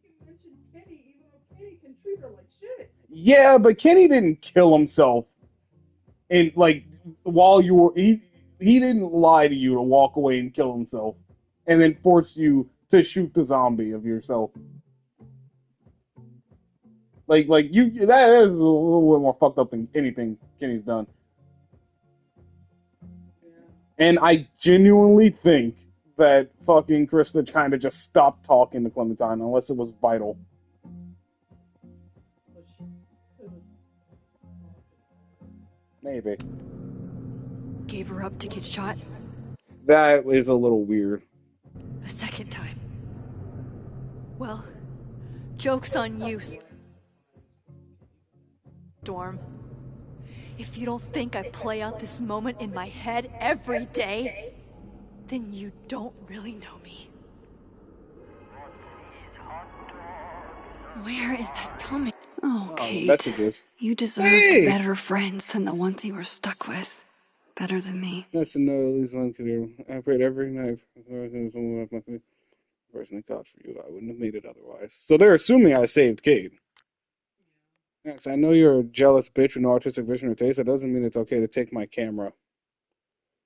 she can mention Kenny, even though Kenny can treat her like shit. Yeah, but Kenny didn't kill himself. And like while you were he didn't lie to you to walk away and kill himself and then force you to shoot the zombie of yourself. Like you that is a little bit more fucked up than anything Kenny's done. And I genuinely think that fucking Krista kind of just stopped talking to Clementine unless it was vital. Maybe. Gave her up to get shot That is a little weird. a second time. Well, joke's on you, Storm. If you don't think I play out this moment in my head every day, then you don't really know me. Where is that coming? Oh, Kate. Messages. You deserve better friends than the ones you were stuck with. Better than me. That's another at least one to do. I prayed every night for the person that God for you. I wouldn't have made it otherwise. So they're assuming I saved Cade. Yes, I know you're a jealous bitch with no artistic vision or taste. That doesn't mean it's okay to take my camera.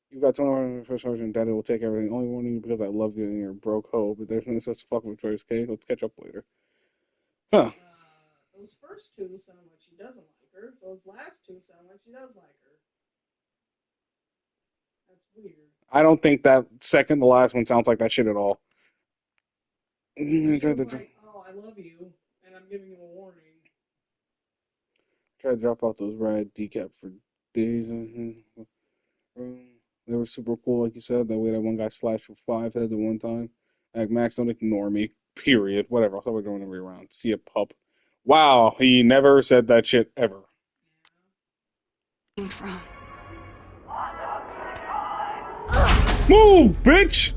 You've got 21 first version, Daddy will take everything. Only warning you because I love you and you're a broke hoe, but there's no such fucking choice, okay? Let's catch up later. Huh. Those first two sound like she doesn't like her. Those last two sound like she does like her. That's weird. I don't think that second to last one sounds like that shit at all. Like, oh, I love you, and I'm giving you a warning. Try to drop out those rad decap for days. They were super cool, like you said. That way that one guy slashed with 5 heads at one time. Like, Max, don't ignore me. Period. Whatever. I thought we were going every round. See a pup. Wow, he never said that shit ever. From. Move, bitch!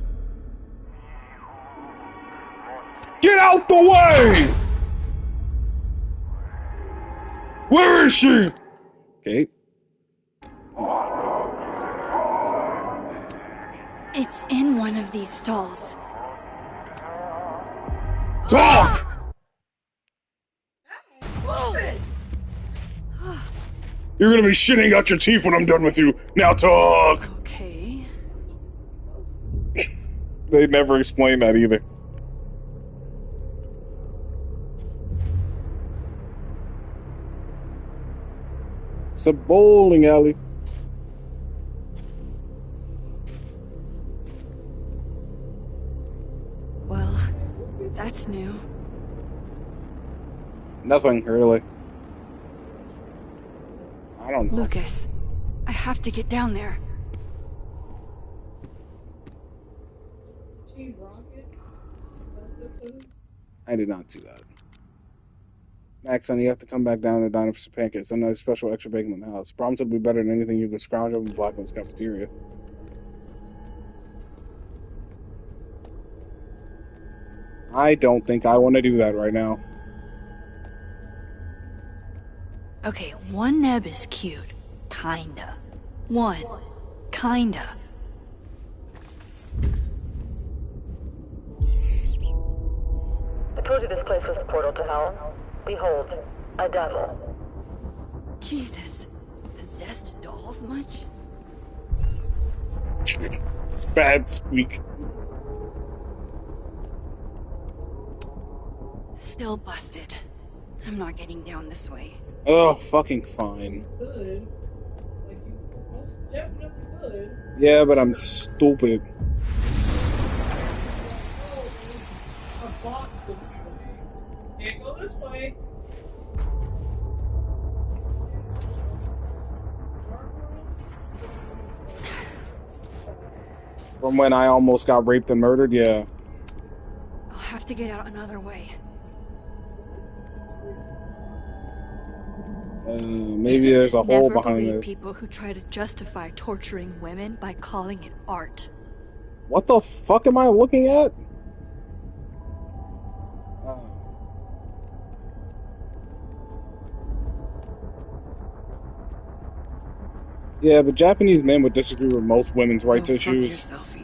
Get out the way! Where is she? Okay. It's in one of these stalls. Talk! You're gonna be shitting out your teeth when I'm done with you. Now talk! Okay. They never explain that either. It's a bowling alley. Well, that's new. Nothing, really. I don't know. Lucas, I have to get down there. Team Rocket? I did not see that. Max, son, you have to come back down to the diner for some pancakes. I'm not a special extra bacon in the house. Promise it'll be better than anything you can scrounge up in Blackman's cafeteria. I don't think I want to do that right now. Okay, one neb is cute. Kinda. One. Kinda. I told you this place was the portal to hell. Behold, a devil. Jesus. Possessed dolls much? Sad squeak. Still busted. I'm not getting down this way. Oh, fucking fine. Could. Like, you most definitely could. Yeah, but I'm stupid. Oh, there's a box in here. Can't go this way. From when I almost got raped and murdered, yeah. I'll have to get out another way. Maybe there's a hole Never behind believe this. people who try to justify torturing women by calling it art. What the fuck am I looking at? Yeah, but Japanese men would disagree with most women's rights Go issues. fuck yourself, E.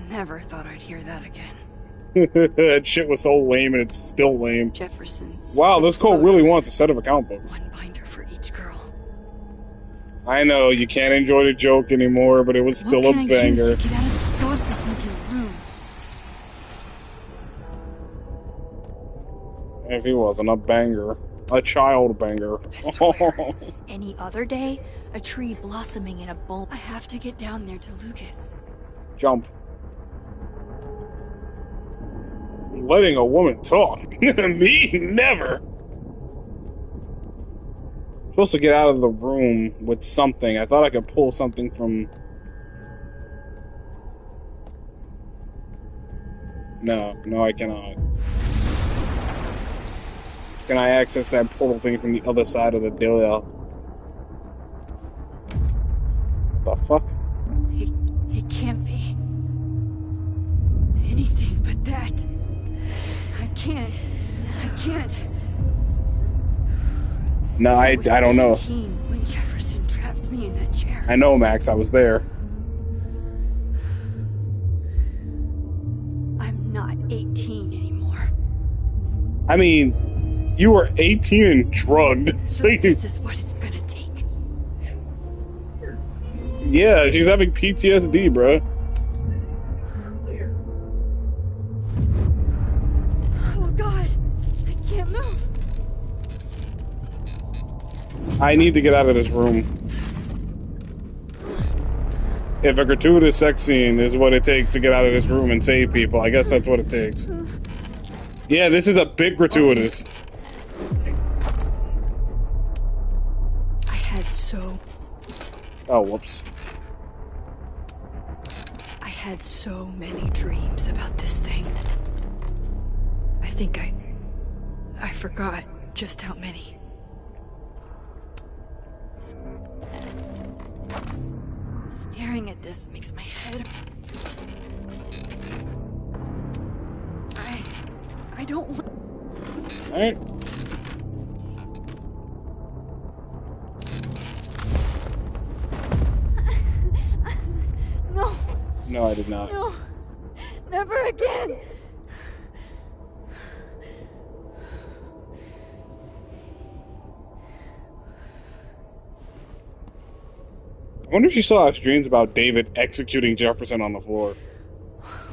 Never thought I'd hear that again. That shit was so lame, and it's still lame. Jefferson's. Wow, this cult really wants a set of account books. One binder for each girl. I know, you can't enjoy the joke anymore, but it was still a banger. What can I use to get out of this godforsaken room? If he wasn't a banger. A child banger. I swear, any other day, a tree blossoming in a bulb. I have to get down there to Lucas. Jump. Letting a woman talk. Me? Never. Supposed to get out of the room with something. I thought I could pull something from... No, I cannot. Can I access that portal thing from the other side of the door? The fuck? It can't be anything but that. I can't. No, I don't know. When Jefferson trapped me in that chair. I know, Max. I was there. I'm not 18 anymore. I mean, you were 18 and drugged. So this is what it's gonna take. Yeah, she's having PTSD, bro. Oh God, I can't move. I need to get out of this room. If a gratuitous sex scene is what it takes to get out of this room and save people, I guess that's what it takes. Yeah, this is a bit gratuitous. I had so... Oh, whoops. I had so many dreams about this thing. I think I forgot just how many. Staring at this makes my head... I don't want... Alright. No. No, I did not. No. Never again. I wonder if she still has dreams about David executing Jefferson on the floor.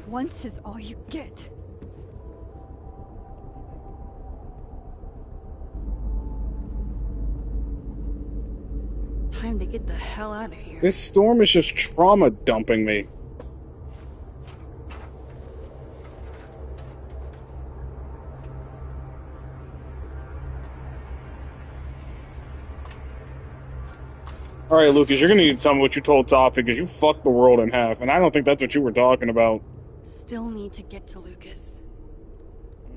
Once is all you get. Time to get the hell out of here. This storm is just trauma dumping me. Alright, Lucas, you're gonna need to tell me what you told Toff because you fucked the world in half, and I don't think that's what you were talking about. Still need to get to Lucas.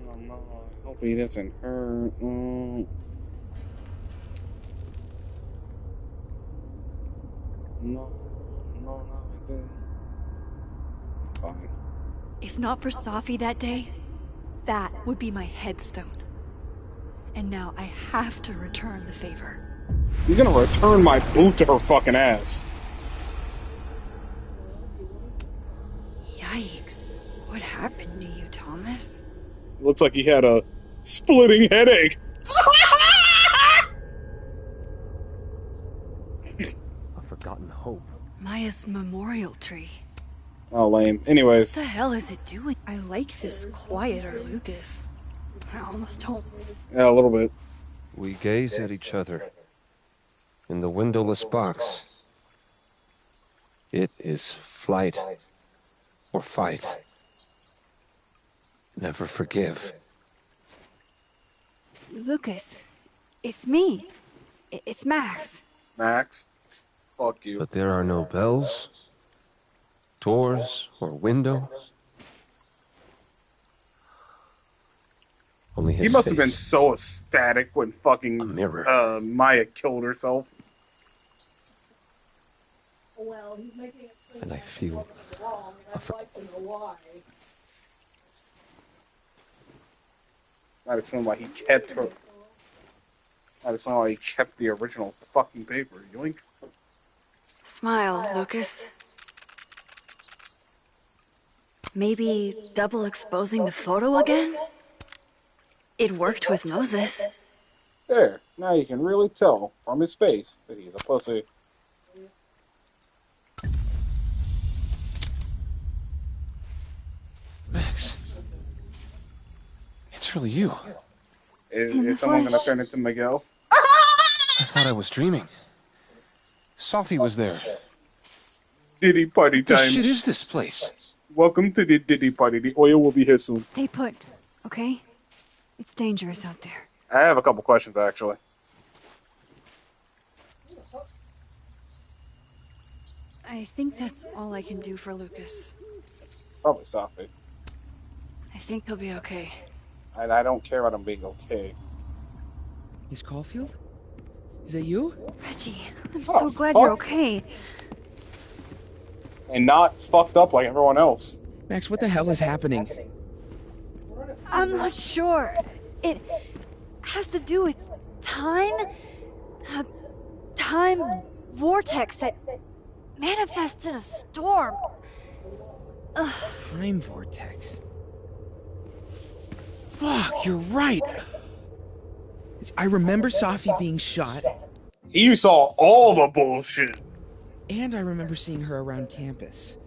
Oh no, I hope he doesn't hurt. No, not like that. Fine. If not for Safi that day, that would be my headstone. And now I have to return the favor. You're gonna return my boot to her fucking ass. Yikes. What happened to you, Thomas? Looks like he had a splitting headache. A forgotten hope. Maya's memorial tree. Oh, lame. Anyways. What the hell is it doing? I like this quieter Lucas. I almost don't. Yeah, a little bit. We gaze at each other. In the windowless box. It is flight or fight. Never forgive. Lucas, it's me. It's Max. Max? Fuck you. But there are no bells, doors, or windows. Only his He must have face. been so ecstatic when fucking Maya killed herself. Well, he's making it seem And I feel wrong, and I'd like to know why. Might explain why he kept her. Might explain why he kept the original fucking paper. Yoink. Smile, Lucas. Maybe double exposing the photo again? It worked with Moses. There, now you can really tell from his face that he's a pussy. Max. It's really you. Is someone gonna turn into Miguel? I thought I was dreaming. Sophie was there. Diddy party What the time. shit is this place? Welcome to the Diddy party. The oil will be here soon. Stay put, okay? It's dangerous out there. I have a couple questions, actually. I think that's all I can do for Lucas. Probably Sophie. I think he'll be okay. And I don't care about him being okay. Is Caulfield? Is that you? Reggie, I'm so glad you're okay. And not fucked up like everyone else. Max, what the hell is happening? I'm not sure. It has to do with time? A time vortex that manifests in a storm. Ugh. Time vortex. Fuck, you're right. I remember Sophie being shot. You saw all the bullshit. And I remember seeing her around campus.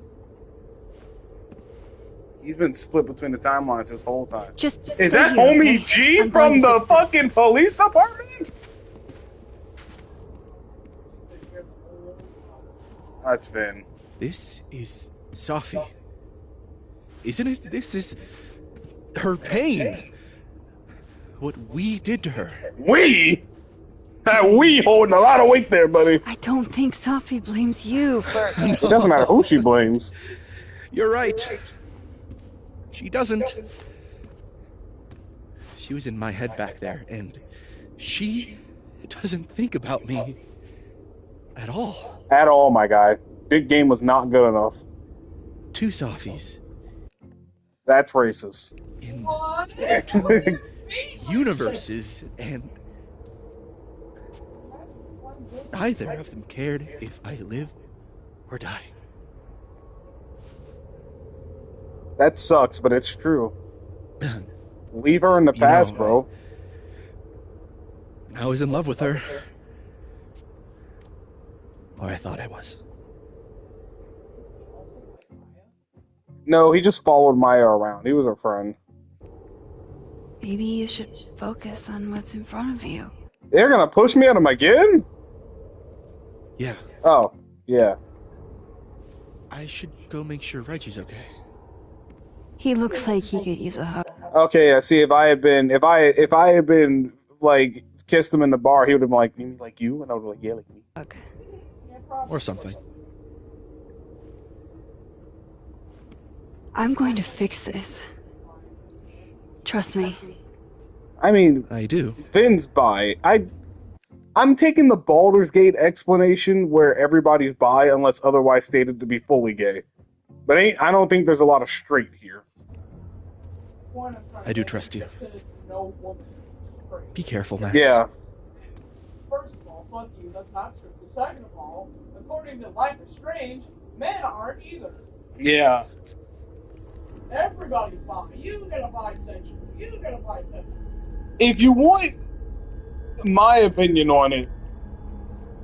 He's been split between the timelines this whole time. Just is that here, homie okay? G I'm from going to the fix this. fucking police department? That's Vin. This is Sophie. Isn't it? This is her pain. What we did to her. We? We holding a lot of weight there, buddy. I don't think Sophie blames you for... It doesn't matter who she blames. You're right. She doesn't. She was in my head back there, and she doesn't think about me at all. At all, my guy. Big game was not good enough. 2 Sophies. That's racist. In universes, and neither of them cared if I live or die. That sucks, but it's true. Leave her in the past, bro. I was in love with her. Or I thought I was. No, he just followed Maya around. He was her friend. Maybe you should focus on what's in front of you. They're gonna push me at him again? Yeah. Oh, yeah. I should go make sure Reggie's okay. He looks like he could use a hug. Okay, I see. If I had been like kissed him in the bar, he would have been like, "You mean like you?" And I would have been like, "Yeah, like me." Or something. I'm going to fix this. Trust me. I mean, I do. Finn's bi. I'm taking the Baldur's Gate explanation where everybody's bi unless otherwise stated to be fully gay. But I don't think there's a lot of straight here. I do trust you. Be careful, Max. Yeah. First of all, fuck you, that's not true. Second of all, according to Life is Strange, men aren't either. Yeah. Everybody's bi. You get a bisexual. You get a bisexual. If you want my opinion on it,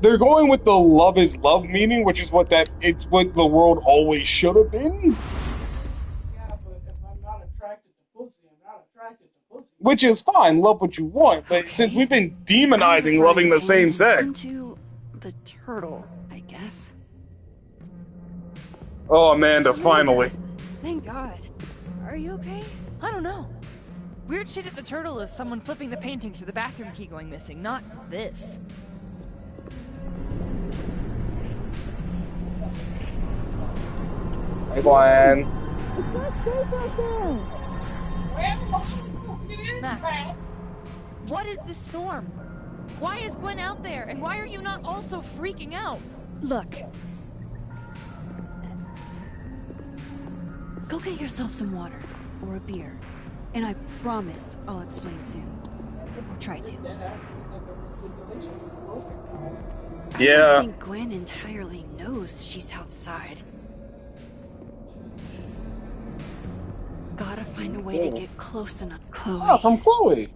they're going with the love is love meaning, which is what it's what the world always should have been. Yeah, but if I'm not attracted to pussy, I'm not attracted to pussy. Which is fine, love what you want, but since we've been demonizing loving the same sex. Into the turtle, I guess. Oh, Amanda, finally. Thank God. Are you okay? I don't know. Weird shit at the turtle is someone flipping the painting to the bathroom key going missing, not this. Hey, Brian. Max, what is this storm? Why is Gwen out there, and why are you not also freaking out? Look. Go get yourself some water, or a beer, and I promise I'll explain soon. Or try to. Yeah. I don't think Gwen entirely knows she's outside. gotta find a way to get close enough. Chloe. Oh, from Chloe.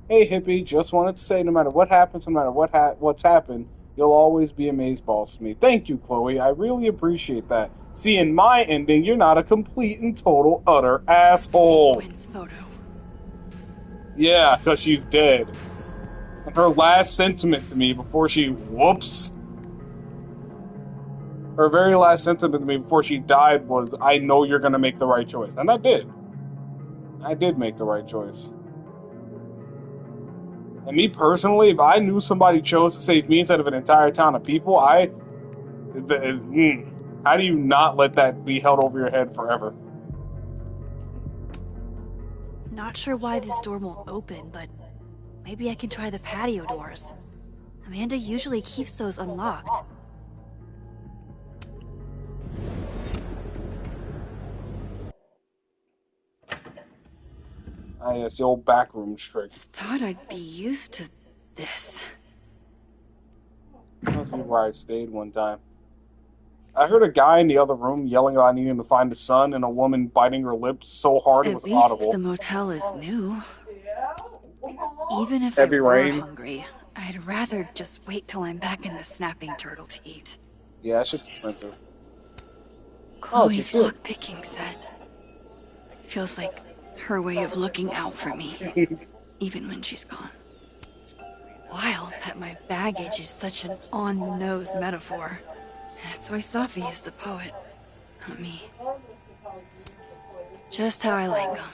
Hey, hippie. Just wanted to say, no matter what happens, no matter what's happened, you'll always be amazeballs to me. Thank you, Chloe. I really appreciate that. See, in my ending, you're not a complete and total utter asshole. Gwen's photo. Yeah, because she's dead. And her last sentiment to me before she... Whoops. Her very last sentiment to me before she died was, I know you're going to make the right choice. And I did. I did make the right choice. And me personally, if I knew somebody chose to save me instead of an entire town of people, how do you not let that be held over your head forever? Not sure why this door won't open, but maybe I can try the patio doors. Amanda usually keeps those unlocked. Ah, yes, the old backrooms trick. Thought I'd be used to this. That's where I stayed one time. I heard a guy in the other room yelling about needing to find the sun and a woman biting her lips so hard it was audible. At least the motel is new. Even if Heavy I were rain. hungry, I'd rather just wait till I'm back in the snapping turtle to eat. Yeah, that shit's expensive. Chloe's lockpicking set. Feels like her way of looking out for me, even when she's gone. Wild that my baggage is such an on-the-nose metaphor. That's why Sophie is the poet, not me. Just how I like them.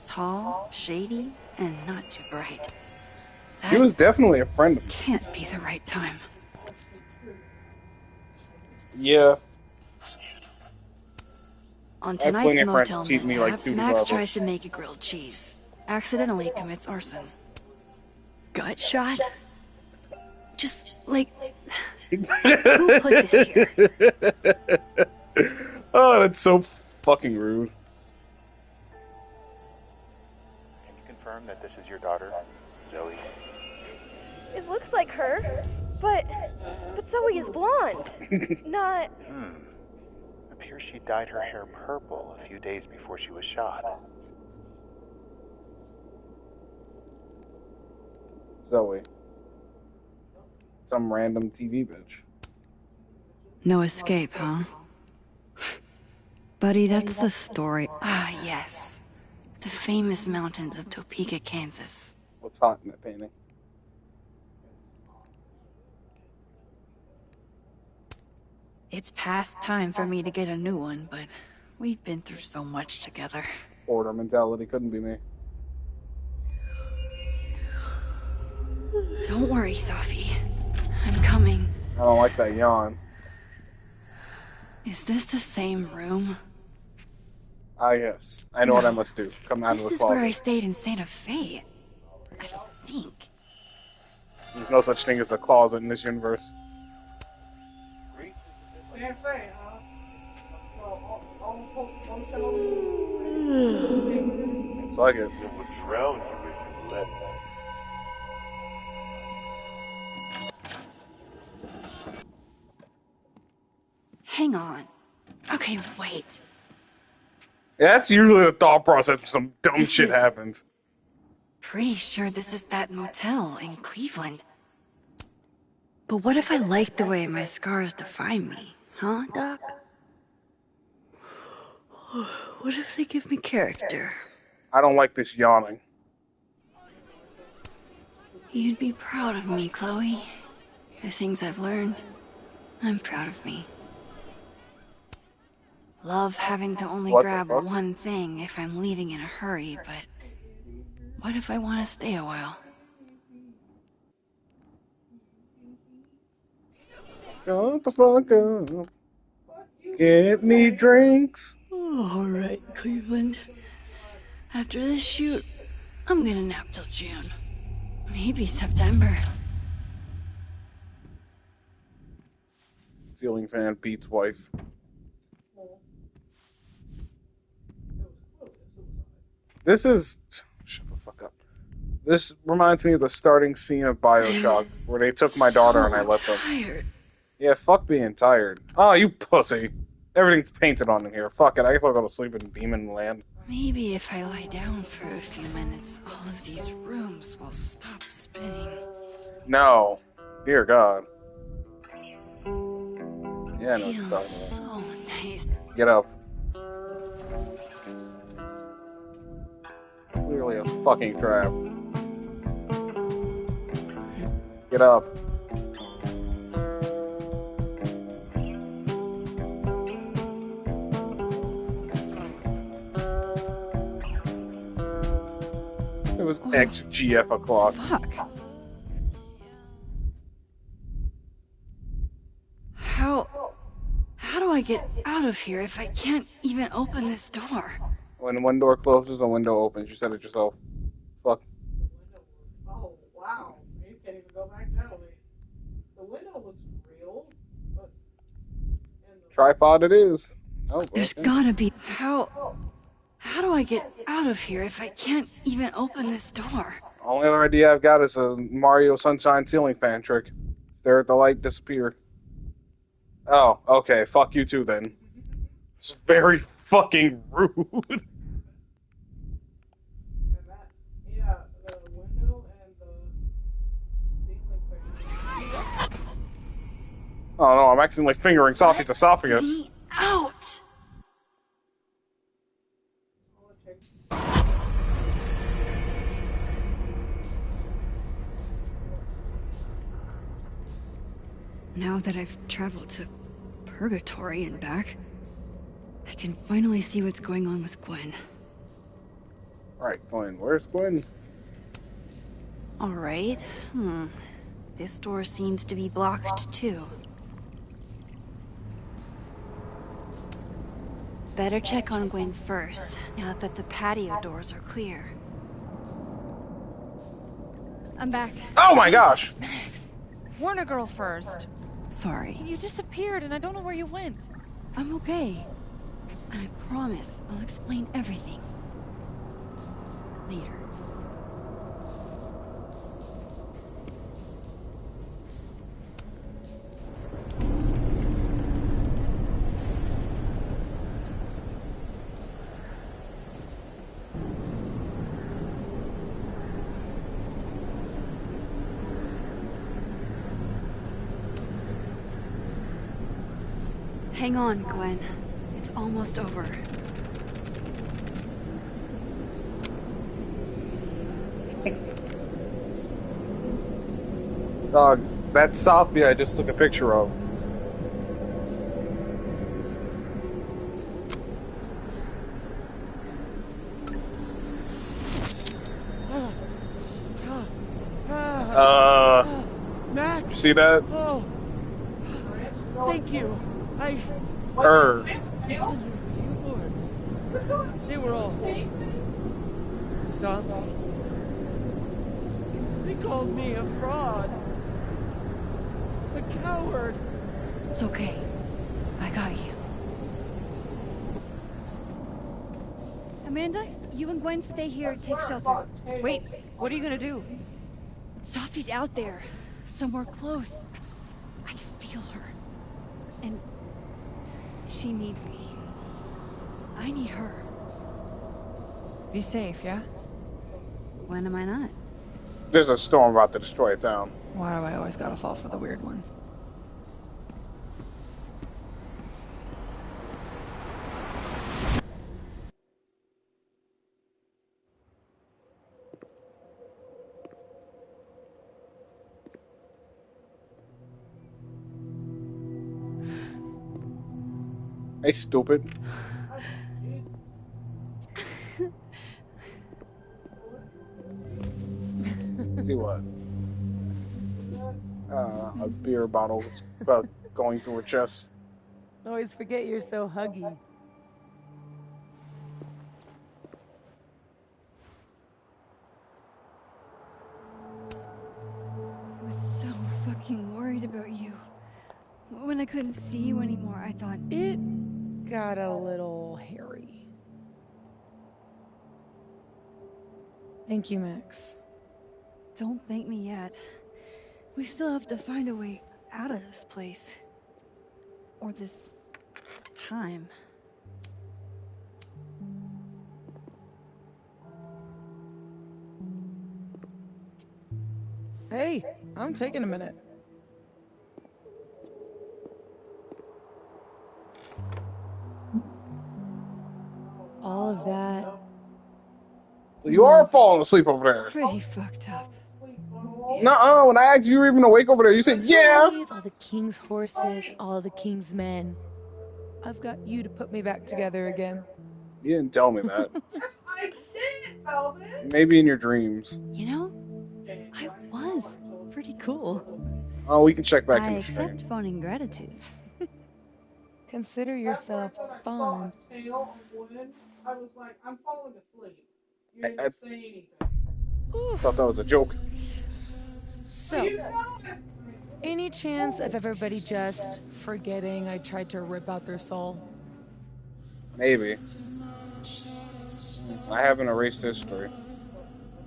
Tall, shady, and not too bright. He was definitely a friend of mine. Can't be the right time. Yeah. On I have tonight's plenty of friends motel who teach me, like, mishaps, two Max levels. tries to make a grilled cheese. Accidentally commits arson. Gut shot? Just, like... Who put this here? Oh, that's so fucking rude. Can you confirm that this is your daughter, Zoe? It looks like her, but Zoe is blonde. Not... Appears she dyed her hair purple a few days before she was shot. Zoe. Some random TV bitch. No escape, huh? Buddy, that's the story. Ah, yes. The famous mountains of Topeka, Kansas. What's hot in that painting? It's past time for me to get a new one, but we've been through so much together. Order mentality couldn't be me. Don't worry, Sophie. I'm coming. I don't like that yawn. Is this the same room? Ah, yes. I know what I must do. Come out of This the is where I closet. stayed in Santa Fe. I think. There's no such thing as a closet in this universe. It's like it. It would drown you if you let it. Hang on. Okay, wait. Yeah, that's usually the thought process when some dumb This shit is- happens. Pretty sure this is that motel in Cleveland. But what if I like the way my scars define me? Huh, Doc? What if they give me character? I don't like this yawning. You'd be proud of me, Chloe. The things I've learned. I'm proud of me. Love having to only What the grab fuck? one thing if I'm leaving in a hurry, but what if I want to stay a while? Shut the fuck up. Get me drinks. All right, Cleveland. After this shoot, I'm gonna nap till June. Maybe September. Ceiling fan Pete's wife. This is... Shut the fuck up. This reminds me of the starting scene of BioShock, where they took my daughter and I let them. Tired. Yeah, fuck being tired. Oh, you pussy. Everything's painted on in here. Fuck it, I guess I'll go to sleep in Demon Land. Maybe if I lie down for a few minutes, all of these rooms will stop spinning. No. Dear God. Yeah, no, Feels so nice. Get up. Clearly a fucking trap. Get up. It was XGF o'clock. Fuck. How do I get out of here if I can't even open this door? When one door closes, a window opens. You said it yourself. Fuck. Oh, wow. You can't even go back that way. The window looks real, but... Tripod it is. Oh, There's gotta be... How do I get out of here if I can't even open this door? Only other idea I've got is a Mario Sunshine ceiling fan trick. Stare at the light, disappear. Oh, okay. Fuck you too then. It's very fucking rude. Yeah, the window and the ceiling fan. Oh no, I'm accidentally fingering Sophie's esophagus. Me out! Now that I've traveled to Purgatory and back, I can finally see what's going on with Gwen. Right, Gwen. Where's Gwen? Alright. This door seems to be blocked too. Better check on Gwen first, now that the patio doors are clear. I'm back. Oh my gosh! Max. Warner girl first. Sorry. You disappeared and I don't know where you went. I'm okay. And I promise I'll explain everything. Later. Hang on, Gwen. It's almost over. Dog, that's Sophie I just took a picture of. Max! You see that? Oh, thank you. They were all Sophie. They called me a fraud. A coward. It's okay. I got you. Amanda, you and Gwen stay here and take shelter. Wait, what are you gonna do? Sophie's out there. Somewhere close. I feel her. And she needs me. I need her. Be safe, yeah? When am I not? There's a storm about to destroy a town. Why do I always gotta fall for the weird ones? Hey, stupid. See what? A beer bottle going through her chest. Always forget you're so huggy. I was so fucking worried about you. When I couldn't see you anymore, I thought... It got a little hairy. Thank you, Max. Don't thank me yet. We still have to find a way out of this place. Or this time. Hey, I'm taking a minute. All of that. So you are falling asleep over there. Pretty fucked up. Nuh-uh, when I asked you were even awake over there, you said, yeah. All the king's horses, all the king's men. I've got you to put me back together again. You didn't tell me that. Yes, I did, Melvin. Maybe in your dreams. You know, I was pretty cool. Oh, we can check back I in the accept stream. fun and gratitude. Consider yourself fond. I was like, I'm falling asleep. You didn't say anything. Thought that was a joke. So, any chance of everybody just forgetting I tried to rip out their soul? Maybe. I haven't erased history.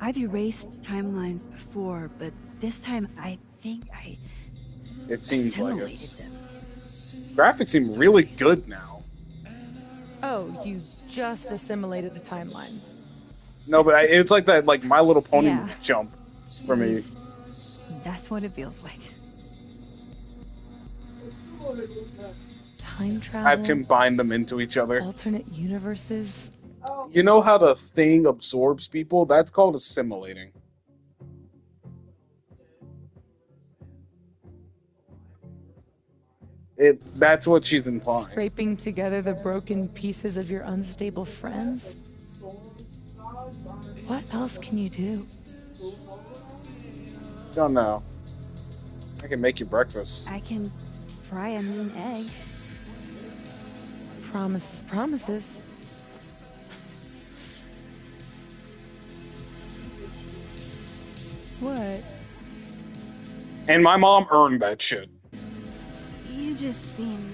I've erased timelines before, but this time I think I It seems like assimilated it. them. Graphics seem really good now. Oh, you just assimilated the timelines. No, but it's like that, like My Little Pony Yeah. jump for me. That's what it feels like. Time travel. I've combined them into each other. Alternate universes. You know how the thing absorbs people? That's called assimilating. That's what she's implying. Scraping together the broken pieces of your unstable friends? What else can you do? Don't know. I can make you breakfast. I can fry a mean egg. Promises, promises. What? And my mom earned that shit. You just seem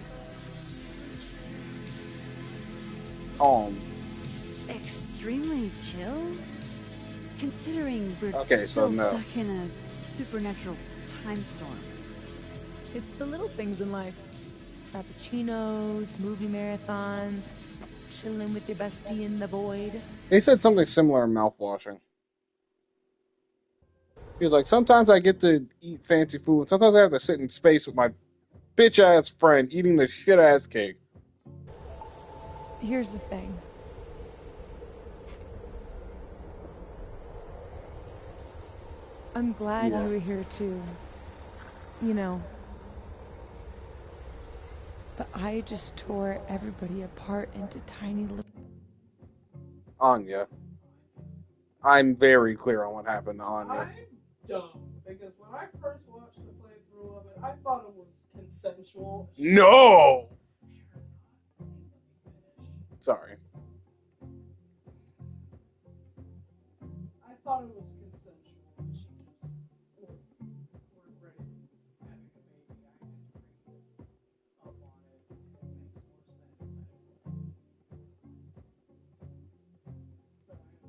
extremely chill, considering we're Okay, so still no. stuck in a supernatural time storm. It's the little things in life. Frappuccinos, movie marathons, chilling with your bestie in the void. They said something similar in mouthwashing. He was like, sometimes I get to eat fancy food, sometimes I have to sit in space with my bitch-ass friend eating the shit-ass cake. Here's the thing. I'm glad Yeah. you were here too. You know. But I just tore everybody apart into tiny little... Anya. I'm very clear on what happened to Anya. I'm dumb because when I first watched the playthrough of it, I thought it was consensual. No! Sorry. I thought it was consensual. She just weren't ready having a baby. I had to read up on it. It makes more sense than it would. But I understand why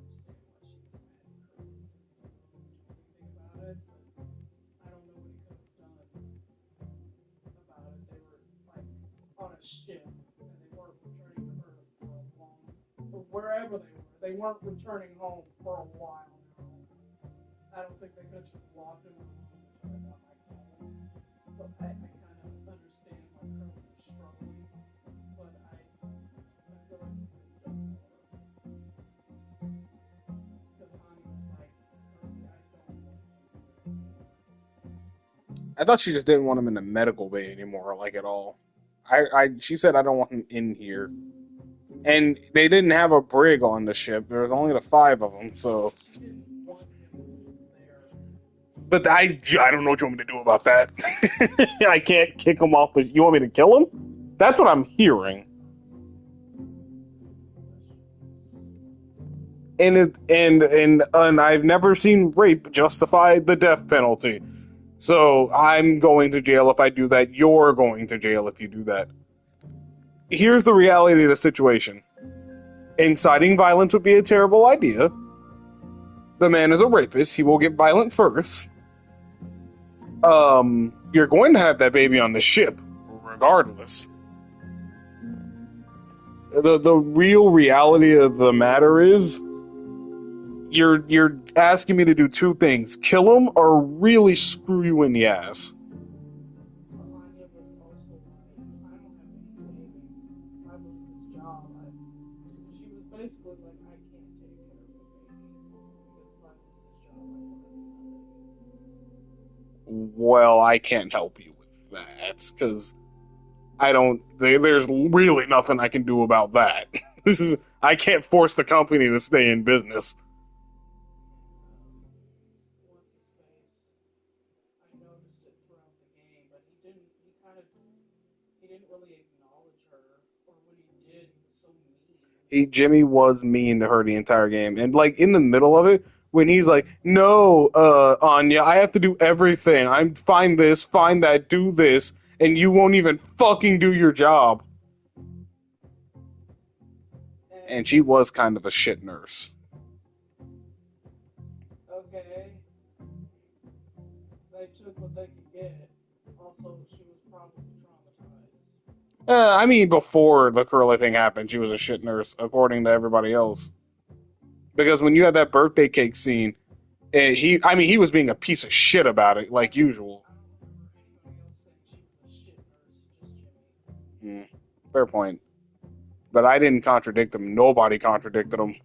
she was mad at Kurt. I don't know anything about it, but I don't know what he could have done about it. They were like on a ship and they weren't returning to Earth for a long, or wherever they were. They weren't returning home for a while now. I don't think they could have just locked him in a room until I got my call. So I kind of understand why Kurt was struggling, but I feel like he could have done more. Because Ani was like, Kirby, I don't want I thought she just didn't want him in the medical bay anymore, like at all. She said, I don't want him in here. And they didn't have a brig on the ship. There was only the 5 of them, so... But I don't know what you want me to do about that. I can't kick him off the... You want me to kill him? That's what I'm hearing. And I've never seen rape justify the death penalty. So I'm going to jail if I do that. You're going to jail if you do that. Here's the reality of the situation. Inciting violence would be a terrible idea. The man is a rapist. He will get violent first. You're going to have that baby on the ship, regardless. The real reality of the matter is, you're asking me to do two things: kill him or really screw you in the ass. Well, I can't help you with that because there's really nothing I can do about that. I can't force the company to stay in business. Jimmy was mean to her the entire game, and like in the middle of it, when he's like, "No, Anya, I have to do everything. I'm find this, find that, do this, and you won't even fucking do your job." And she was kind of a shit nurse. Okay. They took what they could get. Also, she was probably traumatized. I mean, before the Curly thing happened, she was a shit nurse, according to everybody else. Because when you had that birthday cake scene, he was being a piece of shit about it, like usual. Fair point. But I didn't contradict him. Nobody contradicted him.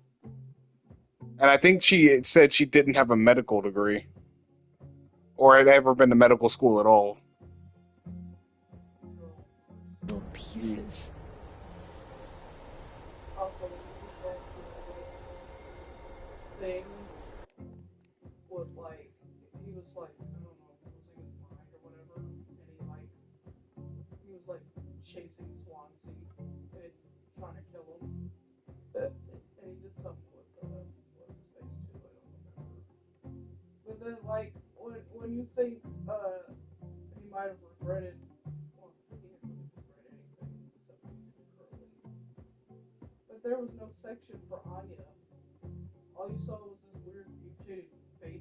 And I think she said she didn't have a medical degree. Or had ever been to medical school at all. Little pieces. Thing was like, he was like, I don't know, losing his mind or whatever, and he was like chasing Swansea and trying to kill him, and he did something with what's his face too, I don't remember. But then like when you think he might have regretted, well, he didn't really regret anything except for Curly. But there was no section for Anya. All you saw was this weird mutated baby thing.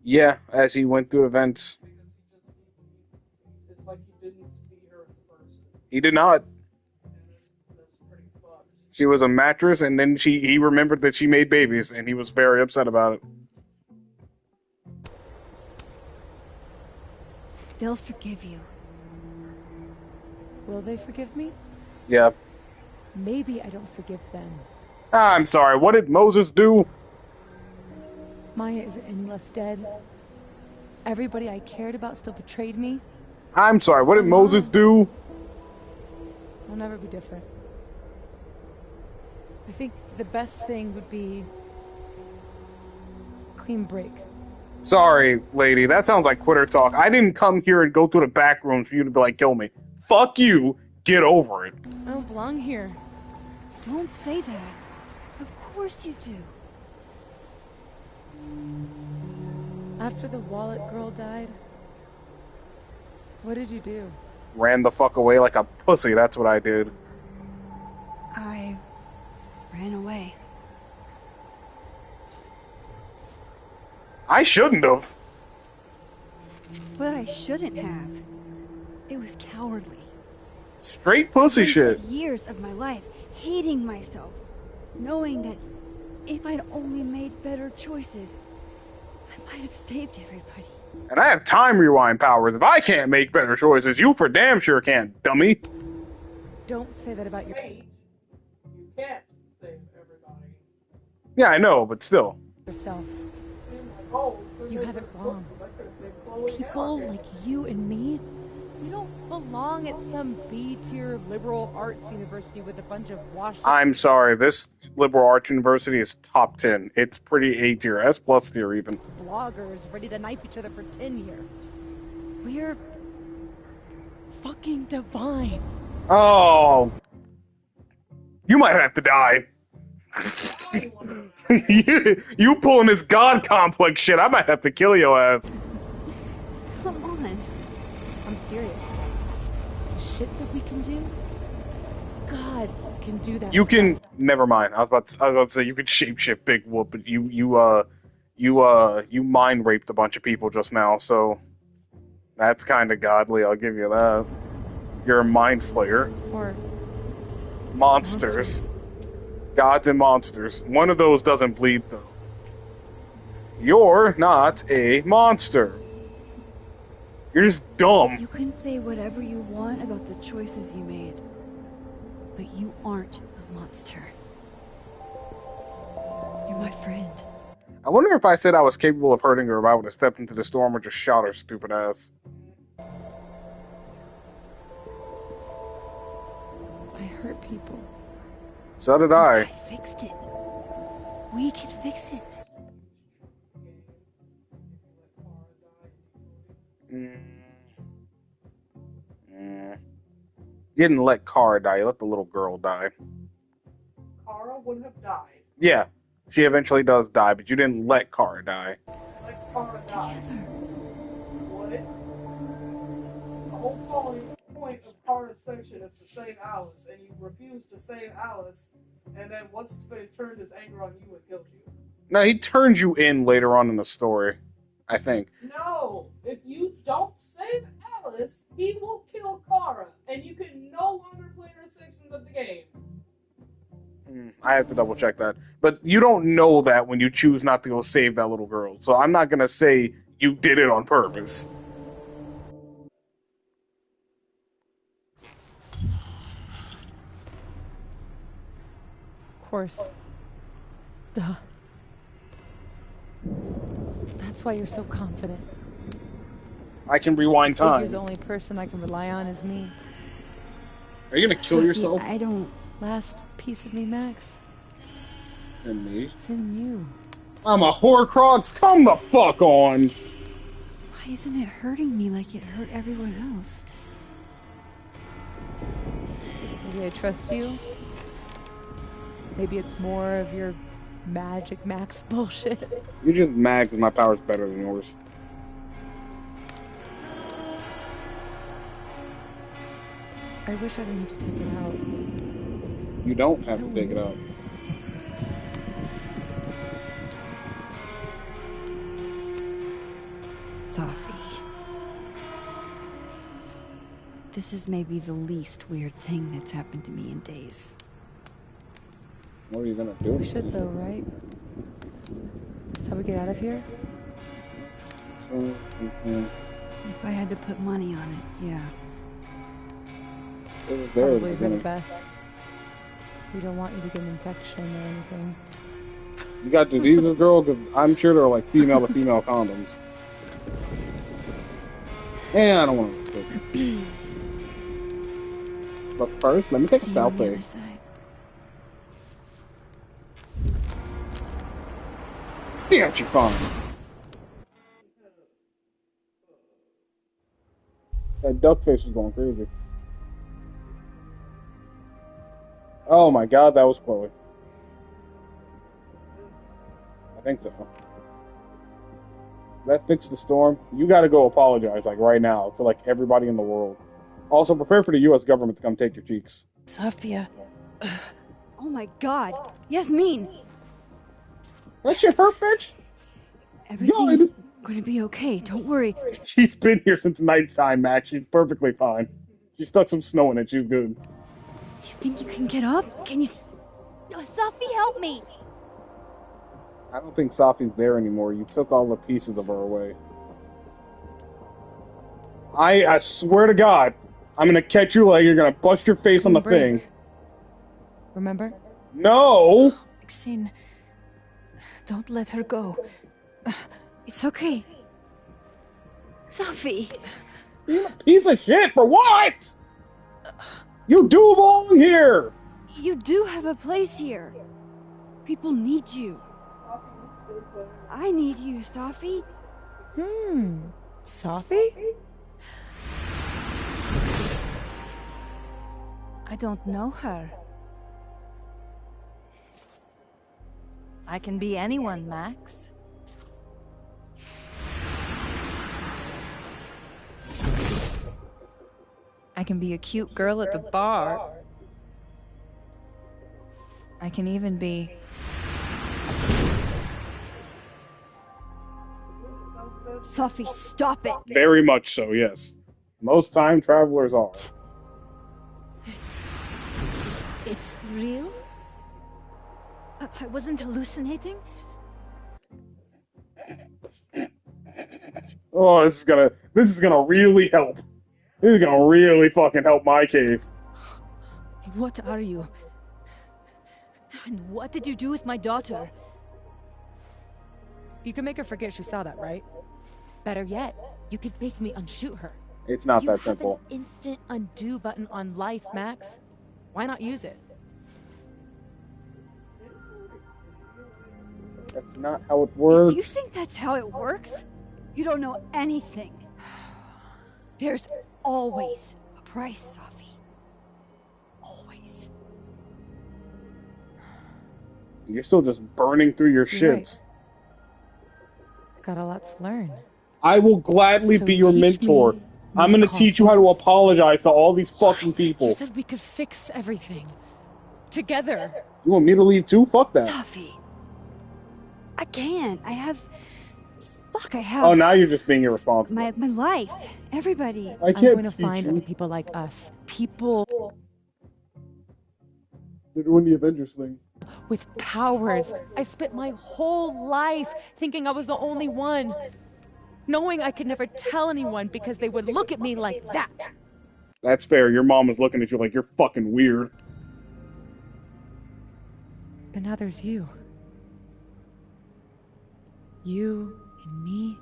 Yeah, as he went through events. It's like he didn't see her as a person. He did not. That's pretty fucked. She was a mattress, and then he remembered that she made babies, and he was very upset about it. They'll forgive you. Will they forgive me? Yeah. Maybe I don't forgive them. I'm sorry, what did Moses do? Maya isn't any less dead. Everybody I cared about still betrayed me. I'm sorry, what did Moses do? I'll never be different. I think the best thing would be clean break. Sorry, lady, that sounds like quitter talk. I didn't come here and go through the back rooms for you to be like, kill me. Fuck you, get over it. I don't belong here. Don't say that. Of course you do. After the wallet girl died, what did you do? Ran the fuck away like a pussy, that's what I did. I ran away. I shouldn't have. But I shouldn't have. It was cowardly. Straight pussy shit. Years of my life hating myself, knowing that if I'd only made better choices, I might have saved everybody. And I have time rewind powers. If I can't make better choices, you for damn sure can't, dummy. Don't say that about your... You can't save everybody. Yeah, I know, but still. Yourself. Oh, you have it wrong. People like you and me, we don't belong at some B-tier liberal arts university with a bunch of washed... I'm sorry, this liberal arts university is top 10. It's pretty A tier, S plus tier even. Bloggers ready to knife each other for tenure. We're fucking divine. Oh. You might have to die. you pulling this god complex shit, I might have to kill your ass. Come on. I'm serious. The shit that we can do, gods can do that. You can. Never mind. I was about to say you could shapeshift Big Whoop, but you mind raped a bunch of people just now, so that's kind of godly. I'll give you that. You're a mind flayer. Or monsters. Gods and monsters. One of those doesn't bleed though. You're not a monster. You're just dumb. You can say whatever you want about the choices you made, but you aren't a monster. You're my friend. I wonder if I said I was capable of hurting her if I would have stepped into the storm or just shot her stupid ass. I hurt people. So did I. I fixed it. We can fix it. You didn't let Kara die, you let the little girl die. Kara would have died. Yeah, she eventually does die, but you didn't let Kara die. Let Kara die. What? The whole point of Kara's section is to save Alice, and you refuse to save Alice, and then What's-His-Face turned his anger on you and killed you. No, he turns you in later on in the story, I think. No! If you don't save Alice, he will kill Kara, and you can no longer play her sections of the game. I have to double check that. But you don't know that when you choose not to go save that little girl, so I'm not gonna say you did it on purpose. Of course. Duh. That's why you're so confident. I can rewind time. The only person I can rely on is me. Are you gonna kill yourself? I don't... Last piece of me, Max. And me? It's in you. I'm a Horcrux. Come the fuck on. Why isn't it hurting me like it hurt everyone else? Maybe I trust you. Maybe it's more of your magic Max bullshit. You're just mad because my power's better than yours. I wish I didn't have to take it out. You don't have to take it out. Sophie. This is maybe the least weird thing that's happened to me in days. What are you gonna do? We should though, right? That's how we get out of here? So, If I had to put money on it, yeah. It was there. Probably for the best. We don't want you to get an infection or anything. You got diseases, girl? Because I'm sure there are like female-to-female condoms. And I don't want to stick. But first, let me take a selfie. Damn, she fine. That duck face is going crazy. Oh my god, that was Chloe. I think so. That fixed the storm. You gotta go apologize, like, right now, to, like, everybody in the world. Also, prepare for the U.S. government to come take your cheeks. Sophia. Oh my god. Yasmin! That shit hurt, bitch? Everything's gonna be okay, don't worry. She's been here since nighttime, Max. She's perfectly fine. She stuck some snow in it. She's good. Do you think you can get up? Can you... No, Sophie, help me! I don't think Sophie's there anymore. You took all the pieces of her away. I swear to God, I'm gonna catch you like you're gonna bust your face on the thing. Remember? No! Maxine, don't let her go. It's okay. Sophie! You're a piece of shit, for what? You do belong here! You do have a place here. People need you. I need you, Sophie. Sophie? I don't know her. I can be anyone, Max. I can be a cute girl at the bar. I can even be... Sophie, stop it! Very much so, yes. Most time travelers are. It's real? I wasn't hallucinating? Oh, this is gonna really help. This is gonna really fucking help my case. What are you? And what did you do with my daughter? You can make her forget she saw that, right? Better yet, you could make me unshoot her. It's not that simple. You have an instant undo button on life, Max. Why not use it? That's not how it works. If you think that's how it works, you don't know anything. There's always a price, Safi. Always. You're still just burning through your You're right. shits. Got a lot to learn. I will gladly So be your teach mentor. me, I'm Miss gonna teach you how to apologize to all these fucking people. You said we could fix everything. Together. You want me to leave too? Fuck that. Safi. I can't. I have... Oh, now you're just being irresponsible. my life. Everybody. I I'm can't going to teach find you. other people like us. People They're doing the Avengers thing. with powers. I spent my whole life thinking I was the only one. Knowing I could never tell anyone because they would look at me like that. That's fair. Your mom is looking at you like you're fucking weird. But now there's you. You and me.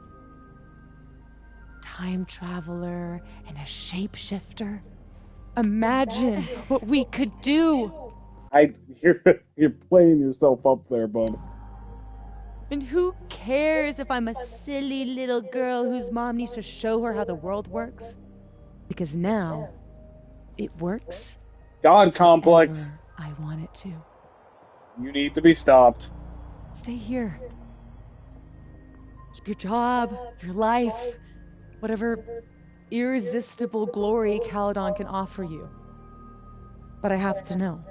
Time traveler and a shapeshifter. Imagine what we could do. You're playing yourself up there, bud. And who cares if I'm a silly little girl whose mom needs to show her how the world works? Because now, it works. God complex. I want it to. You need to be stopped. Stay here. Keep your job, your life, whatever irresistible glory Caledon can offer you. But I have to know.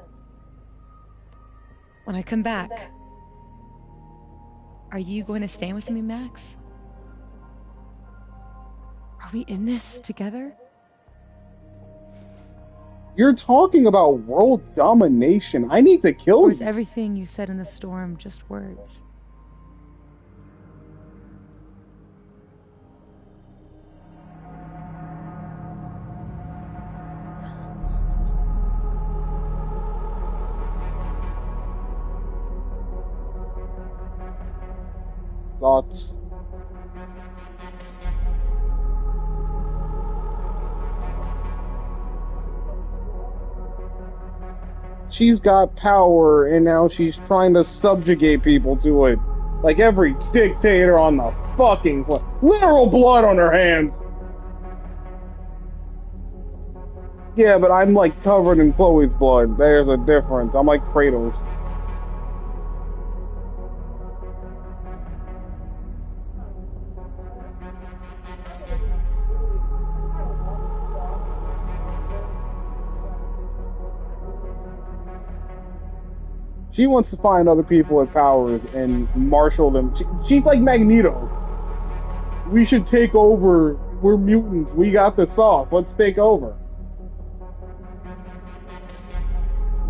When I come back, are you going to stay with me, Max? Are we in this together? You're talking about world domination. I need to kill Or you. is everything you said in the storm just words? Thoughts? She's got power, and now she's trying to subjugate people to it. Like every dictator on the fucking planet. Literal blood on her hands. Yeah, but I'm like covered in Chloe's blood. There's a difference. I'm like Kratos. She wants to find other people with powers and marshal them. She's like Magneto. We should take over. We're mutants. We got the sauce. Let's take over.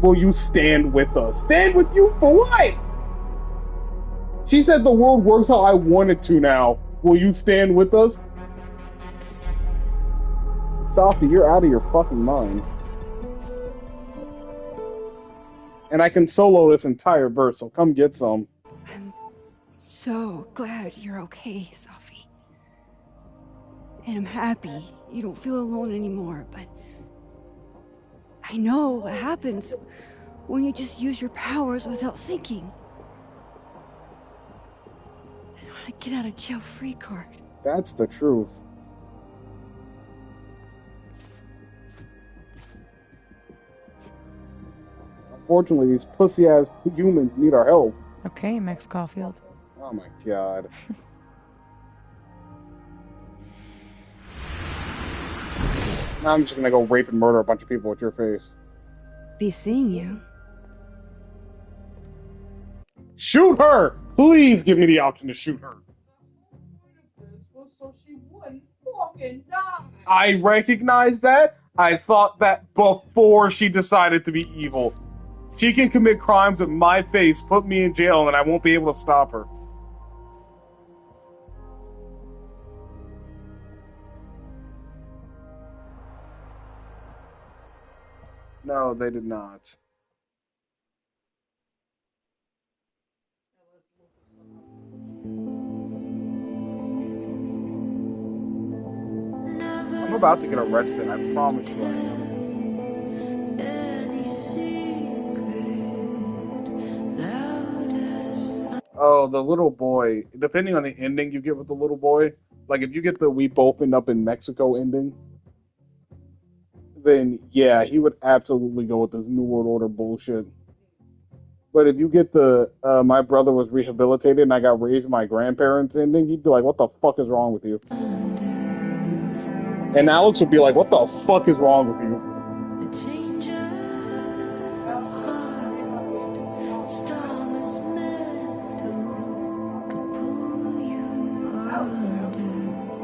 Will you stand with us? Stand with you for what? She said the world works how I want it to now. Will you stand with us? Safi, you're out of your fucking mind. And I can solo this entire verse, so come get some. I'm so glad you're okay, Safi. And I'm happy you don't feel alone anymore, but I know what happens when you just use your powers without thinking. I want to get out of jail free card. That's the truth. Unfortunately, these pussy-ass humans need our help. Okay, Max Caulfield. Oh my god. Now I'm just gonna go rape and murder a bunch of people with your face. Be seeing you. Shoot her! Please give me the option to shoot her. So she wouldn't fucking die. I recognize that. I thought that before she decided to be evil. She can commit crimes with my face, put me in jail, and I won't be able to stop her. No, they did not. I'm about to get arrested. I promise you I am. Oh, the little boy. Depending on the ending you get with the little boy, like if you get the we both end up in Mexico ending, then yeah, he would absolutely go with this New World Order bullshit. But if you get the my brother was rehabilitated and I got raised by my grandparents ending, he'd be like, what the fuck is wrong with you? And Alex would be like, what the fuck is wrong with you?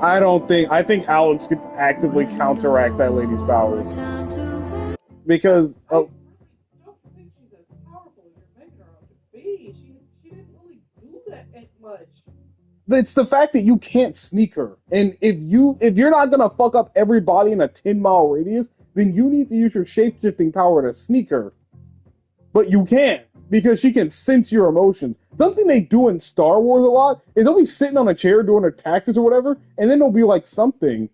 I think Alex could actively counteract that lady's powers. Because it's the fact that you can't sneak her. And if you're not gonna fuck up everybody in a 10-mile radius, then you need to use your shape-shifting power to sneak her. But you can't, because she can sense your emotions. Something they do in Star Wars a lot is they'll be sitting on a chair doing their taxes or whatever, and then they'll be like, someone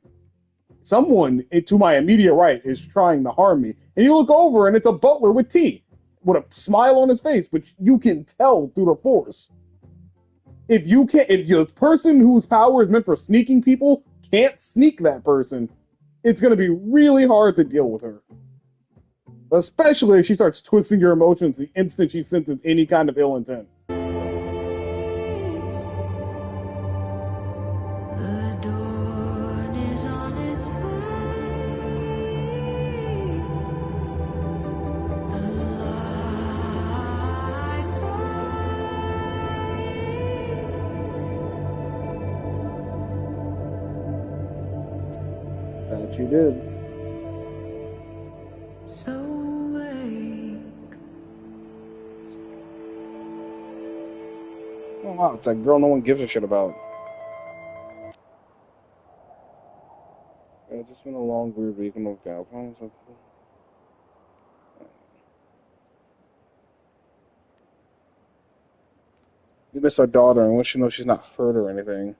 to my immediate right is trying to harm me. And you look over and it's a butler with tea, with a smile on his face, but you can tell through the Force. If the person whose power is meant for sneaking people can't sneak that person, it's going to be really hard to deal with her. Especially if she starts twisting your emotions the instant she senses any kind of ill intent. That she did. Oh wow, it's that girl no one gives a shit about. It's just been a long, weird week. You miss our daughter and once you know she's not hurt or anything.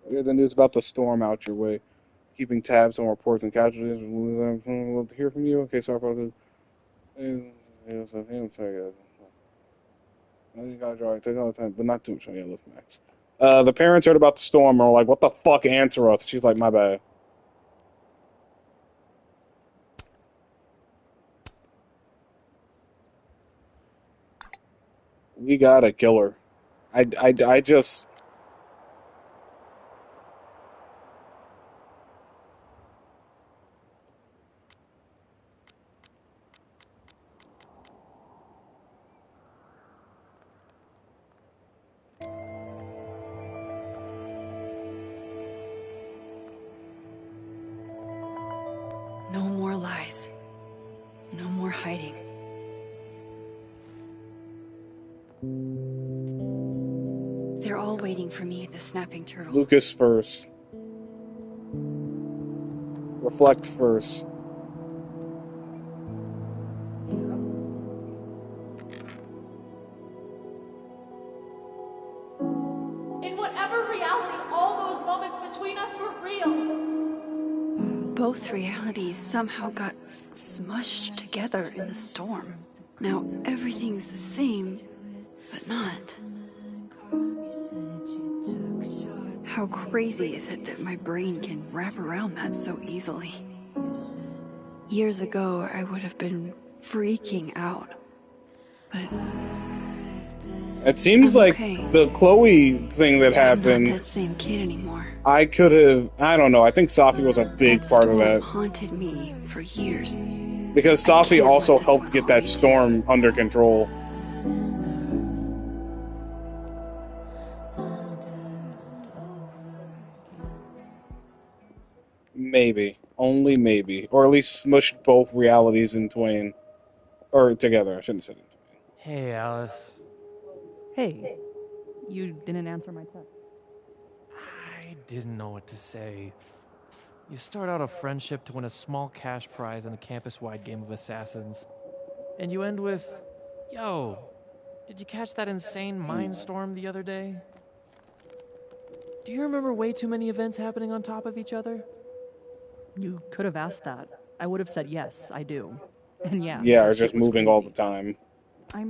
Yeah, the news about the storm out your way. Keeping tabs on reports and casualties. Love to hear from you. Okay, sorry about this. I'm sorry, guys. I think I draw it. Take all the time, but not too much. Yeah, lift max. The parents heard about the storm and were like, what the fuck, answer us. She's like, my bad. We gotta kill her. I just... No more lies. No more hiding. They're all waiting for me at the Snapping Turtle. Lucas first. Reflect first. In whatever reality, all those moments between us were real. Both realities somehow got smushed together in the storm. Now everything's the same, but not. How crazy is it that my brain can wrap around that so easily? Years ago, I would have been freaking out. But it seems like the Chloe thing that happened. I'm not that same kid anymore. I could have. I don't know. I think Safi was a big part of that. Haunted me for years. Because Safi also helped get that storm under control. Maybe. Only maybe. Or at least smushed both realities in twain. Or together. I shouldn't have said it in twain. Hey, Alice. Hey, you didn't answer my text. I didn't know what to say. You start out a friendship to win a small cash prize in a campus-wide game of assassins. And you end with, yo, did you catch that insane mindstorm the other day? Do you remember way too many events happening on top of each other? You could have asked that. I would have said yes, I do. And yeah. Yeah, or that shit just was moving crazy. all the time. I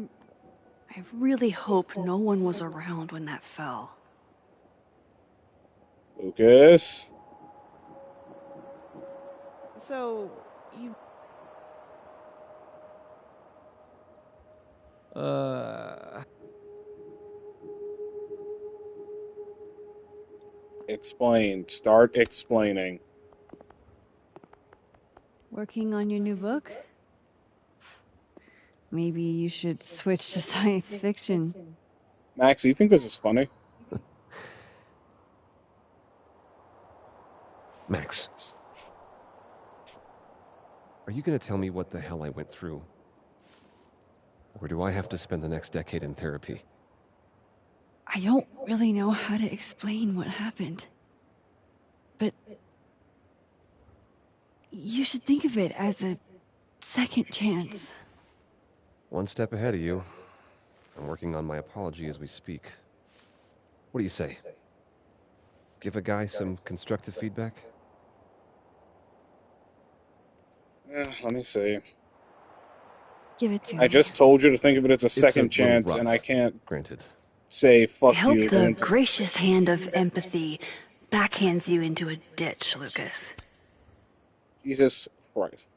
really hope no one was around when that fell. Lucas? So, you... Explain. Start explaining. Working on your new book? Maybe you should switch to science fiction. Max, do you think this is funny? Max. Are you going to tell me what the hell I went through? Or do I have to spend the next decade in therapy? I don't really know how to explain what happened. But you should think of it as a second chance. One step ahead of you. I'm working on my apology as we speak. What do you say? Give a guy some constructive feedback? Let me see. Give it to I me. just told you to think of it as a It's second a chance, little and rough, I can't granted. say fuck I hope you. the gracious hand of empathy backhands you into a ditch, Lucas. Jesus Christ.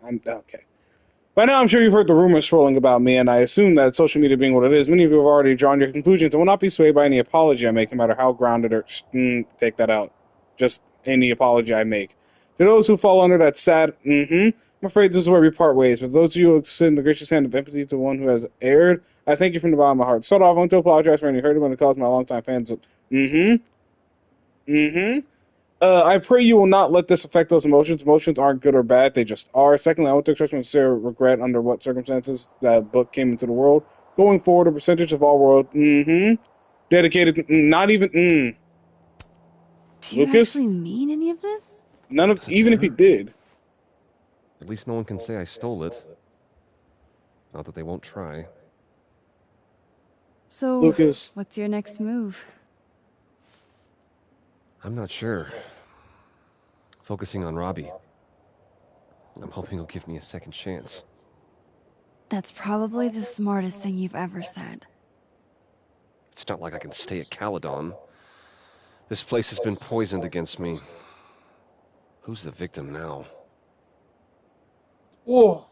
I'm okay. By now, I'm sure you've heard the rumors swirling about me, and I assume that social media being what it is, many of you have already drawn your conclusions and will not be swayed by any apology I make, no matter how grounded or... take that out. Just any apology I make. To those who fall under that sad I'm afraid this is where we part ways. But those of you who extend the gracious hand of empathy to one who has erred, I thank you from the bottom of my heart. Start off, I want to apologize for any hurt when it caused my longtime fans of... I pray you will not let this affect those emotions. Emotions aren't good or bad, they just are. Secondly, I want to express my sincere regret under what circumstances that book came into the world. Going forward, a percentage of our world, dedicated, not even, Do you Lucas? actually mean any of this? None of, even if he did. At least no one can say I stole it. Not that they won't try. So, Lucas. what's your next move? I'm not sure. Focusing on Robbie. I'm hoping he'll give me a second chance. That's probably the smartest thing you've ever said. It's not like I can stay at Caledon. This place has been poisoned against me. Who's the victim now? Whoa.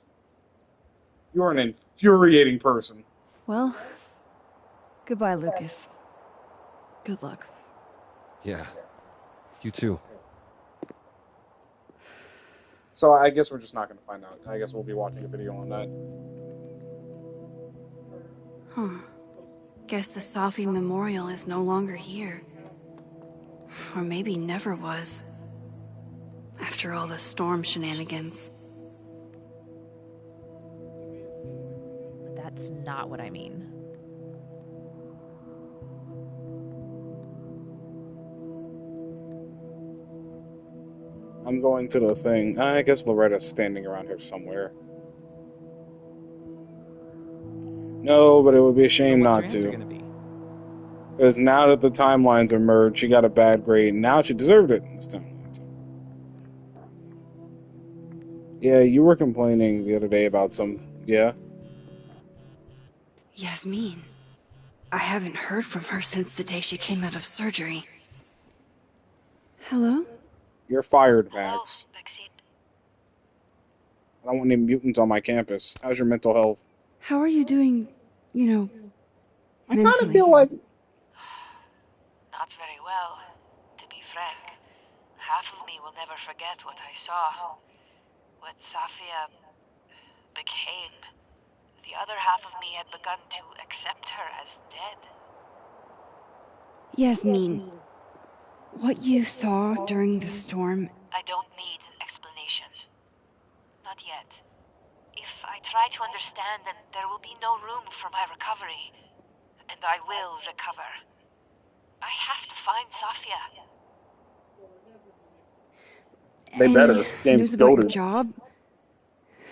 You're an infuriating person. Well, goodbye, Lucas. Good luck. Yeah. You too. So I guess we're just not going to find out. I guess we'll be watching a video on that. Huh. Guess the Safi Memorial is no longer here. Or maybe never was. After all the storm shenanigans. That's not what I mean. I'm going to the thing. I guess Loretta's standing around here somewhere. No, but it would be a shame not to. Because now that the timelines are merged, she got a bad grade. Now she deserved it this time. Yeah, you were complaining the other day about some... Yeah? Yasmin. I haven't heard from her since the day she came out of surgery. Hello? You're fired, Max. I don't want any mutants on my campus. How's your mental health? How are you doing, I kind of feel like... Not very well, to be frank. Half of me will never forget what I saw. What Safia became. The other half of me had begun to accept her as dead. Yasmin, what you saw during the storm... I don't need an explanation. Not yet. If I try to understand, then there will be no room for my recovery. And I will recover. I have to find Safia. They Any better. This game's news about your goated. job?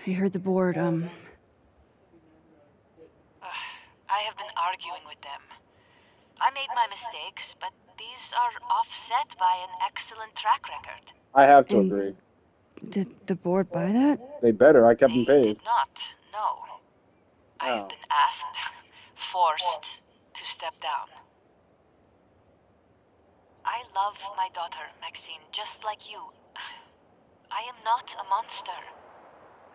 I heard the board, I have been arguing with them. I made my mistakes, but these are offset by an excellent track record. I have to agree. Did the board buy that? They better. I kept them paid. Not, no. I have been asked, forced to step down. I love my daughter, Maxine, just like you. I am not a monster.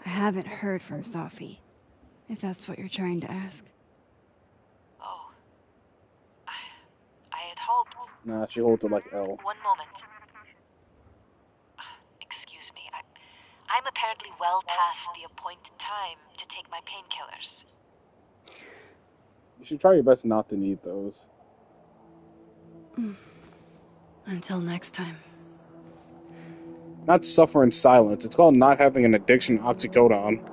I haven't heard from Safi, if that's what you're trying to ask. Oh. I had hoped. Nah, she holds it like L. One moment. Excuse me. I'm apparently well past the appointed time to take my painkillers. You should try your best not to need those. Until next time. Not suffer in silence. It's called not having an addiction to oxycodone.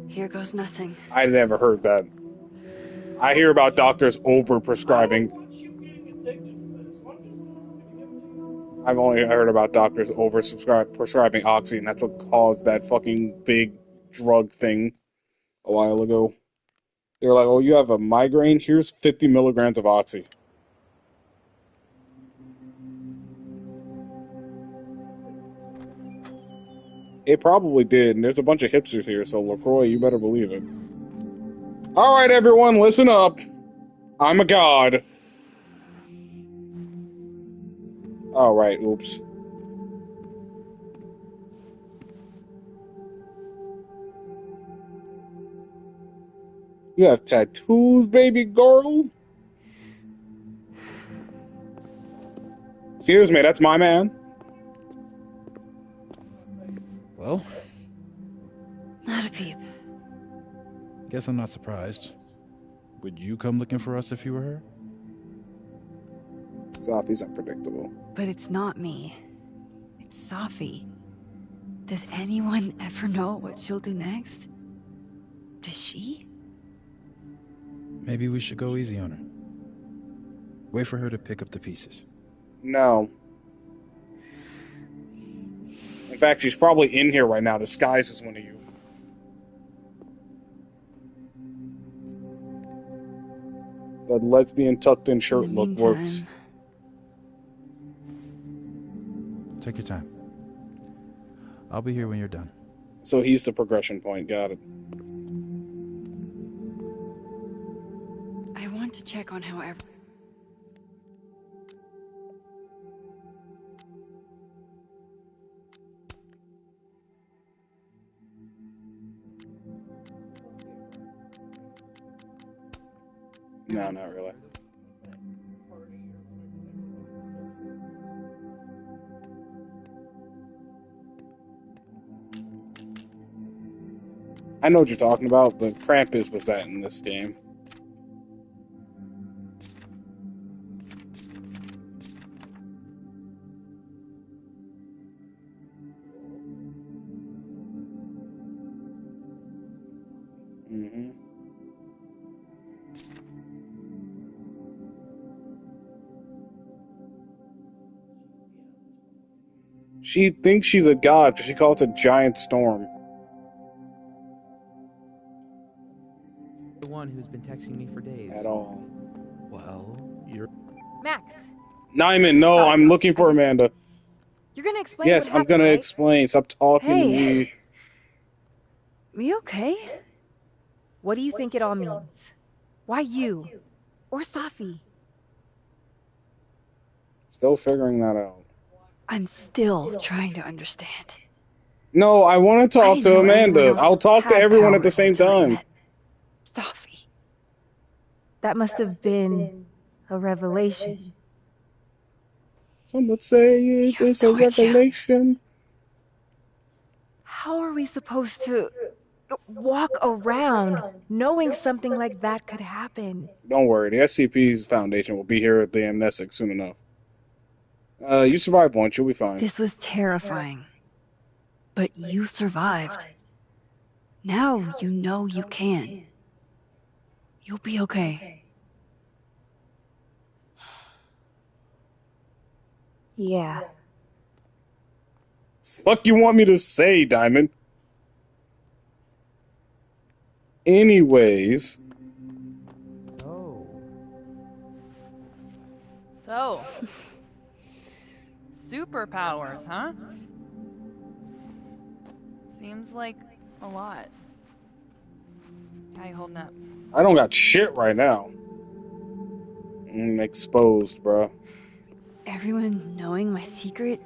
Here goes nothing. I never heard that. I hear about doctors over-prescribing. I've only heard about doctors over-prescribing oxy, and that's what caused that fucking big drug thing a while ago. They were like, oh, you have a migraine? Here's 50 milligrams of oxy. It probably did, and there's a bunch of hipsters here, so LaCroix, you better believe it. Alright, everyone, listen up. I'm a god. Oh, right, oops. You have tattoos, baby girl? Excuse me, that's my man. Well? Not a peep. Guess I'm not surprised. Would you come looking for us if you were her? Safi's unpredictable. But it's not me. It's Safi. Does anyone ever know what she'll do next? Does she? Maybe we should go easy on her. Wait for her to pick up the pieces. No. In fact, she's probably in here right now, disguised as one of you. That lesbian tucked-in shirt look works. Take your time. I'll be here when you're done. So he's the progression point, got it. I want to check on how No, not really. I know what you're talking about, but Krampus was that in this game. Mm-hmm. She thinks she's a god because she calls it a giant storm. The one who's been texting me for days. At all. Well, you're... Max, Nyman, no, I'm looking for Amanda. you're gonna explain Yes, what I'm happened, gonna right? explain. Stop talking to me. You okay? What do you think it all means? Why you? Or Safi? Still figuring that out. I'm still trying to understand. No, I want to talk to Amanda. I'll talk to everyone at the same time. Safi. That must have been a revelation. Some would say it is a revelation. How are we supposed to walk around knowing something like that could happen? Don't worry, the SCP's foundation will be here at the amnesic soon enough. You survived once, you'll be fine. This was terrifying. But you survived. Now you know you can. You'll be okay. Yeah. Fuck you want me to say, Diamond? Anyways. So, superpowers, huh? Seems like a lot. How you holding up? I don't got shit right now. Exposed, bro. Everyone knowing my secret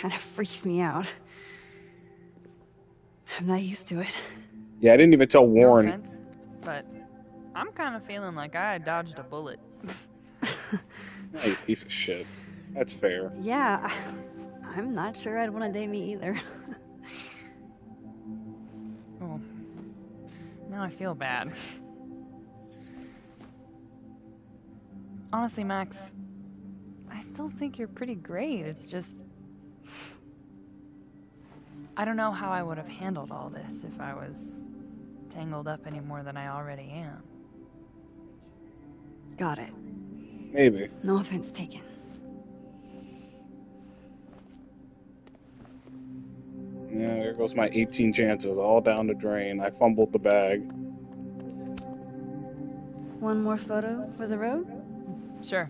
kind of freaks me out. I'm not used to it. Yeah, I didn't even tell Warren. No offense, but I'm kind of feeling like I dodged a bullet. Oh, you piece of shit. That's fair. Yeah, I'm not sure I'd want to date me either. Oh, now I feel bad. Honestly, Max, I still think you're pretty great. It's just... I don't know how I would have handled all this if I was tangled up any more than I already am. Got it. Maybe. No offense taken. Yeah, there goes my 18 chances, all down the drain. I fumbled the bag. One more photo for the road? Sure.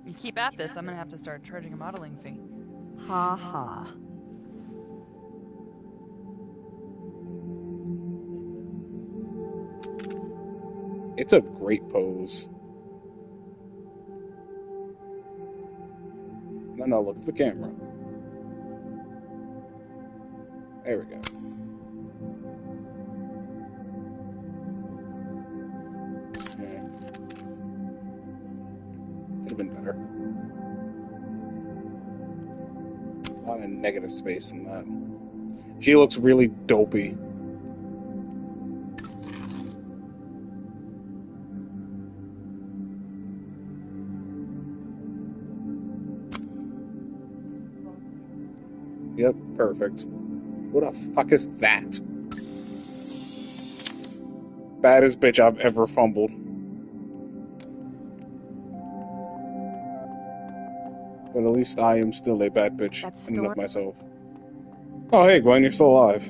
You keep at this, I'm gonna have to start charging a modeling fee. Ha ha. It's a great pose. No, look at the camera. There we go. Yeah. Could have been better. A lot of negative space in that. She looks really dopey. Yep, perfect. What the fuck is that? Baddest bitch I've ever fumbled. But at least I am still a bad bitch in and of myself. Oh, hey, Gwen, you're still alive.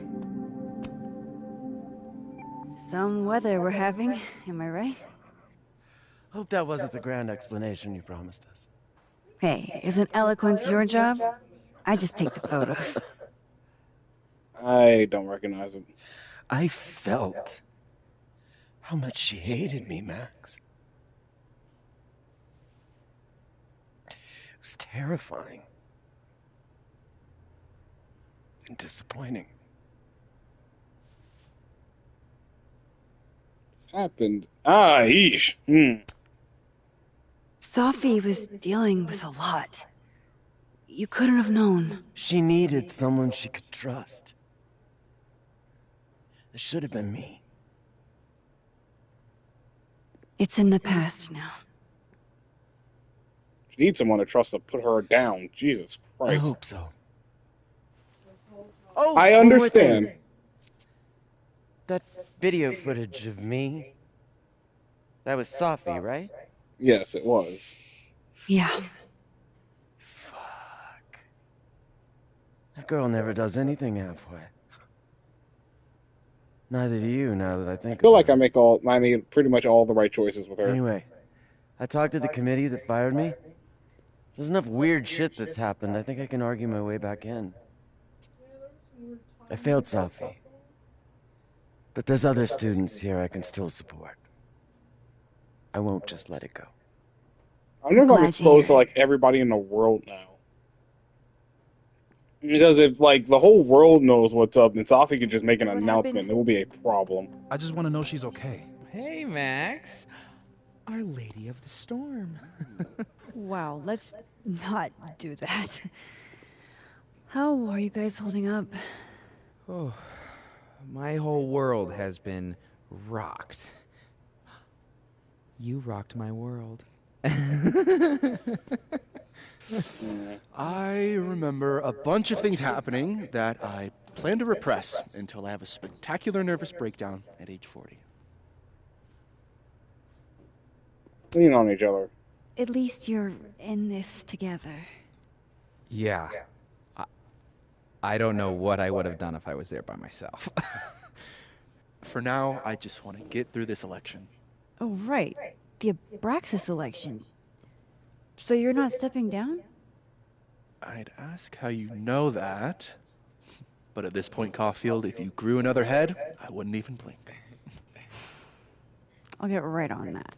Some weather we're having, am I right? Hope that wasn't the grand explanation you promised us. Hey, isn't eloquence your job? I just take the photos. I don't recognize it. I felt how much she hated me, Max. It was terrifying. And disappointing. What's happened? Ah, yeesh. Sophie was dealing with a lot. You couldn't have known. She needed someone she could trust. It should have been me. It's in the past now. She needs someone to trust to put her down. Jesus Christ. I hope so. Oh, I understand. That video footage of me, that was Sophie, right? Yes, it was. Yeah. That girl never does anything halfway. Neither do you, now that I think I feel like I made pretty much all the right choices with her. Anyway, I talked to the committee that fired me. There's enough weird shit that's happened. I think I can argue my way back in. I failed Sophie. But there's other students here I can still support. I won't just let it go. I wonder if I'm exposed to, like, everybody in the world now. Because if, like, the whole world knows what's up, and Sophie could just make an announcement, it will be a problem. I just want to know she's okay. Hey, Max. Our Lady of the Storm. Wow, let's not do that. How are you guys holding up? Oh, my whole world has been rocked. You rocked my world. I remember a bunch of things happening that I plan to repress until I have a spectacular nervous breakdown at age 40. lean on each other. At least you're in this together. Yeah. I don't know what I would have done if I was there by myself. For now, I just want to get through this election. Oh, right. The Abraxas election. So you're not stepping down? I'd ask how you know that. But at this point, Caulfield, if you grew another head, I wouldn't even blink. I'll get right on that.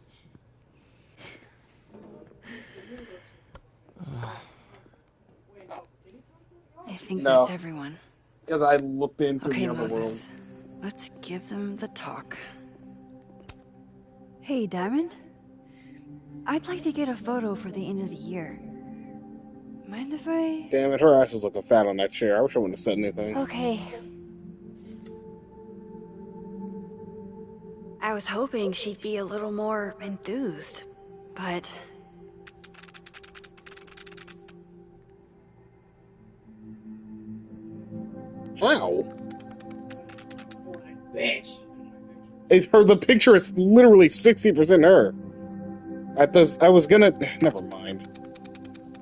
I think No. that's everyone. Because I looked into Okay, the other world. Moses. Let's give them the talk. Hey, Diamond. I'd like to get a photo for the end of the year. Mind if I... Damn it, her ass is looking fat on that chair. I wish I wouldn't have said anything. Okay. I was hoping she'd be a little more enthused, but... How? The picture is literally 60% her. I was gonna... Never mind.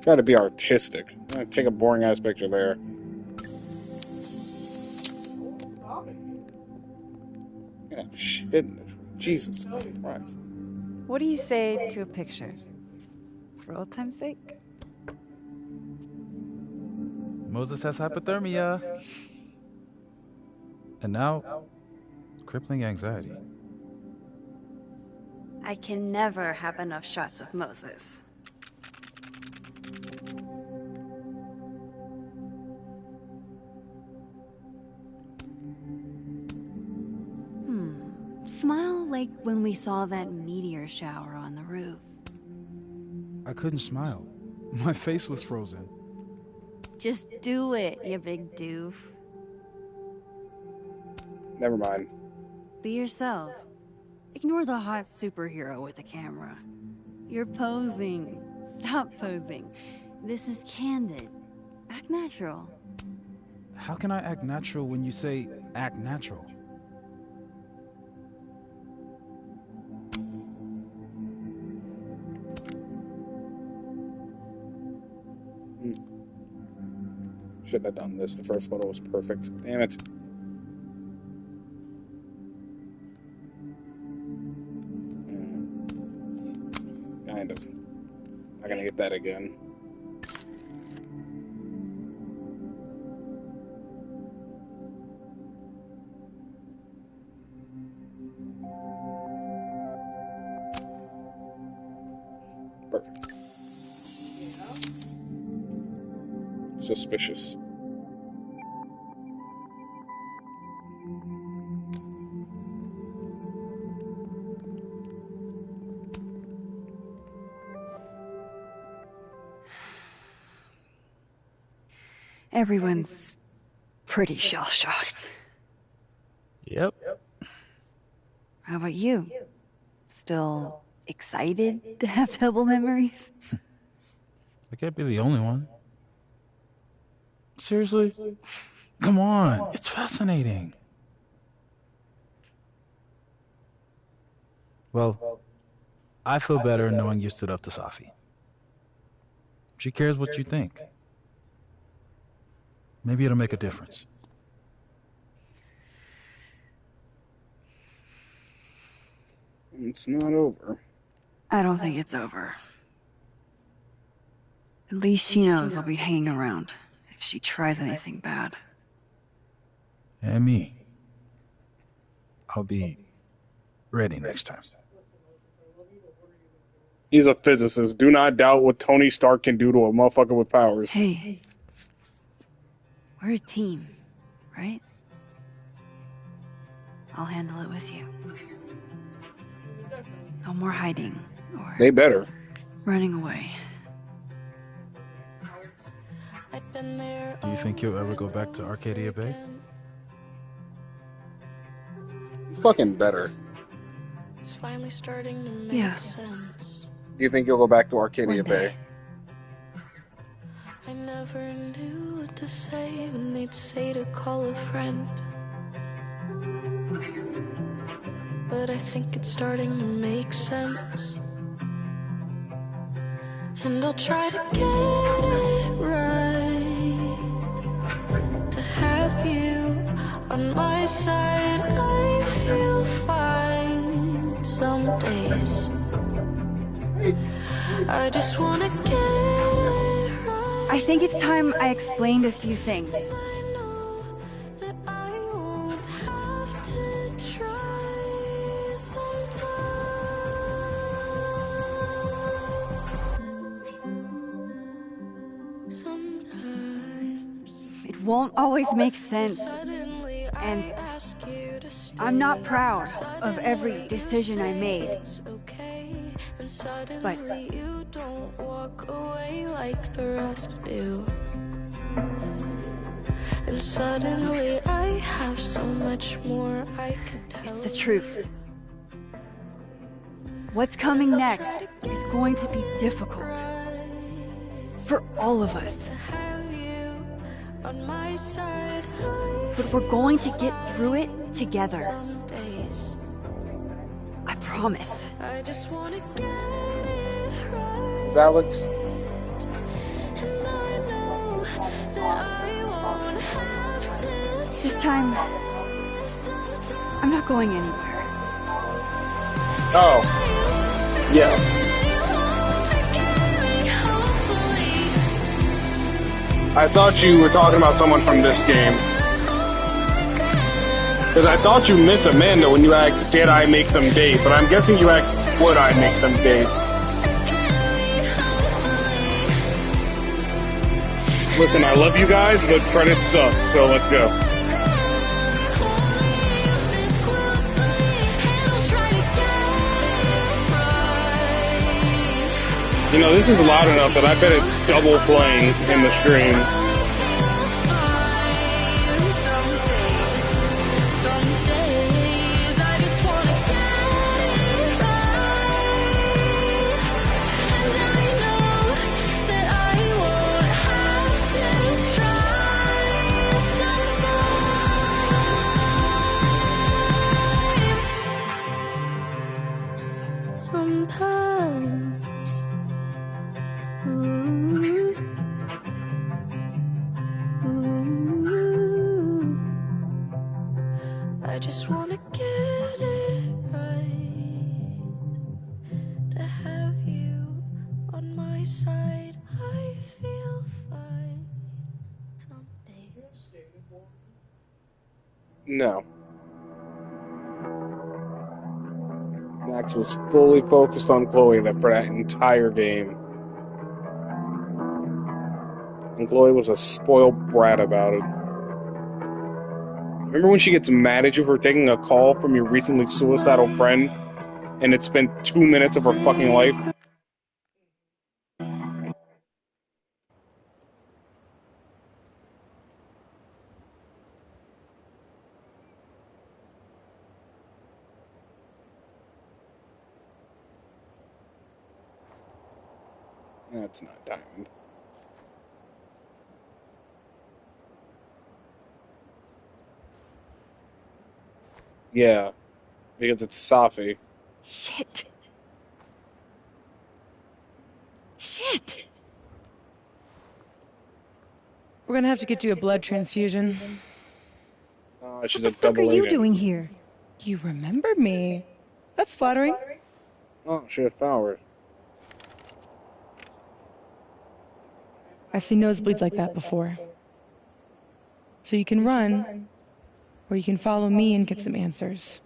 Try to be artistic. I'm gonna take a boring ass picture there. Yeah, shit in this room. Jesus Christ. What do you say to a picture? For old time's sake? Moses has hypothermia. And now, crippling anxiety. I can never have enough shots of Moses. Smile like when we saw that meteor shower on the roof. I couldn't smile. My face was frozen. Just do it, you big doof. Never mind. Be yourself. Ignore the hot superhero with the camera. You're posing. Stop posing. This is candid. Act natural. How can I act natural when you say act natural? Shouldn't have done this. The first photo was perfect. Damn it. Kind of. Not gonna get that again. Perfect. Suspicious. Everyone's pretty shell-shocked. Yep. How about you? Still excited to have double memories? I can't be the only one. Seriously? Come on, it's fascinating. Well, I feel better knowing you stood up to Safi. She cares what you think. Maybe it'll make a difference. It's not over. I don't think it's over. At least she knows I'll be hanging around if she tries anything bad. And me. I'll be ready next time. He's a physicist. Do not doubt what Tony Stark can do to a motherfucker with powers. Hey. We're a team, right? I'll handle it with you. No more hiding or They better. running away. Do you think you'll ever go back to Arcadia Bay? Fucking better. It's finally starting to make Yeah. sense. Do you think you'll go back to Arcadia One day. Bay? I never knew what to say when they'd say to call a friend. But I think it's starting to make sense. and I'll try to get it right. To have you on my side, I feel fine some days. I just wanna get it right. I think it's time I explained a few things. That I won't have to try sometimes. It won't always make sense. And I'm not proud of every decision I made. But you don't walk away like the rest do. And suddenly I have so much more I could tell. it's the truth. What's coming next is going to be difficult. For all of us. On my side, But we're going to get through it together. I promise. I just wanna get it right. Is Alex? And I know that I won't have to. This time, I'm not going anywhere. Oh. Yes. I thought you were talking about someone from this game. Because I thought you meant Amanda when you asked, did I make them date? But I'm guessing you asked, would I make them date? Listen, I love you guys, but credits suck, so let's go. You know, this is loud enough that I bet it's double playing in the stream. Sometimes, ooh, ooh, I just wanna get it right. To have you on my side, I feel fine some days. No. Max was fully focused on Chloe for that entire game. And Chloe was a spoiled brat about it. Remember when she gets mad at you for taking a call from your recently suicidal friend and it spent 2 minutes of her fucking life? That's not Diamond. Yeah, because it's Safi. Shit. Shit. We're gonna have to get you a blood transfusion. She's a What are double you agent. doing here? You remember me. That's flattering. Oh, she has powers. I've seen nosebleeds like that before. So you can run, or you can follow me and get some answers.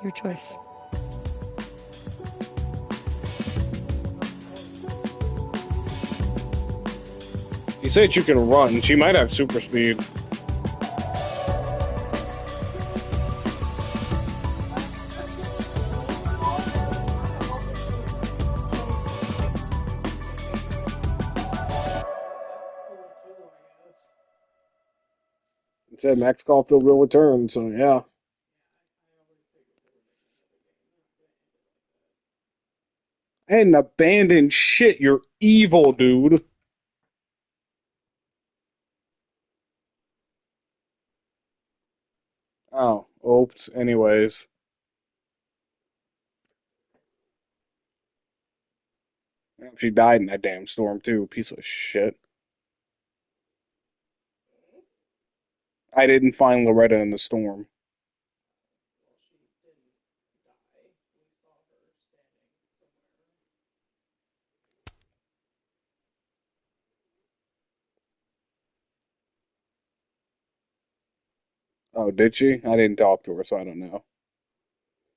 Your choice. You said you can run. She might have super speed. It said Max Caulfield will return, so yeah. And abandoned shit, you're evil, dude. Oh, oops. Anyways. She died in that damn storm too. Piece of shit. I didn't find Loretta in the storm. Oh, did she? I didn't talk to her, so I don't know.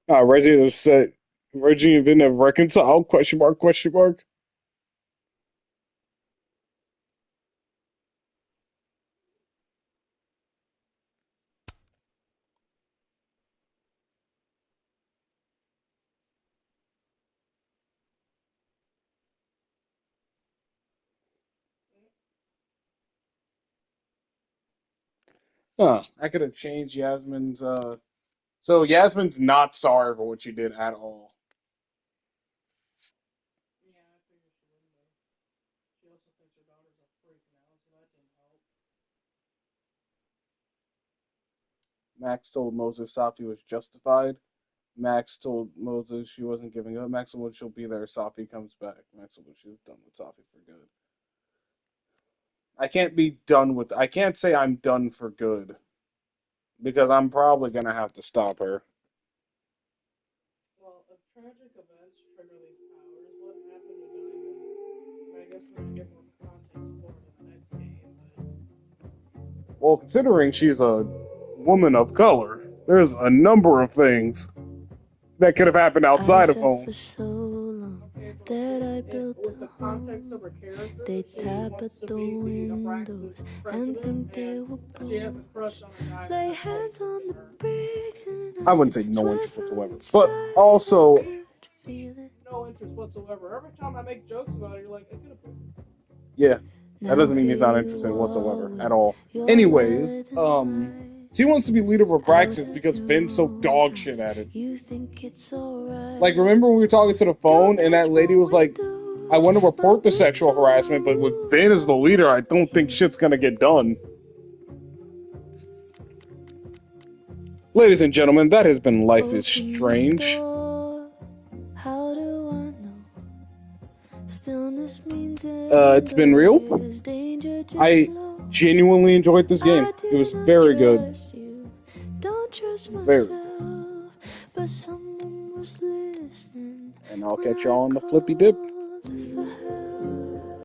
Reggie has said, Reggie and Vin have reconciled? Question mark, question mark. Huh. I could have changed Yasmin's, So Yasmin's not sorry for what she did at all. Max told Moses Safi was justified. Max told Moses she wasn't giving up. Max told she'll be there if Safi comes back. Max told she's done with Safi for good. I can't say I'm done for good. Because I'm probably gonna have to stop her. Well, if tragic events trigger these powers, what happened to Diamond? I guess we're gonna get more context for it in the next game. Well, considering she's a woman of color, there's a number of things that could have happened outside of home. That I built a home. They tap at the windows and think they were bold. Lay hands on the bricks and I wouldn't say no interest whatsoever, but also no interest whatsoever. Every time I make jokes about it, you're like, it could have been. yeah, that doesn't mean he's not interested whatsoever at all. Anyways, she wants to be leader for Praxis because Vin's so dog shit at it. Like, remember when we were talking to the phone and that lady was like, I want to report the sexual harassment, but with Vin as the leader, I don't think shit's gonna get done. Ladies and gentlemen, that has been Life is Strange. It's been real. I genuinely enjoyed this game. It was very good. Very good. And I'll catch y'all on the flippy dip.